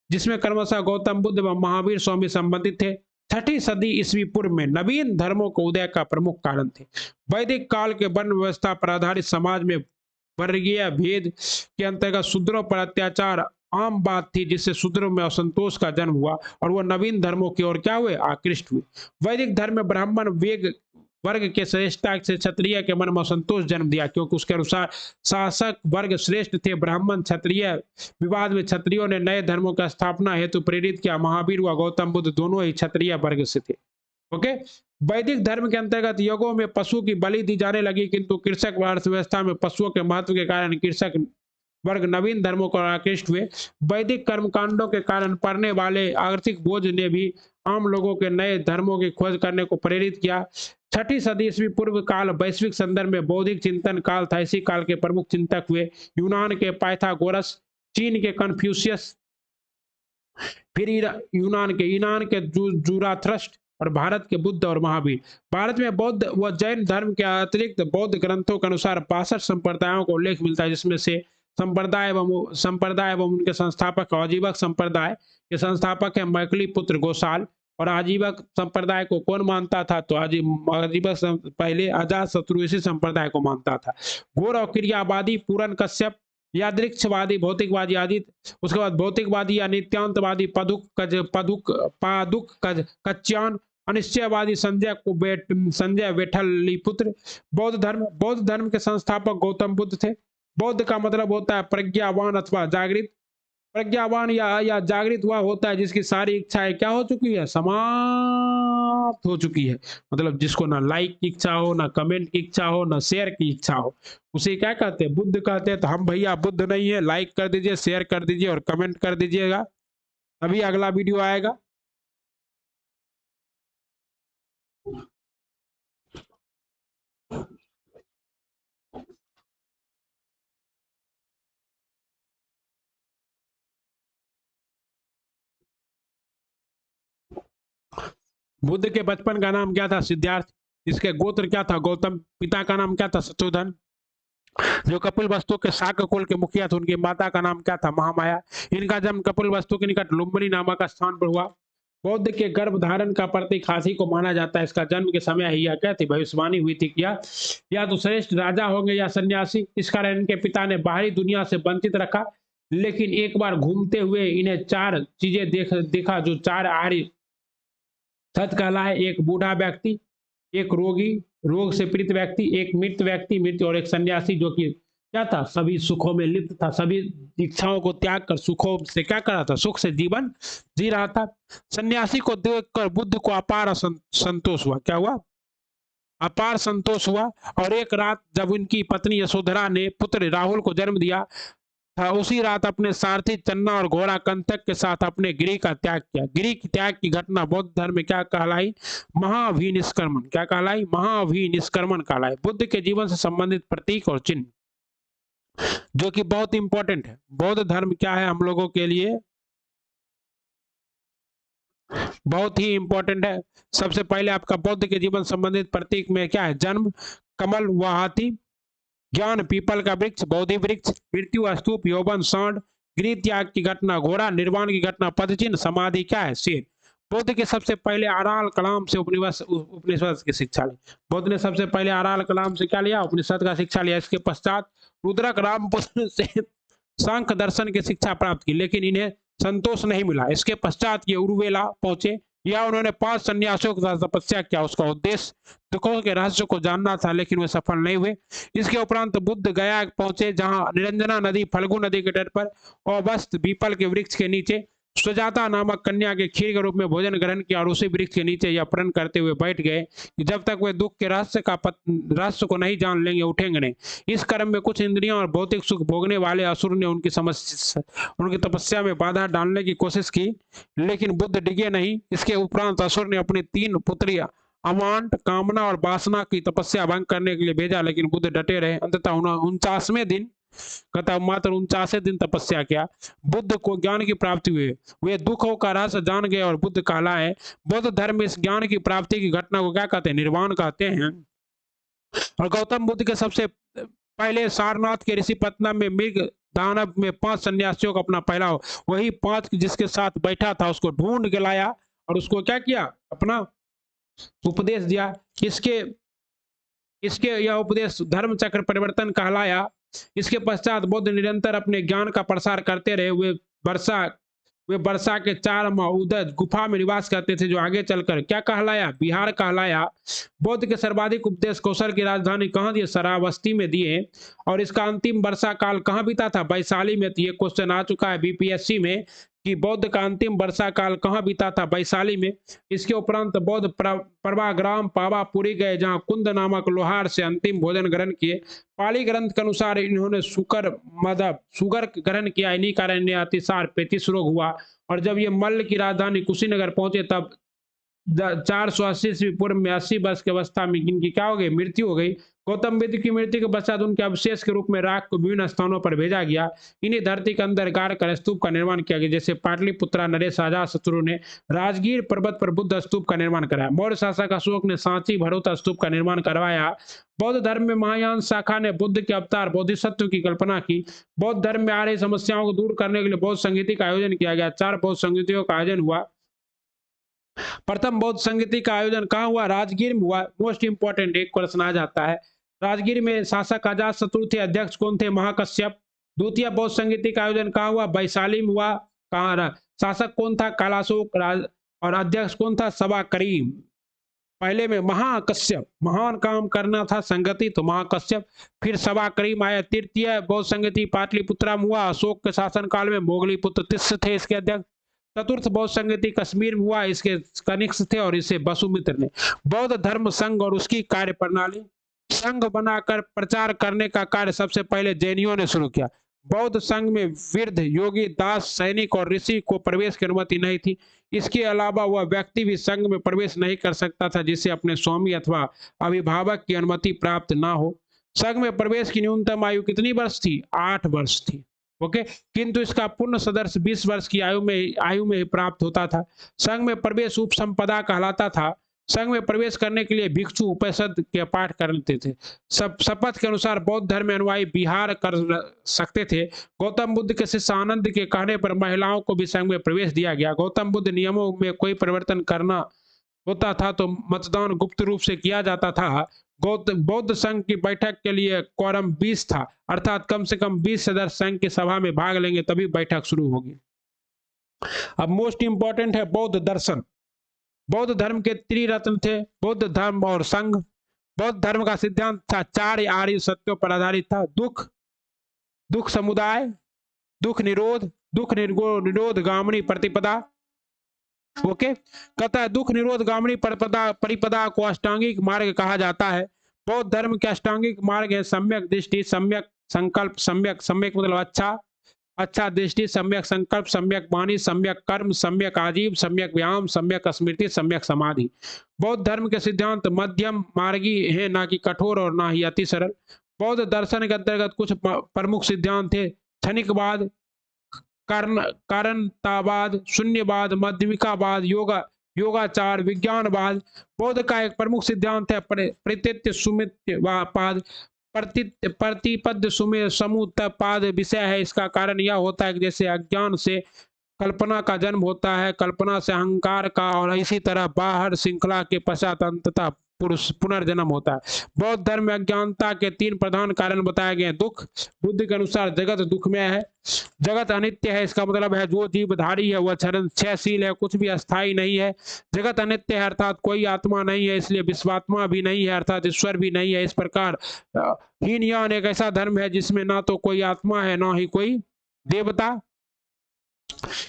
जिसमें क्रमशः गौतम बुद्ध व महावीर स्वामी संबंधित थे। 6ठी सदी ईस्वी पूर्व में नवीन धर्मों को उदय का प्रमुख कारण थे। वैदिक काल के वर्ण व्यवस्था पर आधारित समाज में वर्गीय भेद के अंतर्गत शूद्रों पर अत्याचार आम बात थी, जिससे शूद्रों में असंतोष का जन्म हुआ और वह नवीन धर्मों की ओर क्या हुए, आकृष्ट हुए। वैदिक धर्म में ब्राह्मण वर्ग के श्रेष्ठता से क्षत्रिय के मन में असंतोष जन्म दिया, क्योंकि उसके अनुसार शासक वर्ग श्रेष्ठ थे। ब्राह्मण क्षत्रिय विवाद में क्षत्रियों ने नए धर्मों का स्थापना हेतु प्रेरित किया। महावीर व गौतम बुद्ध दोनों ही क्षत्रिय वर्ग से थे। ओके, वैदिक धर्म के अंतर्गत यज्ञों में पशु की बलि दी जाने लगी, किंतु कृषक अर्थव्यवस्था में पशुओं के महत्व के कारण कृषक वर्ग नवीन धर्मों को आकृष्ट हुए। वैदिक कर्मकांडों के कारण पड़ने वाले आर्थिक बोझ ने भी आम लोगों के नए धर्मों की खोज करने को प्रेरित किया। 6ठी सदी ईस्वी पूर्व काल वैश्विक संदर्भ में बौद्धिक चिंतन काल था। इसी काल के प्रमुख चिंतक हुए यूनान के पाइथागोरस, चीन के कन्फ्यूशियस, फिर ईरान के जुराथ्रस्ट और भारत के बुद्ध और महावीर। भारत में बौद्ध व जैन धर्म के अतिरिक्त बौद्ध ग्रंथों के अनुसार 62 संप्रदायों का उल्लेख मिलता है, जिसमें से संप्रदाय एवं उनके संस्थापक, अजीवक संप्रदाय के संस्थापक है मैकली पुत्र गोसाल। और आजीवक संप्रदाय को कौन मानता था? तो आजीवक पहले अजात शत्रु इसी संप्रदाय को मानता था। घोर और क्रियावादी पूरन कश्यप, यादृच्छवादी भौतिकवादी आदित्य, उसके बाद भौतिकवादी या नित्यांतवादी पादुक कच्यान, अनिश्चयवादी संजय वेठलिपुत्र। बौद्ध धर्म के संस्थापक गौतम बुद्ध थे। बौद्ध का मतलब होता है प्रज्ञावान अथवा जागृत। प्रज्ञावान या जागृत हुआ होता है जिसकी सारी इच्छाएं क्या हो चुकी है? समाप्त हो चुकी है। मतलब जिसको ना लाइक की इच्छा हो, ना कमेंट की इच्छा हो, ना शेयर की इच्छा हो, उसे क्या कहते हैं? बुद्ध कहते हैं। तो हम भैया बुद्ध नहीं है, लाइक कर दीजिए, शेयर कर दीजिए और कमेंट कर दीजिएगा, तभी अगला वीडियो आएगा। बुद्ध के बचपन का नाम क्या था? सिद्धार्थ। इसके गोत्र क्या था? गौतम। पिता का नाम क्या था? शत्रुधन। जो कपिल वस्तु के शाक्य कुल के मुखिया थे, उनकी माता का नाम क्या था? महामाया। इनका जन्म कपिल वस्तु के निकट लुम्बिनी नामक स्थान पर हुआ। बौद्ध के गर्भ धारण का प्रतीक हाथी को माना जाता है। इसका जन्म के समय ही यह क्या थी? भविष्यवाणी हुई थी क्या या तो श्रेष्ठ राजा होंगे या सन्यासी। इस कारण इनके पिता ने बाहरी दुनिया से वंचित रखा, लेकिन एक बार घूमते हुए इन्हें चार चीजें देखा जो चार आर्य सत कहलाए। एक बूढ़ा व्यक्ति, एक रोगी, रोग से पीड़ित व्यक्ति, एक मृत व्यक्ति, मृत्यु, और एक सन्यासी जो कि क्या था? सभी सुखों में लिप्त था, सभी इच्छाओं को त्याग कर सुखों से क्या कर रहा था? सुख से जीवन जी रहा था। सन्यासी को देखकर बुद्ध को अपार संतोष हुआ। क्या हुआ? अपार संतोष हुआ। और एक रात जब उनकी पत्नी यशोधरा ने पुत्र राहुल को जन्म दिया था, उसी रात अपने सारथी चन्ना और घोड़ा कंटक के साथ अपने गृह का त्याग किया। गृह त्याग की घटना बौद्ध धर्म में क्या कहलाई? महाभिनिष्क्रमण। क्या कहलाई? महाभिनिष्क्रमण कहलाई। बुद्ध के जीवन से संबंधित प्रतीक और चिन्ह जो कि बहुत इंपॉर्टेंट है। बौद्ध धर्म क्या है हम लोगों के लिए? बहुत ही इंपॉर्टेंट है। सबसे पहले आपका बौद्ध के जीवन संबंधित प्रतीक में क्या है? जन्म कमल व हाथी, ज्ञान पीपल का वृक्ष, बोधि वृक्ष, मृत्यु स्तूप, यौवन सांड, गृह त्याग की घटना घोड़ा, निर्वाण की घटना पदचिन्ह, समाधि क्या है? शेर। बुद्ध के सबसे पहले अराल कलाम से उपनिषद की शिक्षा ली। बुद्ध ने सबसे पहले अराल कलाम से क्या लिया? उपनिषद का शिक्षा लिया। इसके पश्चात रुद्रक रामपुत्र से सांख्य दर्शन की शिक्षा प्राप्त की, लेकिन इन्हें संतोष नहीं मिला। इसके पश्चात ये उरुवेला पहुंचे। या उन्होंने 5 सन्यासियों के साथ तपस्या किया। उसका उद्देश्य दुखों के रहस्य को जानना था, लेकिन वे सफल नहीं हुए। इसके उपरांत बुद्ध गया पहुंचे, जहां निरंजना नदी फल्गु नदी के तट पर अवस्थ पीपल के वृक्ष के नीचे सुजाता नामक कन्या के खीर के रूप में भोजन ग्रहण किया और उसी वृक्ष के नीचे यह प्रण करते हुए बैठ गए कि जब तक वे दुख के रहस्य को नहीं जान लेंगे, उठेंगे नहीं। इस क्रम में कुछ इंद्रियों और भौतिक सुख भोगने वाले असुर ने उनकी तपस्या में बाधा डालने की कोशिश की, लेकिन बुद्ध डिगे नहीं। इसके उपरांत असुर ने अपनी 3 पुत्रियां अमांत, कामना और वासना की तपस्या भंग करने के लिए भेजा, लेकिन बुद्ध डटे रहे। अंततः 49वें दिन कहता मात्र 49 दिन तपस्या किया, बुद्ध को ज्ञान की प्राप्ति हुई। वे दुखों का रहस्य जान गए और बुद्ध कहलाए। बौद्ध धर्म में इस ज्ञान की प्राप्ति की घटना को क्या कहते हैं? निर्वाण कहते हैं। और गौतम बुद्ध के सबसे पहले सारनाथ के ऋषि पत्तनम में मृग दानव में 5 सन्यासियों को अपना पहला वही 5 जिसके साथ बैठा था उसको ढूंढ के लाया और उसको क्या किया? अपना उपदेश दिया। इसके इसके यह उपदेश धर्म चक्र परिवर्तन कहलाया। इसके पश्चात बुद्ध निरंतर अपने ज्ञान का प्रसार करते रहे। वे वर्षा के 4 माह उदय गुफा में निवास करते थे, जो आगे चलकर क्या कहलाया? बिहार कहलाया। बुद्ध के सर्वाधिक उपदेश कौशल की राजधानी कहाँ दिए? श्रावस्ती में दिए। और इसका अंतिम वर्षा काल कहाँ बीता था? वैशाली में। ये क्वेश्चन आ चुका है बीपीएससी में कि बौद्ध का अंतिम वर्षा काल कहाँ बीता था? वैशाली में। इसके उपरांत बौद्ध प्रभाग्राम पावापुरी गए, जहाँ कुंद नामक लोहार से अंतिम भोजन ग्रहण किए। पाली ग्रंथ के अनुसार इन्होंने सुगर ग्रहण किया। इन्हीं कारण इन्हें अतिसार पेचिश रोग हुआ। और जब ये मल्ल की राजधानी कुशीनगर पहुंचे, तब 480 ईस्वी पूर्व में 80 वर्ष की अवस्था में इनकी क्या हो गई? मृत्यु हो गई। गौतम बुद्ध की मृत्यु के पश्चात उनके अवशेष के रूप में राख को विभिन्न स्थानों पर भेजा गया। इन्हें धरती के अंदर गाड़ कर स्तूप का निर्माण किया गया, जैसे पाटलिपुत्रा नरेश अजातशत्रु ने राजगीर पर्वत पर बुद्ध स्तूप का निर्माण कराया। मौर्य शासक अशोक ने सांची भरोता स्तूप का निर्माण करवाया। बौद्ध धर्म में महायान शाखा ने बुद्ध के अवतार बोधिसत्व की कल्पना की। बौद्ध धर्म में आ रही समस्याओं को दूर करने के लिए बौद्ध संगीति का आयोजन किया गया। 4 बौद्ध संगीतियों का आयोजन हुआ। प्रथम बौद्ध संगीति का आयोजन कहाँ हुआ? राजगीर में हुआ। मोस्ट इंपोर्टेंट एक क्वेश्चन आ जाता है। राजगीर में। शासक अजात शत्रु थे, अध्यक्ष कौन थे? महाकश्यप। द्वितीय बौद्ध संगीति का आयोजन कहाँ हुआ? वैशाली में हुआ। कहाँ? शासक कौन था? कालाशोक। और अध्यक्ष कौन था? सबा करीम। पहले में महाकश्यप, महान काम करना था संगति तो महाकश्यप, फिर सबा करीम आया। तृतीय बौद्ध संगति पाटलिपुत्रा में हुआ। अशोक के शासन काल में मोगलीपुत्र तिस्स थे इसके अध्यक्ष। चतुर्थ बौद्ध संगति कश्मीर में हुआ, इसके कनिष्क थे और इसे वसुमित्र ने। बौद्ध धर्म संघ और उसकी कार्य प्रणाली। संघ बनाकर प्रचार करने का कार्य सबसे पहले जैनियों ने शुरू किया। बौद्ध संघ में वृद्ध, योगी, दास, सैनिक और ऋषि को प्रवेश की अनुमति नहीं थी। इसके अलावा वह व्यक्ति भी संघ में प्रवेश नहीं कर सकता था जिसे अपने स्वामी अथवा अभिभावक की अनुमति प्राप्त ना हो। संघ में प्रवेश की न्यूनतम आयु कितनी वर्ष थी? 8 वर्ष थी। ओके, किंतु इसका पूर्ण सदस्य 20 वर्ष की आयु में ही प्राप्त होता था। संघ में प्रवेश उपसंपदा कहलाता था। संघ में प्रवेश करने के लिए भिक्षु उपनिषद के पाठ करते थे। शपथ के अनुसार बौद्ध धर्म में अनुयायी विहार कर सकते थे। गौतम बुद्ध के शिष्य आनंद के कहने पर महिलाओं को भी संघ में प्रवेश दिया गया। गौतम बुद्ध नियमों में कोई परिवर्तन करना होता था तो मतदान गुप्त रूप से किया जाता था। बौद्ध संघ की बैठक के लिए क्वारम 20 था, अर्थात कम से कम 20 सदस्य संघ की सभा में भाग लेंगे तभी बैठक शुरू होगी। अब मोस्ट इंपॉर्टेंट है बौद्ध दर्शन। बौद्ध धर्म के त्रिरत्न थे, बुद्ध, धर्म और संघ। बौद्ध धर्म का सिद्धांत था 4 आर्य सत्यों पर आधारित था। दुख समुदाय, दुख निरोध गामिनी प्रतिपदा। ओके, कहता है दुख निरोध गामिनी परिपदा को अष्टांगिक मार्ग कहा जाता है। बौद्ध धर्म के अष्टांगिक मार्ग है सम्यक दृष्टि, सम्यक संकल्प, सम्यक मतलब अच्छा दृष्टि, सम्यक संकल्प, सम्यक वाणी, सम्यक कर्म, सम्यक आजीव, सम्यक व्यायाम, सम्यक स्मृति, सम्यक समाधि। बौद्ध धर्म के सिद्धांत मध्यम मार्गी है, ना कि कठोर और ना ही अति सरल। बौद्ध दर्शन के अंतर्गत कुछ प्रमुख सिद्धांत थे। क्षणिकवाद, कारणतावाद, शून्यवाद, मध्यमिकावाद, योगाचार, विज्ञानवाद। बौद्ध का एक प्रमुख सिद्धांत है प्रतित्य सुमित्यवाद। प्रतिपद समुत्पाद विषय है। इसका कारण यह होता है कि जैसे अज्ञान से कल्पना का जन्म होता है, कल्पना से अहंकार का, और इसी तरह बाहर श्रृंखला के पश्चात अंततः पुनर्जन्म होता है। बौद्ध धर्म में अज्ञानता के 3 प्रधान कारण बताए गए हैं। दुख, बुद्ध के अनुसार जगत दुखमय है, जगत अनित्य है। इसका मतलब है जो जीवधारी है वह क्षयशील है, कुछ भी अस्थाई नहीं है। जगत अनित्य है अर्थात कोई आत्मा नहीं है, इसलिए विश्वात्मा भी नहीं है अर्थात ईश्वर भी नहीं है। इस प्रकार हीनयान एक ऐसा धर्म है जिसमें ना तो कोई आत्मा है ना ही कोई देवता।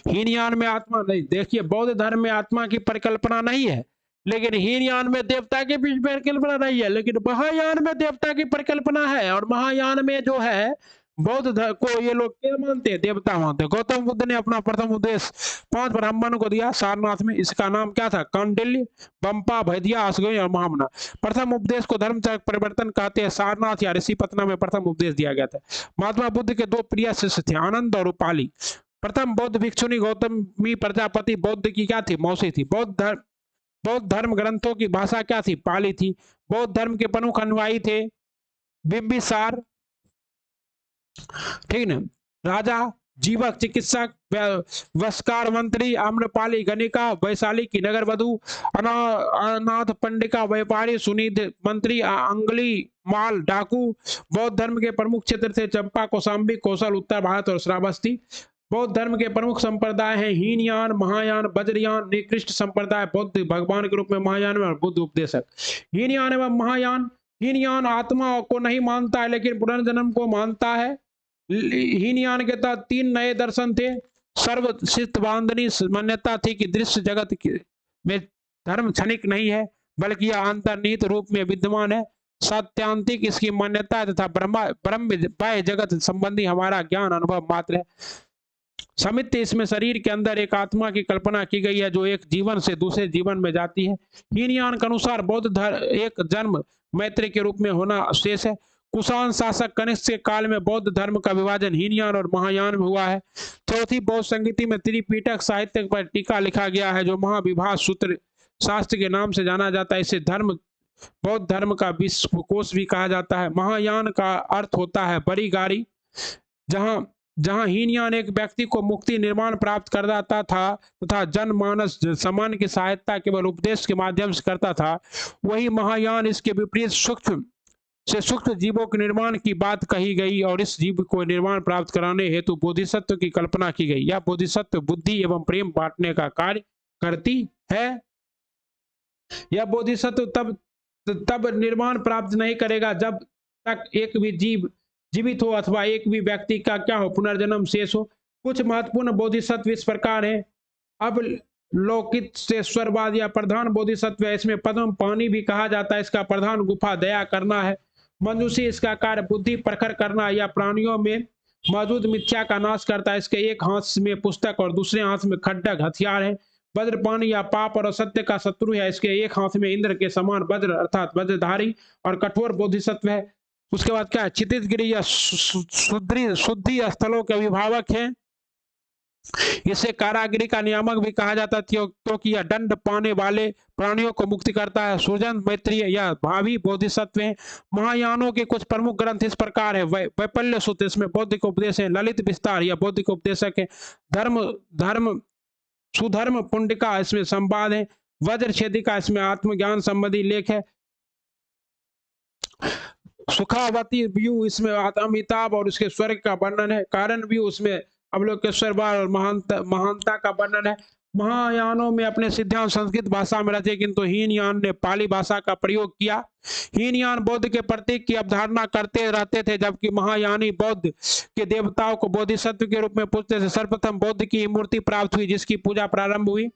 हीनयान में आत्मा नहीं। देखिए, बौद्ध धर्म में आत्मा की परिकल्पना नहीं है, लेकिन हीनयान में देवता की भी परिकल्पना नहीं है, लेकिन महायान में देवता की परिकल्पना है। और महायान में जो है बौद्ध धर्म को ये लोग क्या मानते हैं? देवता मानते हैं। गौतम बुद्ध ने अपना प्रथम उपदेश 5 ब्राह्मणों को दिया सारनाथ में। इसका नाम क्या था? कौंडिल्य, बंपा, भैदिया, असगोई और महामना। प्रथम उपदेश को धर्मचर्य परिवर्तन कहते हैं। सारनाथ या ऋषिपतना में प्रथम उपदेश दिया गया था। महात्मा बुद्ध के 2 प्रिय शिष्य थे, आनंद और उपाली। प्रथम बौद्ध भिक्षुणी गौतमी प्रजापति बौद्ध की क्या थी? मौसी थी। बौद्ध धर्म ग्रंथों की भाषा क्या थी? पाली थी। बौद्ध धर्म के प्रमुख अनुयायी थे बिंबिसार, ठीक ना, राजा, जीवक, चिकित्सक, वस्कार मंत्री, आम्रपाली, गणिका, वैशाली की नगर वधु, अनाथ पंडिका, व्यापारी, सुनिध मंत्री, अंगली माल, डाकू। बौद्ध धर्म के प्रमुख क्षेत्र थे चंपा, कौशाम्बी, कौशल, उत्तर भारत और श्रावस्ती। बौद्ध धर्म के प्रमुख संप्रदाय हैं हीनयान, महायान, वज्रयान। निकृष्ट संप्रदाय बौद्ध भगवान के रूप में महायान में और बुद्ध उपदेशक। हीनयान एवं महायान। हीनयान आत्मा को नहीं मानता है लेकिन पुनर्जन्म को मानता है। हीनयान के तहत 3 नए दर्शन थे। सर्वसिद्धवादिनी मान्यता थी कि दृश्य जगत में धर्म क्षणिक नहीं है बल्कि यह अंतर्निहित रूप में विद्यमान है। सत्यांतिक इसकी मान्यता है तथा ब्रह्म बाह्य जगत संबंधी हमारा ज्ञान अनुभव मात्र है। समित्य, इसमें शरीर के अंदर एक आत्मा की कल्पना की गई है जो एक जीवन से दूसरे जीवन में जाती है। हीनयान के अनुसार बौद्ध धर्म एक जन्म मैत्री के रूप में होना शेष है। कुषाण शासक कनिष्क के काल में बौद्ध धर्म का विभाजन हीनयान और महायान में हुआ है। चौथी बौद्ध संगीति में त्रिपिटक साहित्य पर टीका लिखा गया है जो महाविभाष सूत्र शास्त्र के नाम से जाना जाता है। इसे बौद्ध धर्म का विश्वकोश भी कहा जाता है। महायान का अर्थ होता है बड़ी गाड़ी, जहां जहां हीनयान एक व्यक्ति को मुक्ति निर्माण प्राप्त कराता था तथा जनमानस सामान्य की सहायता केवल उपदेश के माध्यम से करता था, वही महायान इसके विपरीत सूक्ष्म जीवों के निर्माण की बात कही गई और इस जीव को निर्माण प्राप्त कराने हेतु बोधिसत्व की कल्पना की गई। यह बोधिसत्व बुद्धि एवं प्रेम बांटने का कार्य करती है। यह बोधिसत्व तब निर्माण प्राप्त नहीं करेगा जब तक एक भी जीव जीवित हो अथवा एक भी व्यक्ति का क्या हो, पुनर्जन्म शेष हो। कुछ महत्वपूर्ण बोधिसत्व इस प्रकार है। अब लौकिक से स्वरवाद या प्रधान बोधिसत्व है, इसमें पद्म पानी भी कहा जाता है। इसका प्रधान गुफा दया करना है। मंजूषी इसका कार्य बुद्धि प्रखर करना या प्राणियों में मौजूद मिथ्या का नाश करता है। इसके एक हाथ में पुस्तक और दूसरे हाथ में खड्ग हथियार है। वज्रपाणी या पाप और असत्य का शत्रु है। इसके एक हाथ में इंद्र के समान वज्र अर्थात वज्रधारी और कठोर बोधिसत्व है। उसके बाद क्या है, क्षितिज गिरि या शुद्धि स्थलों के अभिभावक है। इसे कारागिरी का नियामक भी कहा जाता है क्योंकि यह दंड पाने वाले प्राणियों को मुक्ति करता है। सुजन मैत्रीय या भावी बोधिसत्व है। महायानों के कुछ प्रमुख ग्रंथ इस प्रकार है। वैपल्य सूत्र, इसमें बौद्धिक उपदेश है। ललित विस्तार या बौद्धिक उपदेशक है। धर्म सुधर्म पुंडिका, इसमें संवाद है। वज्रछेदिका, इसमें आत्मज्ञान संबंधी लेख है। सुखावती व्यू, इसमें अमिताभ और उसके स्वर्ग का वर्णन है। कारण व्यू, उसमें अवलोकेश्वर और महानता का वर्णन है। महायानों में अपने सिद्धांत संस्कृत भाषा में रचे, किंतु हीनयान ने पाली भाषा का प्रयोग किया। हीनयान बौद्ध के प्रतीक की अवधारणा करते रहते थे, जबकि महायानी बौद्ध के देवताओं को बोधिसत्व के रूप में पूजते थे। सर्वप्रथम बौद्ध की मूर्ति प्राप्त हुई जिसकी पूजा प्रारंभ हुई।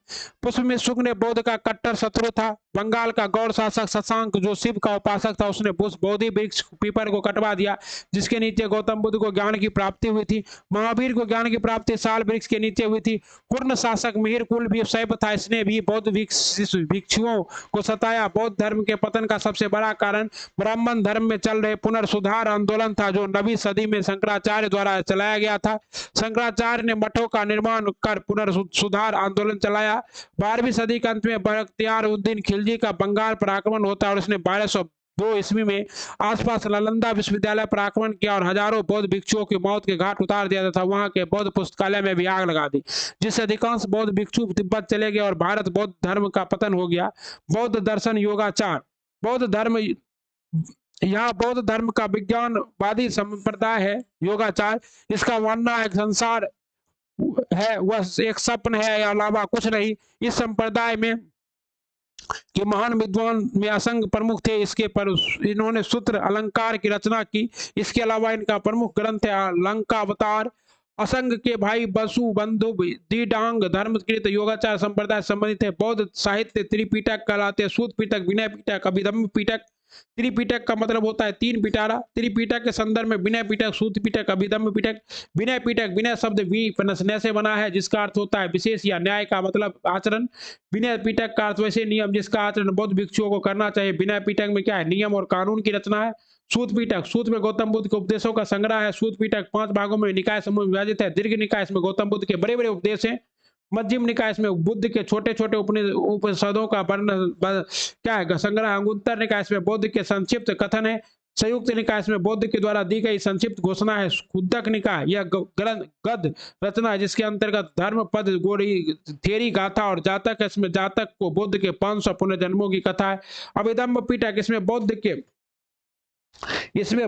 पुष्प में शुक ने बौद्ध का कट्टर शत्रु था। बंगाल का गौड़ शासक शशांक जो शिव का उपासक था, उसने बोधि वृक्ष पीपल को कटवा दिया जिसके नीचे गौतम बुद्ध को ज्ञान की प्राप्ति हुई थी। महावीर को ज्ञान की प्राप्ति साल वृक्ष के नीचे हुई थी। कुर्ण शासक मिहिर कुल भी शैव था, इसने भी बौद्ध भिक्षुओं को सताया। बौद्ध धर्म के पतन का सबसे बड़ा कारण ब्राह्मण धर्म में चल रहे पुनर्सुधार आंदोलन था, जो 9वीं सदी में शंकराचार्य द्वारा चलाया गया था। शंकराचार्य ने मठों का निर्माण कर पुनर्सुधार आंदोलन चलाया। 12वीं सदी के अंत में बख्तियार उद्दीन खिलजी का बंगाल पर आक्रमण होता है और इसने 1202 ईस्वी में आसपास नालंदा विश्वविद्यालय पर आक्रमण किया और हजारों बौद्ध भिक्षुओं की मौत के घाट उतार दिया था। वहां के बौद्ध पुस्तकालय में भी आग लगा दी, जिससे अधिकांश बौद्ध भिक्षु तिब्बत चले गए और भारत बौद्ध धर्म का पतन हो गया। बौद्ध दर्शन योगाचार, बौद्ध धर्म, यहाँ बौद्ध धर्म का विज्ञानवादी संप्रदाय है योगाचार। इसका मानना है संसार है वह एक स्वप्न है या अलावा कुछ नहीं। इस संप्रदाय में के महान विद्वान में असंख्य प्रमुख थे। इसके पर इन्होंने सूत्र अलंकार की रचना की। इसके अलावा इनका प्रमुख ग्रंथ है अलंकावतार। असंग के भाई बसु बंधु दीडांग धर्मकृत योगाचार संप्रदाय संबंधित है। बौद्ध साहित्य त्रिपिटक कहलाते हैं। सूत पिटक, विनय पिटक, अभिधम्म पिटक। त्रिपिटक का मतलब होता है तीन पिटारा। त्रिपिटक के संदर्भ में विनय पिटक, सूत पिटक, अभिधम्म पिटक। विनय पिटक, विनय शब्द वी से बना है जिसका अर्थ होता है विशेष या न्याय का मतलब आचरण। विनय पिटक का अर्थ वैसे नियम जिसका आचरण बौद्ध भिक्षुओं को करना चाहिए। विनय पिटक में क्या है, नियम और कानून की रचना है। सूत पिटक, सूत में गौतम बुद्ध के उपदेशों का संग्रह है। सूत पिटक 5 भागों में निकाय समूह विभाजित है। दीर्घ निकाय, इसमें गौतम बुद्ध के बड़े बड़े उपदेश हैं। मध्यम निकाय, इसमें बुद्ध के छोटे छोटे उपनिषदों का वर्णन क्या है संग्रह। अंगुत्तर निकाय, इसमें बौद्ध के संक्षिप्त कथन है। संयुक्त निकाय, इसमें बौद्ध के द्वारा दी गई संक्षिप्त घोषणा है। खुद्दक निकाय, यह गद्य रचना है जिसके अंतर्गत धर्म पद गोरी थेरी गाथा और जातक, इसमें जातक को बुद्ध के 500 पुनर्जन्मों की कथा है। अभिधम्म पिटक, इसमें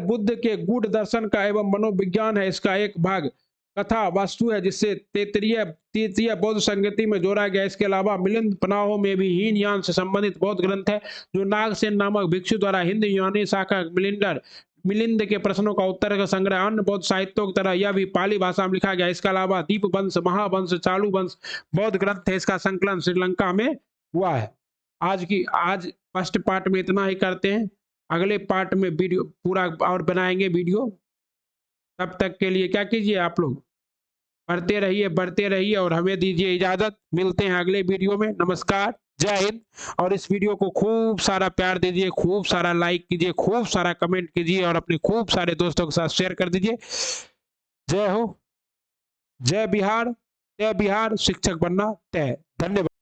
बुद्ध के गूढ़ दर्शन का एवं मनोविज्ञान है। इसका एक भाग कथा वास्तु है जिससे तृतीय बौद्ध संगति में जोड़ा गया। इसके अलावा मिलिंद पनाहों में भी हीनयान से संबंधित बौद्ध ग्रंथ है, जो नागसेन नामक भिक्षु द्वारा हिंद यूनानी शाखा मिलिंद के प्रश्नों का उत्तर का संग्रह। अन्य बौद्ध साहित्यों की तरह यह भी पाली भाषा में लिखा गया। इसके अलावा दीप वंश, महावंश, चालू वंश बौद्ध ग्रंथ है। इसका संकलन श्रीलंका में हुआ है। आज फर्स्ट पार्ट में इतना ही करते हैं। अगले पार्ट में वीडियो पूरा और बनाएंगे वीडियो। तब तक के लिए क्या कीजिए, आप लोग पढ़ते रहिए, बढ़ते रहिए और हमें दीजिए इजाजत। मिलते हैं अगले वीडियो में। नमस्कार, जय हिंद। और इस वीडियो को खूब सारा प्यार दीजिए, खूब सारा लाइक कीजिए, खूब सारा कमेंट कीजिए और अपने खूब सारे दोस्तों के साथ शेयर कर दीजिए। जय हो, जय बिहार, शिक्षक बनना तय। धन्यवाद।